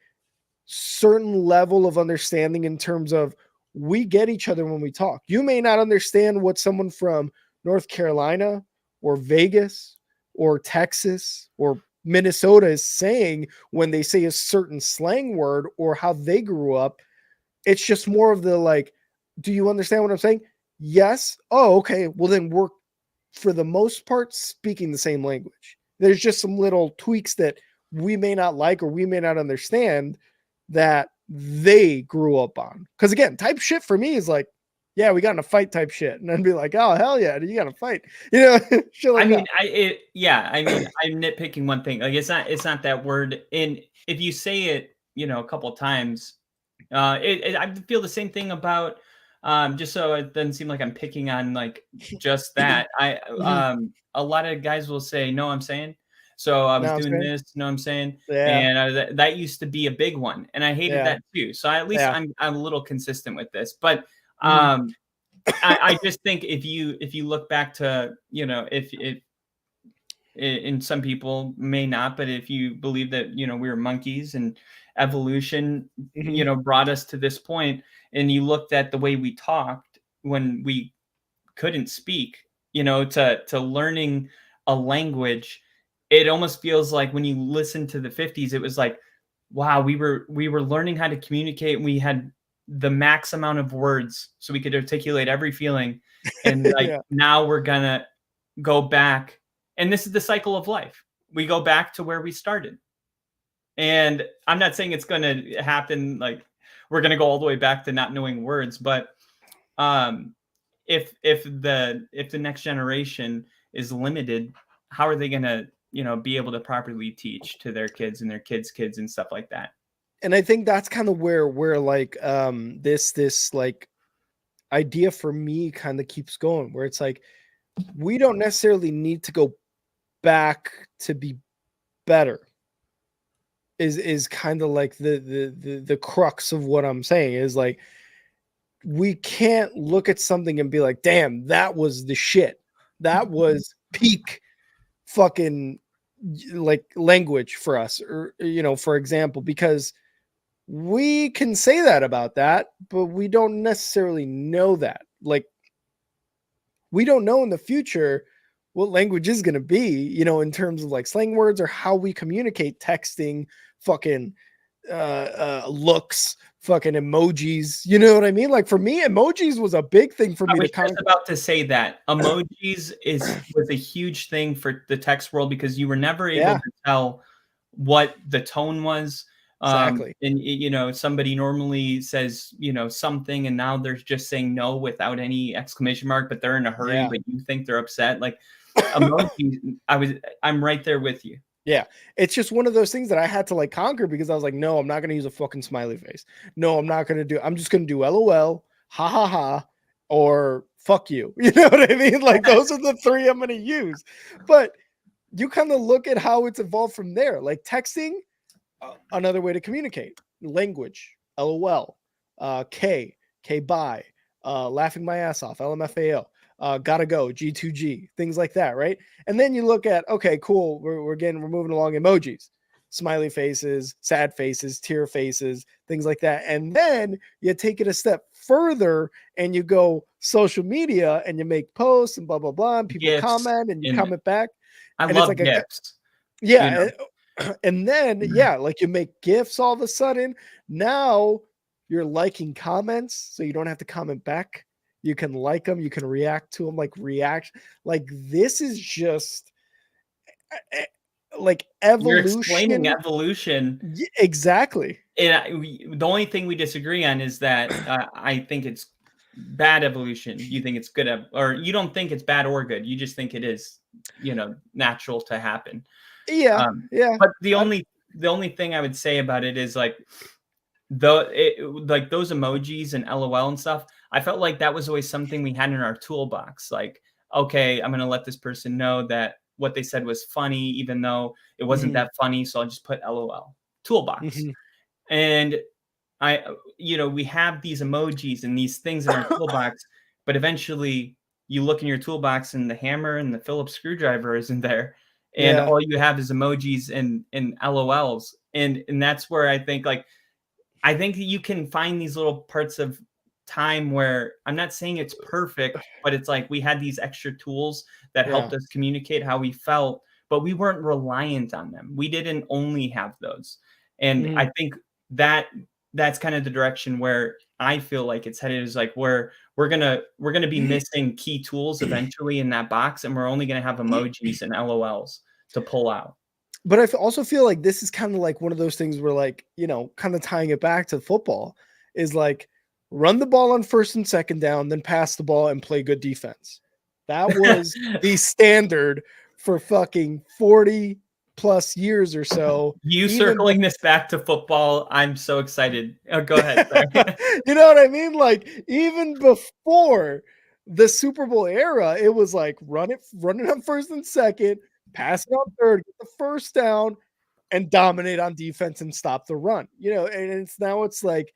certain level of understanding in terms of we get each other when we talk. You may not understand what someone from North Carolina or Vegas or Texas or Minnesota is saying when they say a certain slang word or how they grew up. It's just more of the like, do you understand what I'm saying? Yes. Oh, okay. Well, then we're for the most part speaking the same language. There's just some little tweaks that we may not like or we may not understand that they grew up on. Because again, type shit for me is like, yeah, we got in a fight type shit. And I'd be like, oh, hell yeah, you got to fight. Shit like I mean, that. I mean, I'm nitpicking one thing. Like, it's not that word. And if you say it, a couple of times, I feel the same thing about. Just so it doesn't seem like I'm picking on like just that. Mhm. A lot of guys will say, "No, I'm saying." So I was Know what I'm doing saying? this. No, I'm saying, Yeah. and that used to be a big one, and I hated Yeah. that too. So at least Yeah. I'm a little consistent with this, but Mhm. um, I just think if you look back to if and some people may not, but if you believe that we were monkeys and evolution Mhm. brought us to this point, and you looked at the way we talked when we couldn't speak, to learning a language, it almost feels like when you listen to the 50s, it was like, wow, we were learning how to communicate, and we had the max amount of words so we could articulate every feeling, and like Yeah. now we're gonna go back, and this is the cycle of life. We go back to where we started. And I'm not saying it's going to happen like we're going to go all the way back to not knowing words, but um if the next generation is limited, how are they going to, be able to properly teach to their kids and their kids and stuff like that? And I think that's kind of where like this like idea for me kind of keeps going, where it's like we don't necessarily need to go back to be better is kind of like the crux of what I'm saying is like we can't look at something and be like, damn, that was the shit. That was peak fucking like language for us, or for example, because we can say that about that, but we don't necessarily know that. Like, we don't know in the future what language is going to be, in terms of like slang words or how we communicate, texting, fucking looks, fucking emojis. You know what I mean? Like for me, emojis was a big thing for I me was to just conquer. about to say that emojis was a huge thing for the text world because you were never able Yeah, to tell what the tone was. exactly. And you know, somebody normally says, you know, something, and now they're just saying no without any exclamation mark, but they're in a hurry, Yeah. but you think they're upset. Like emojis, I'm right there with you. Yeah, it's just one of those things that I had to like conquer because I was like, no, I'm not going to use a fucking smiley face. No, I'm not going to do. I'm just going to do LOL, ha ha ha, or fuck you. You know what I mean? Like those are the three I'm going to use. But you kind of look at how it's evolved from there. Like texting, another way to communicate. Language, LOL, K bye, laughing my ass off, LMFAO. Gotta go, G2G, things like that, right? And then you look at, okay, cool, we're moving along emojis, smiley faces, sad faces, tear faces, things like that. And then you take it a step further and you go social media and you make posts and blah, blah, blah, and people GIFs, comment and you and comment back. I And it's love like GIFs. You yeah. know, And then, yeah, like you make gifts all of a sudden. Now you're liking comments, so you don't have to comment back. You can like them, you can react to them, like react. Like this is just like you're explaining evolution. evolution. Exactly. And the only thing we disagree on is that I think it's bad evolution. You think it's good, or you don't think it's bad or good. You just think it is, you know, natural to happen. Yeah. Yeah. But the only thing I would say about it is like like those emojis and LOL and stuff. I felt like that was always something we had in our toolbox. Like, okay, I'm gonna let this person know that what they said was funny, even though it wasn't Mhm, that funny. So I'll just put LOL toolbox. mhm. And you know, we have these emojis and these things in our toolbox, but eventually you look in your toolbox and the hammer and the Phillips screwdriver isn't there. And Yeah. all you have is emojis and LOLs. And that's where I think you can find these little parts of time where I'm not saying it's perfect, but it's like we had these extra tools that Yeah. helped us communicate how we felt, but we weren't reliant on them. We didn't only have those. And Mhm. I think that that's kind of the direction where I feel like it's headed, is like where we're gonna be missing key tools eventually in that box, and we're only gonna have emojis and LOLs to pull out. But I also feel like this is kind of like one of those things where, like, you know, kind of tying it back to football is like run the ball on first and second down, then pass the ball and play good defense. That was the standard for fucking 40 plus years or so. You Even circling this back to football, I'm so excited. Oh, go ahead. Sorry. you know what I mean? Like even before the Super Bowl era, it was like run it on first and second, pass it on third, get the first down, and dominate on defense and stop the run. You know, and it's like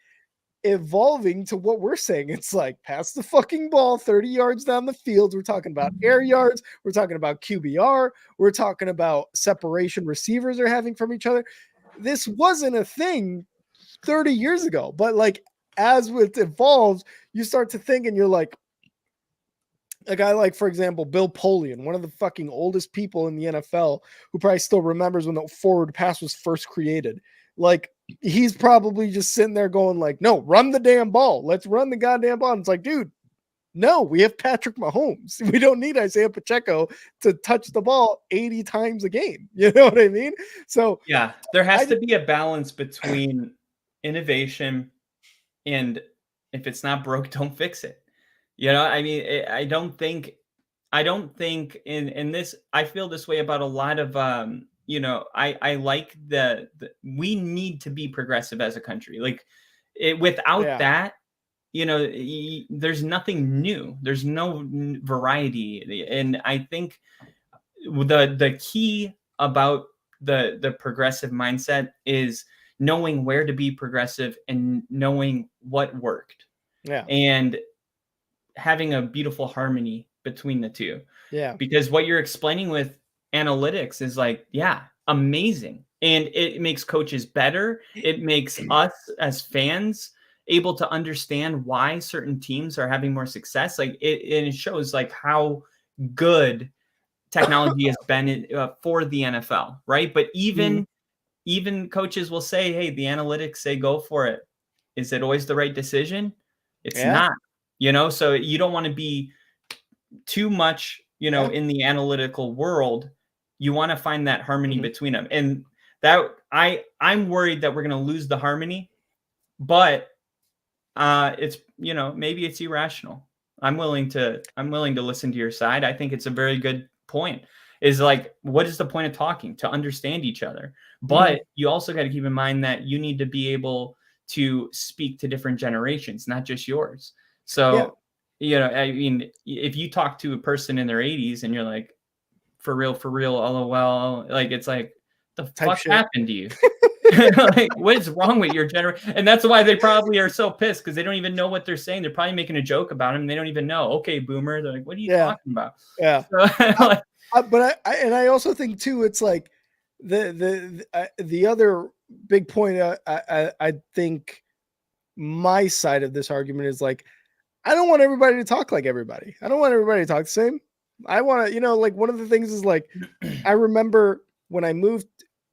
evolving to what we're saying. It's like pass the fucking ball 30 yards down the field. We're talking about air yards. We're talking about QBR. We're talking about separation receivers are having from each other. This wasn't a thing 30 years ago, but like as it evolves, you start to think and you're like, a guy like, for example, Bill Polian, one of the fucking oldest people in the NFL, who probably still remembers when the forward pass was first created. Like, he's probably just sitting there going, like, no, run the damn ball. Let's run the goddamn ball. And it's like, dude, no, we have Patrick Mahomes. We don't need Isaiah Pacheco to touch the ball 80 times a game. You know what I mean? So Yeah, there has I to be a balance between innovation and if it's not broke, don't fix it. You know, I mean, I don't think in this, I feel this way about a lot of you know, I like the we need to be progressive as a country. Like without yeah, that, you know, there's nothing new. There's no variety. And I think the key about the progressive mindset is knowing where to be progressive and knowing what worked yeah, and having a beautiful harmony between the two. yeah. Because what you're explaining with analytics is like, yeah, amazing. And it makes coaches better. It makes us as fans able to understand why certain teams are having more success. Like it shows like how good technology has been for the NFL, right? But Mhm. even coaches will say, hey, the analytics say go for it. Is it always the right decision? It's not, so you don't want to be too much, in the analytical world. You want to find that harmony between them. And that I'm worried that we're going to lose the harmony, but it's, maybe it's irrational. I'm willing to listen to your side. I think it's a very good point. Is like, what is the point of talking? To understand each other. But you also got to keep in mind that you need to be able to speak to different generations, not just yours. So, I mean, if you talk to a person in their 80s and you're like, for real, LOL, like, it's like, the fuck happened to you? Like, what is wrong with your generation? And that's why they probably are so pissed, because they don't even know what they're saying. They're probably making a joke about him. And they don't even know. Okay, boomer. They're like, what are you talking about? Yeah. So, but I also think too, it's like the other big point. I think my side of this argument is like, I don't want everybody to talk like everybody. I don't want everybody to talk the same. I want to, like, one of the things is like, I remember when I moved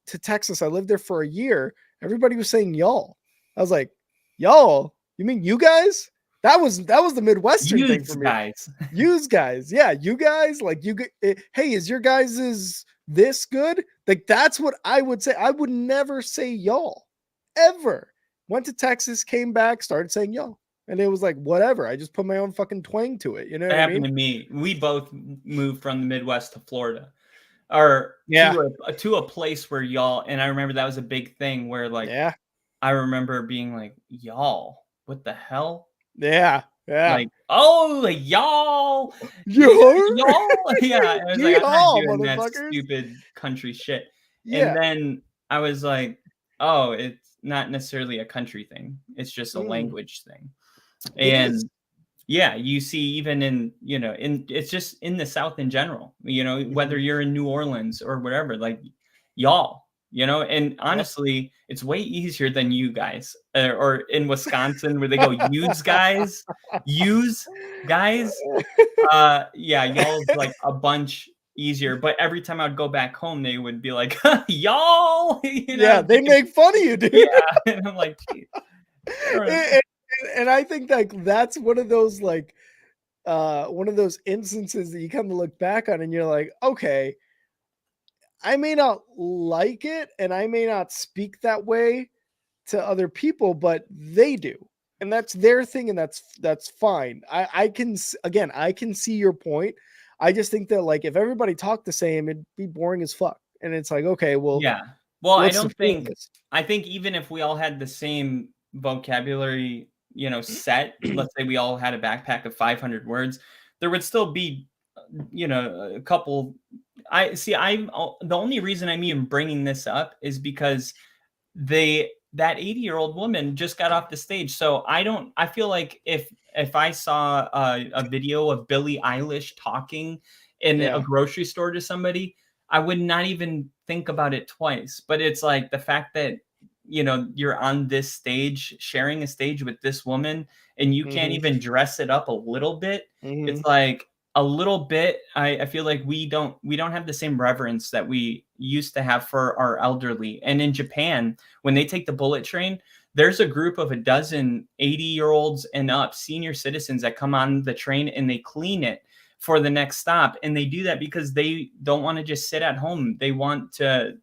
to Texas, I lived there for a year. Everybody was saying y'all. I was like, y'all, you mean you guys? That was the Midwestern thing for me. Guys. Use guys. Yeah, you guys, like, hey, is your guys is this good? Like, that's what I would say. I would never say y'all ever. Went to Texas, came back, started saying y'all. And it was like, whatever. I just put my own fucking twang to it. You know what I mean? Happened to me. We both moved from the Midwest to Florida, or to a place where y'all. And I remember that was a big thing where, like, I remember being like, y'all, what the hell? Yeah. Like, oh, like, y'all. Y'all. Yeah. I was like, I'm not doing that stupid country shit. Yeah. And then I was like, oh, it's not necessarily a country thing. It's just a language thing. And you see, even in, it's just in the South in general, whether you're in New Orleans or whatever, like, y'all, and honestly, it's way easier than you guys, or in Wisconsin where they go use guys. Y'all's like a bunch easier. But every time I'd go back home, they would be like, y'all. They make fun of you, dude. Yeah. And I'm like, geez. And I think like that's one of those instances that you kind of look back on and you're like, okay, I may not like it and I may not speak that way to other people, but they do. And that's their thing. And that's fine. I can see your point. I just think that, like, if everybody talked the same, it'd be boring as fuck. And it's like, okay, well, yeah. Well, I think even if we all had the same vocabulary, set, let's say we all had a backpack of 500 words, there would still be, a couple. The only reason I'm even bringing this up is because that 80-year-old woman just got off the stage. So I feel like if I saw a video of Billie Eilish talking in a grocery store to somebody, I would not even think about it twice. But it's like the fact that, you're on this stage, sharing a stage with this woman, and you can't even dress it up a little bit. It's like a little bit. I feel like we don't have the same reverence that we used to have for our elderly. And in Japan, when they take the bullet train, there's a group of 12 80-year-olds and up senior citizens that come on the train and they clean it for the next stop. And they do that because they don't want to just sit at home. They want to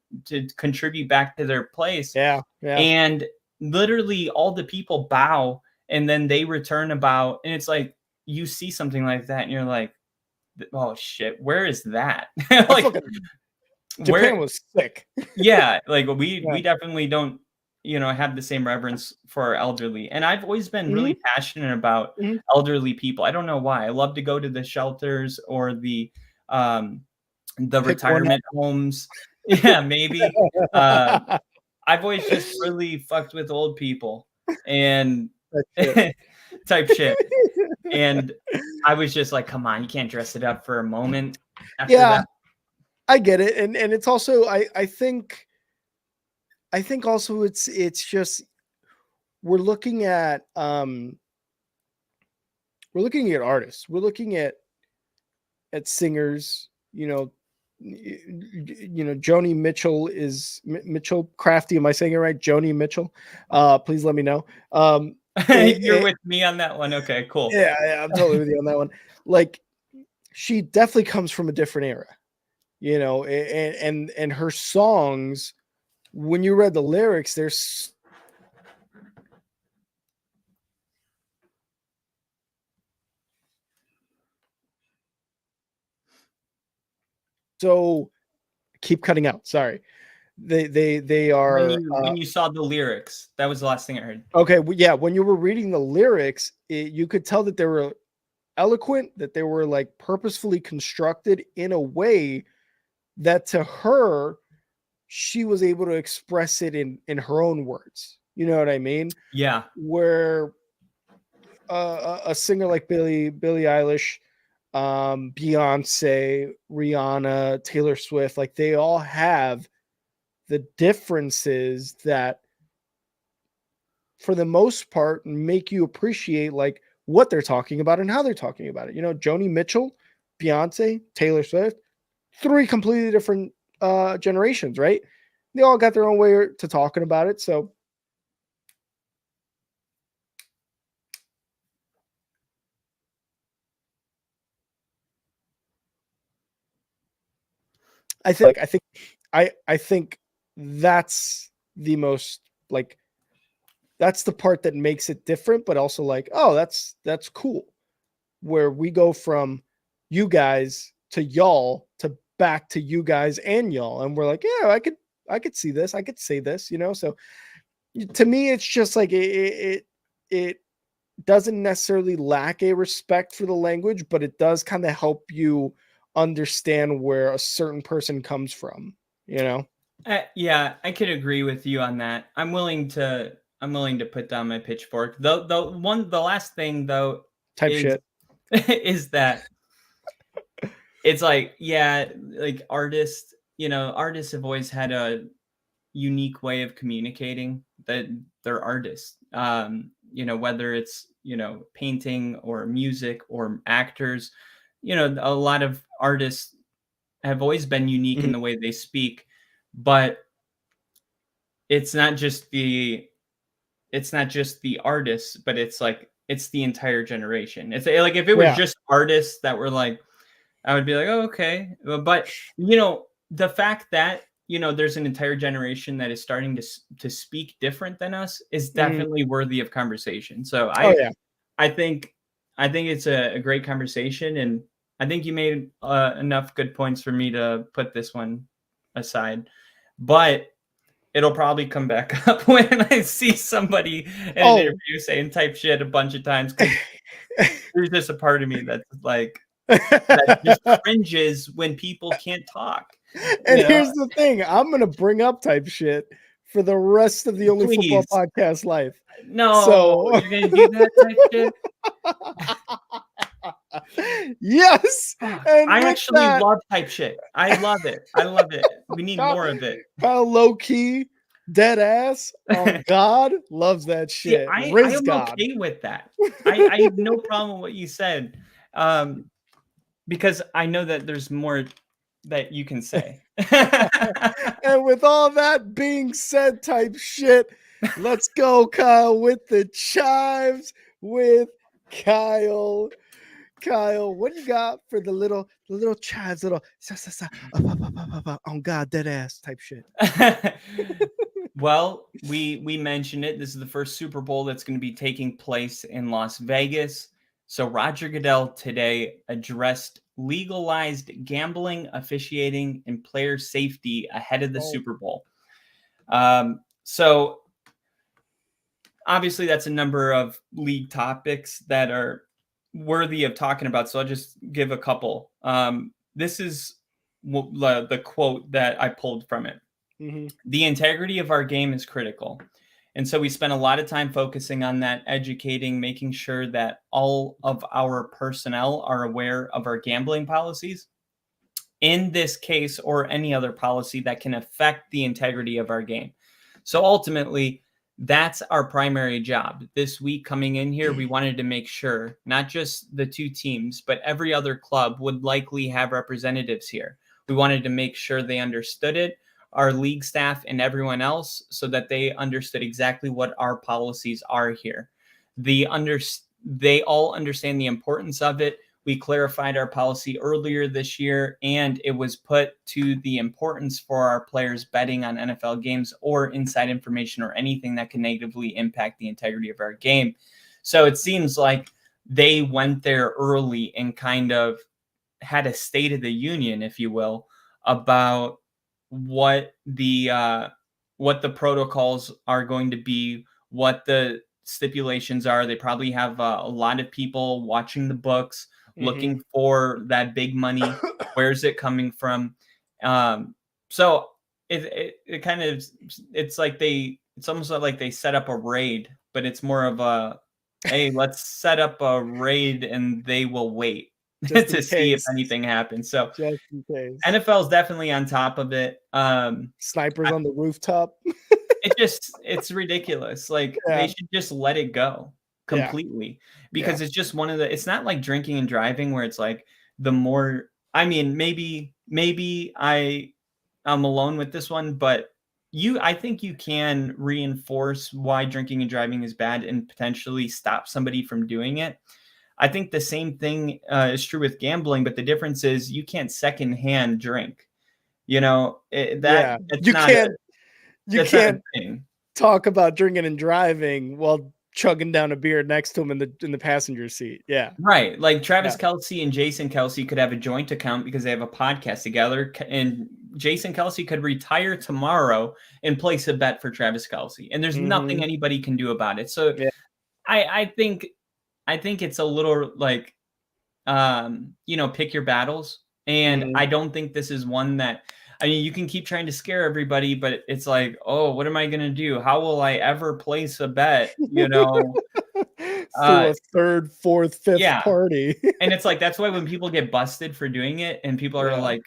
contribute back to their place. Yeah. And literally all the people bow and then they return a bow. And it's like, you see something like that and you're like, oh shit, where is that? Like, Japan was sick. Yeah. Like we definitely don't, have the same reverence for our elderly. And I've always been really passionate about elderly people. I don't know why. I love to go to the shelters or the retirement homes. Yeah, maybe. I've always just really fucked with old people and type shit. And I was just like, come on, you can't dress it up for a moment after that. I get it. And it's also, I think also it's just, we're looking at artists. We're looking at singers, Joni Mitchell is Mitchell Crafty. Am I saying it right? Joni Mitchell. Please let me know. You're with me on that one. Okay, cool. Yeah, I'm totally with you on that one. Like, she definitely comes from a different era, and her songs, when you read the lyrics, there's so keep cutting out. Sorry. They are When you saw the lyrics, that was the last thing I heard. okay. Yeah, when you were reading the lyrics, you could tell that they were eloquent, that they were like purposefully constructed in a way that to her, she was able to express it in her own words. You know what I mean? Yeah. Where a singer like Billie Eilish, Beyonce, Rihanna, Taylor Swift, like they all have the differences that for the most part make you appreciate like what they're talking about and how they're talking about it. Joni Mitchell, Beyonce, Taylor Swift, 3 completely different generations, right? They all got their own way to talking about it. So I think that's the most like that's the part that makes it different, but also like, oh, that's cool. Where we go from you guys to y'all to back to you guys and y'all, and we're like, yeah, I could see this, I could say this, So to me, it's just like it doesn't necessarily lack a respect for the language, but it does kind of help you understand where a certain person comes from, Yeah, I could agree with you on that. I'm willing to put down my pitchfork. The last thing though type shit is that it's like, yeah, like artists have always had a unique way of communicating that they're artists. Whether it's, painting or music or actors, a lot of artists have always been unique in the way they speak, but it's not just the artists, but it's like, it's the entire generation. It's like, if it was just artists that were like, I would be like, oh, okay. But, the fact that, there's an entire generation that is starting to speak different than us is definitely worthy of conversation. So I think it's a great conversation, and I think you made enough good points for me to put this one aside, but it'll probably come back up when I see somebody in an interview saying type shit a bunch of times. Cause there's just a part of me that's like, that just cringes when people can't talk. And here's the thing, I'm going to bring up type shit for the rest of the Only Football Podcast life. No, so you're going to do that type shit? Yes. And I actually love type shit. I love it. We need more of it. How low key, dead ass. Oh, God loves that shit. I am okay with that. I have no problem with what you said. Because I know that there's more that you can say. And with all that being said, type shit, let's go, Kyle, with the chives with Kyle. Kyle, what do you got for the little chives, little on God, dead ass type shit? Well, we mentioned it. This is the first Super Bowl that's going to be taking place in Las Vegas. So Roger Goodell today addressed legalized gambling, officiating, and player safety ahead of the Super Bowl. So obviously that's a number of league topics that are worthy of talking about. So I'll just give a couple. This is the quote that I pulled from it. Mm-hmm. The integrity of our game is critical. And so we spent a lot of time focusing on that, educating, making sure that all of our personnel are aware of our gambling policies in this case or any other policy that can affect the integrity of our game. So ultimately, that's our primary job. This week coming in here, we wanted to make sure not just the two teams, but every other club would likely have representatives here. We wanted to make sure they understood it, our league staff and everyone else, so that they understood exactly what our policies are here. They all understand the importance of it. We clarified our policy earlier this year, and it was put to the importance for our players betting on NFL games or inside information or anything that can negatively impact the integrity of our game. So it seems like they went there early and kind of had a state of the union, if you will, about what the protocols are going to be, what the stipulations are. They probably have a lot of people watching the books, looking for that big money. Where's it coming from? So it kind of, it's almost like they set up a raid, but it's more of a, hey, let's set up a raid and they will wait to see if anything happens. So just in case. NFL is definitely on top of it. Snipers on the rooftop. It's ridiculous. Like they should just let it go completely, because it's just it's not like drinking and driving where it's like maybe I'm alone with this one, but I think you can reinforce why drinking and driving is bad and potentially stop somebody from doing it. I think the same thing is true with gambling, but the difference is you can't secondhand drink. You can't talk about drinking and driving while chugging down a beer next to him in the passenger seat. Yeah. Right. Like Travis Kelce and Jason Kelce could have a joint account because they have a podcast together, and Jason Kelce could retire tomorrow and place a bet for Travis Kelce, and there's nothing anybody can do about it. So I think it's a little like, pick your battles. And I don't think this is one that, you can keep trying to scare everybody, but it's like, oh, what am I going to do? How will I ever place a bet? Through a third, fourth, fifth party. And it's like, that's why when people get busted for doing it and people are like,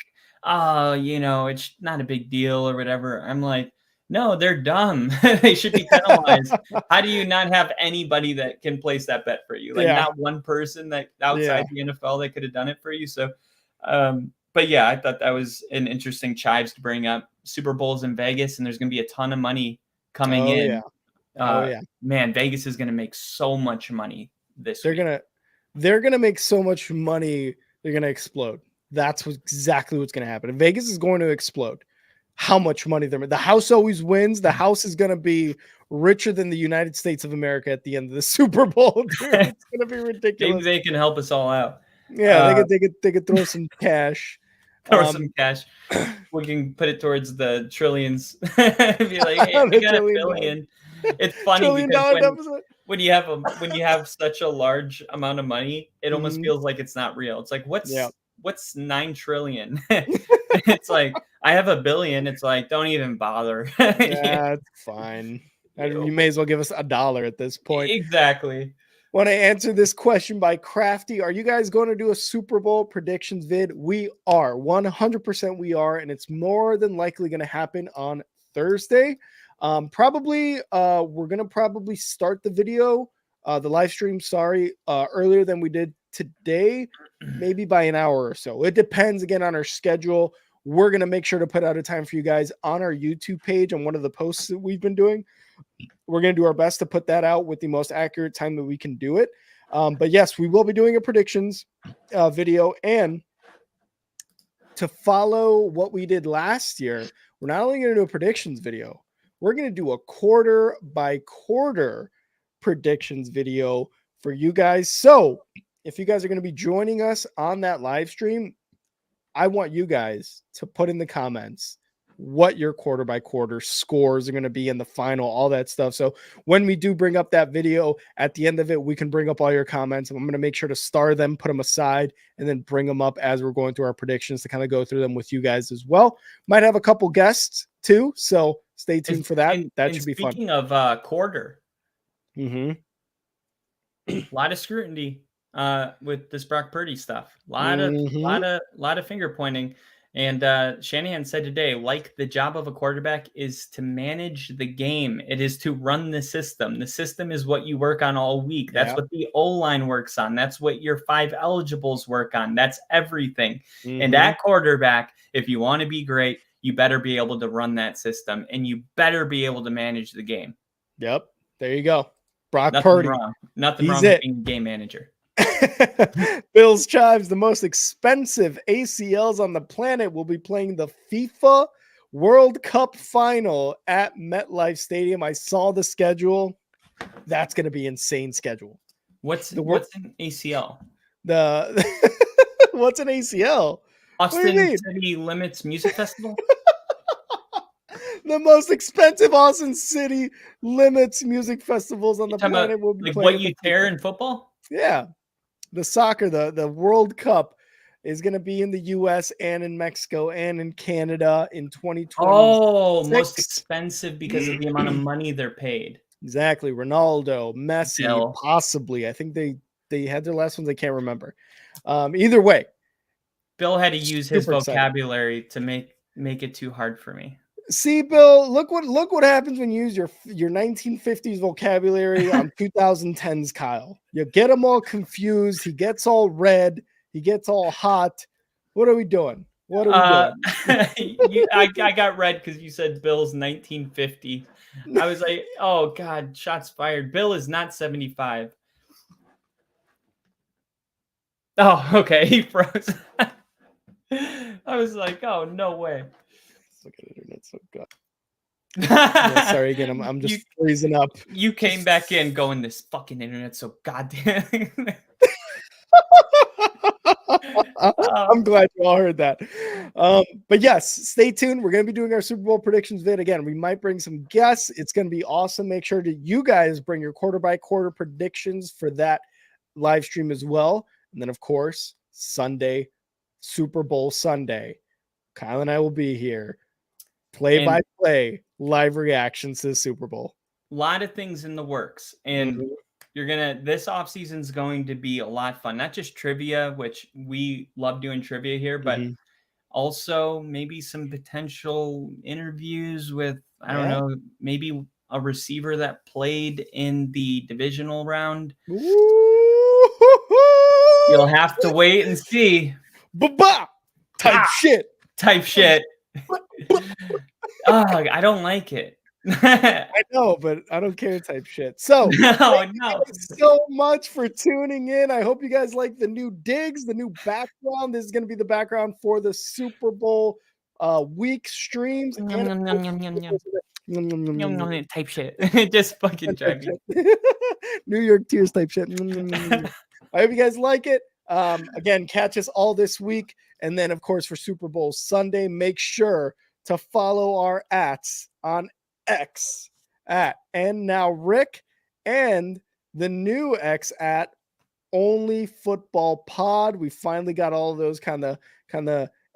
oh, it's not a big deal or whatever. I'm like, no, they're dumb. They should be penalized. How do you not have anybody that can place that bet for you? Like not one person that outside the NFL that could have done it for you. So, but yeah, I thought that was an interesting chives to bring up. Super Bowl's in Vegas, and there's going to be a ton of money coming in. Man, Vegas is going to make so much money this week. They're going to make so much money. They're going to explode. That's exactly what's going to happen. Vegas is going to explode. How much money the house always wins. The house is going to be richer than the United States of America at the end of the Super Bowl. Dude. It's going to be ridiculous. Maybe they can help us all out. Yeah, they could throw some cash. Some cash. We can put it towards the trillions. Be like, hey, we got $1 billion. It's funny because when you have such a large amount of money, it almost feels like it's not real. It's like, what's 9 trillion? It's like, I have $1 billion. It's like, don't even bother. It's fine. You may as well give us $1 at this point. Exactly. Want to answer this question by Crafty. Are you guys going to do a Super Bowl predictions vid? We are. 100% we are, and it's more than likely going to happen on Thursday. We're going to probably start the video, the live stream, earlier than we did today, maybe by an hour or so. It depends, again, on our schedule. We're going to make sure to put out a time for you guys on our YouTube page on one of the posts that we've been doing. We're going to do our best to put that out with the most accurate time that we can do it. But yes, we will be doing a predictions video. And to follow what we did last year, we're not only going to do a predictions video, we're going to do a quarter by quarter predictions video for you guys. So if you guys are going to be joining us on that live stream, I want you guys to put in the comments what your quarter by quarter scores are going to be in the final, all that stuff. So when we do bring up that video at the end of it, we can bring up all your comments. I'm going to make sure to star them, put them aside, and then bring them up as we're going through our predictions to kind of go through them with you guys as well. Might have a couple guests too, so stay tuned for that. That should be fun. Speaking of quarter, a lot of scrutiny with this Brock Purdy stuff. A lot of finger pointing. And Shanahan said today, like the job of a quarterback is to manage the game. It is to run the system. The system is what you work on all week. That's Yeah. what the O-line works on. That's what your 5 eligibles work on. That's everything. And at quarterback, if you want to be great, you better be able to run that system, and you better be able to manage the game. Yep. There you go. Brock Nothing Purdy. wrong. Nothing He's wrong with it. being a game manager. Bills Chives, the most expensive ACLs on the planet, will be playing the FIFA World Cup final at MetLife Stadium. I saw the schedule. That's going to be insane schedule. What's an ACL? What's an ACL? Austin City Limits Music Festival? The most expensive Austin City Limits music festivals on the planet will be like playing. What you tear in football? Yeah. The soccer, the World Cup is going to be in the US and in Mexico and in Canada in 2020. Oh, most expensive because of the amount of money they're paid. Exactly. Ronaldo, Messi, possibly. I think they had their last ones. I can't remember. Either way. Bill had to use his vocabulary to make it too hard for me. See, Bill, look what happens when you use your 1950s vocabulary on 2010s Kyle. You get him all confused. He gets all red. He gets all hot. What are we doing? What are we doing? I got red because you said Bill's 1950. I was like, oh, God, shots fired. Bill is not 75. Oh, okay. He froze. I was like, oh, no way. Look at the internet, so good. Yeah, sorry again. I'm just freezing up. You came back in going, this fucking internet so goddamn. I'm glad you all heard that. But yes, stay tuned. We're going to be doing our Super Bowl predictions vid again. We might bring some guests. It's going to be awesome. Make sure that you guys bring your quarter by quarter predictions for that live stream as well. And then, of course, Sunday, Super Bowl Sunday, Kyle and I will be here. Play-by-play live reactions to the Super Bowl. A lot of things in the works. And this offseason is going to be a lot of fun. Not just trivia, which we love doing trivia here, but also maybe some potential interviews with, I don't know, maybe a receiver that played in the divisional round. You'll have to wait and see. Type shit. I don't like it. I know, but I don't care type shit. So thank you so much for tuning in. I hope you guys like the new digs, the new background. This is going to be the background for the Super Bowl week streams. Type shit. Just fucking joking. New York Tears type shit. I hope you guys like it. Again, catch us all this week. And then, of course, for Super Bowl Sunday, make sure to follow our ats on X at and now Rick, and the new X at Only Football Pod. We finally got all of those kind of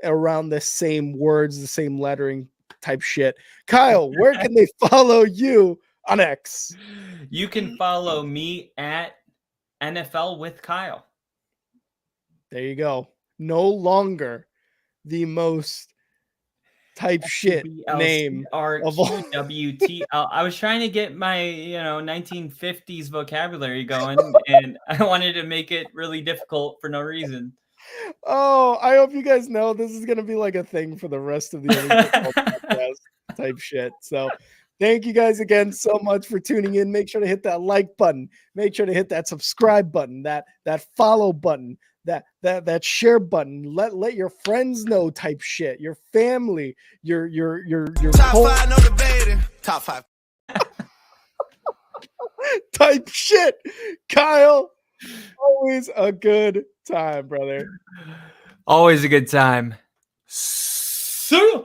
around the same words, the same lettering type shit. Kyle, where can they follow you on X? You can follow me at NFL with Kyle. There you go. No longer the most type shit name of all. I was trying to get my 1950s vocabulary going, and I wanted to make it really difficult for no reason. Oh, I hope you guys know this is gonna be like a thing for the rest of the podcast type shit. So thank you guys again so much for tuning in. Make sure to hit that like button. Make sure to hit that subscribe button, that follow button, that share button. Let your friends know type shit. Your family, your top five, no debating. Top five. Type shit. Kyle, always a good time, brother. Always a good time. See ya.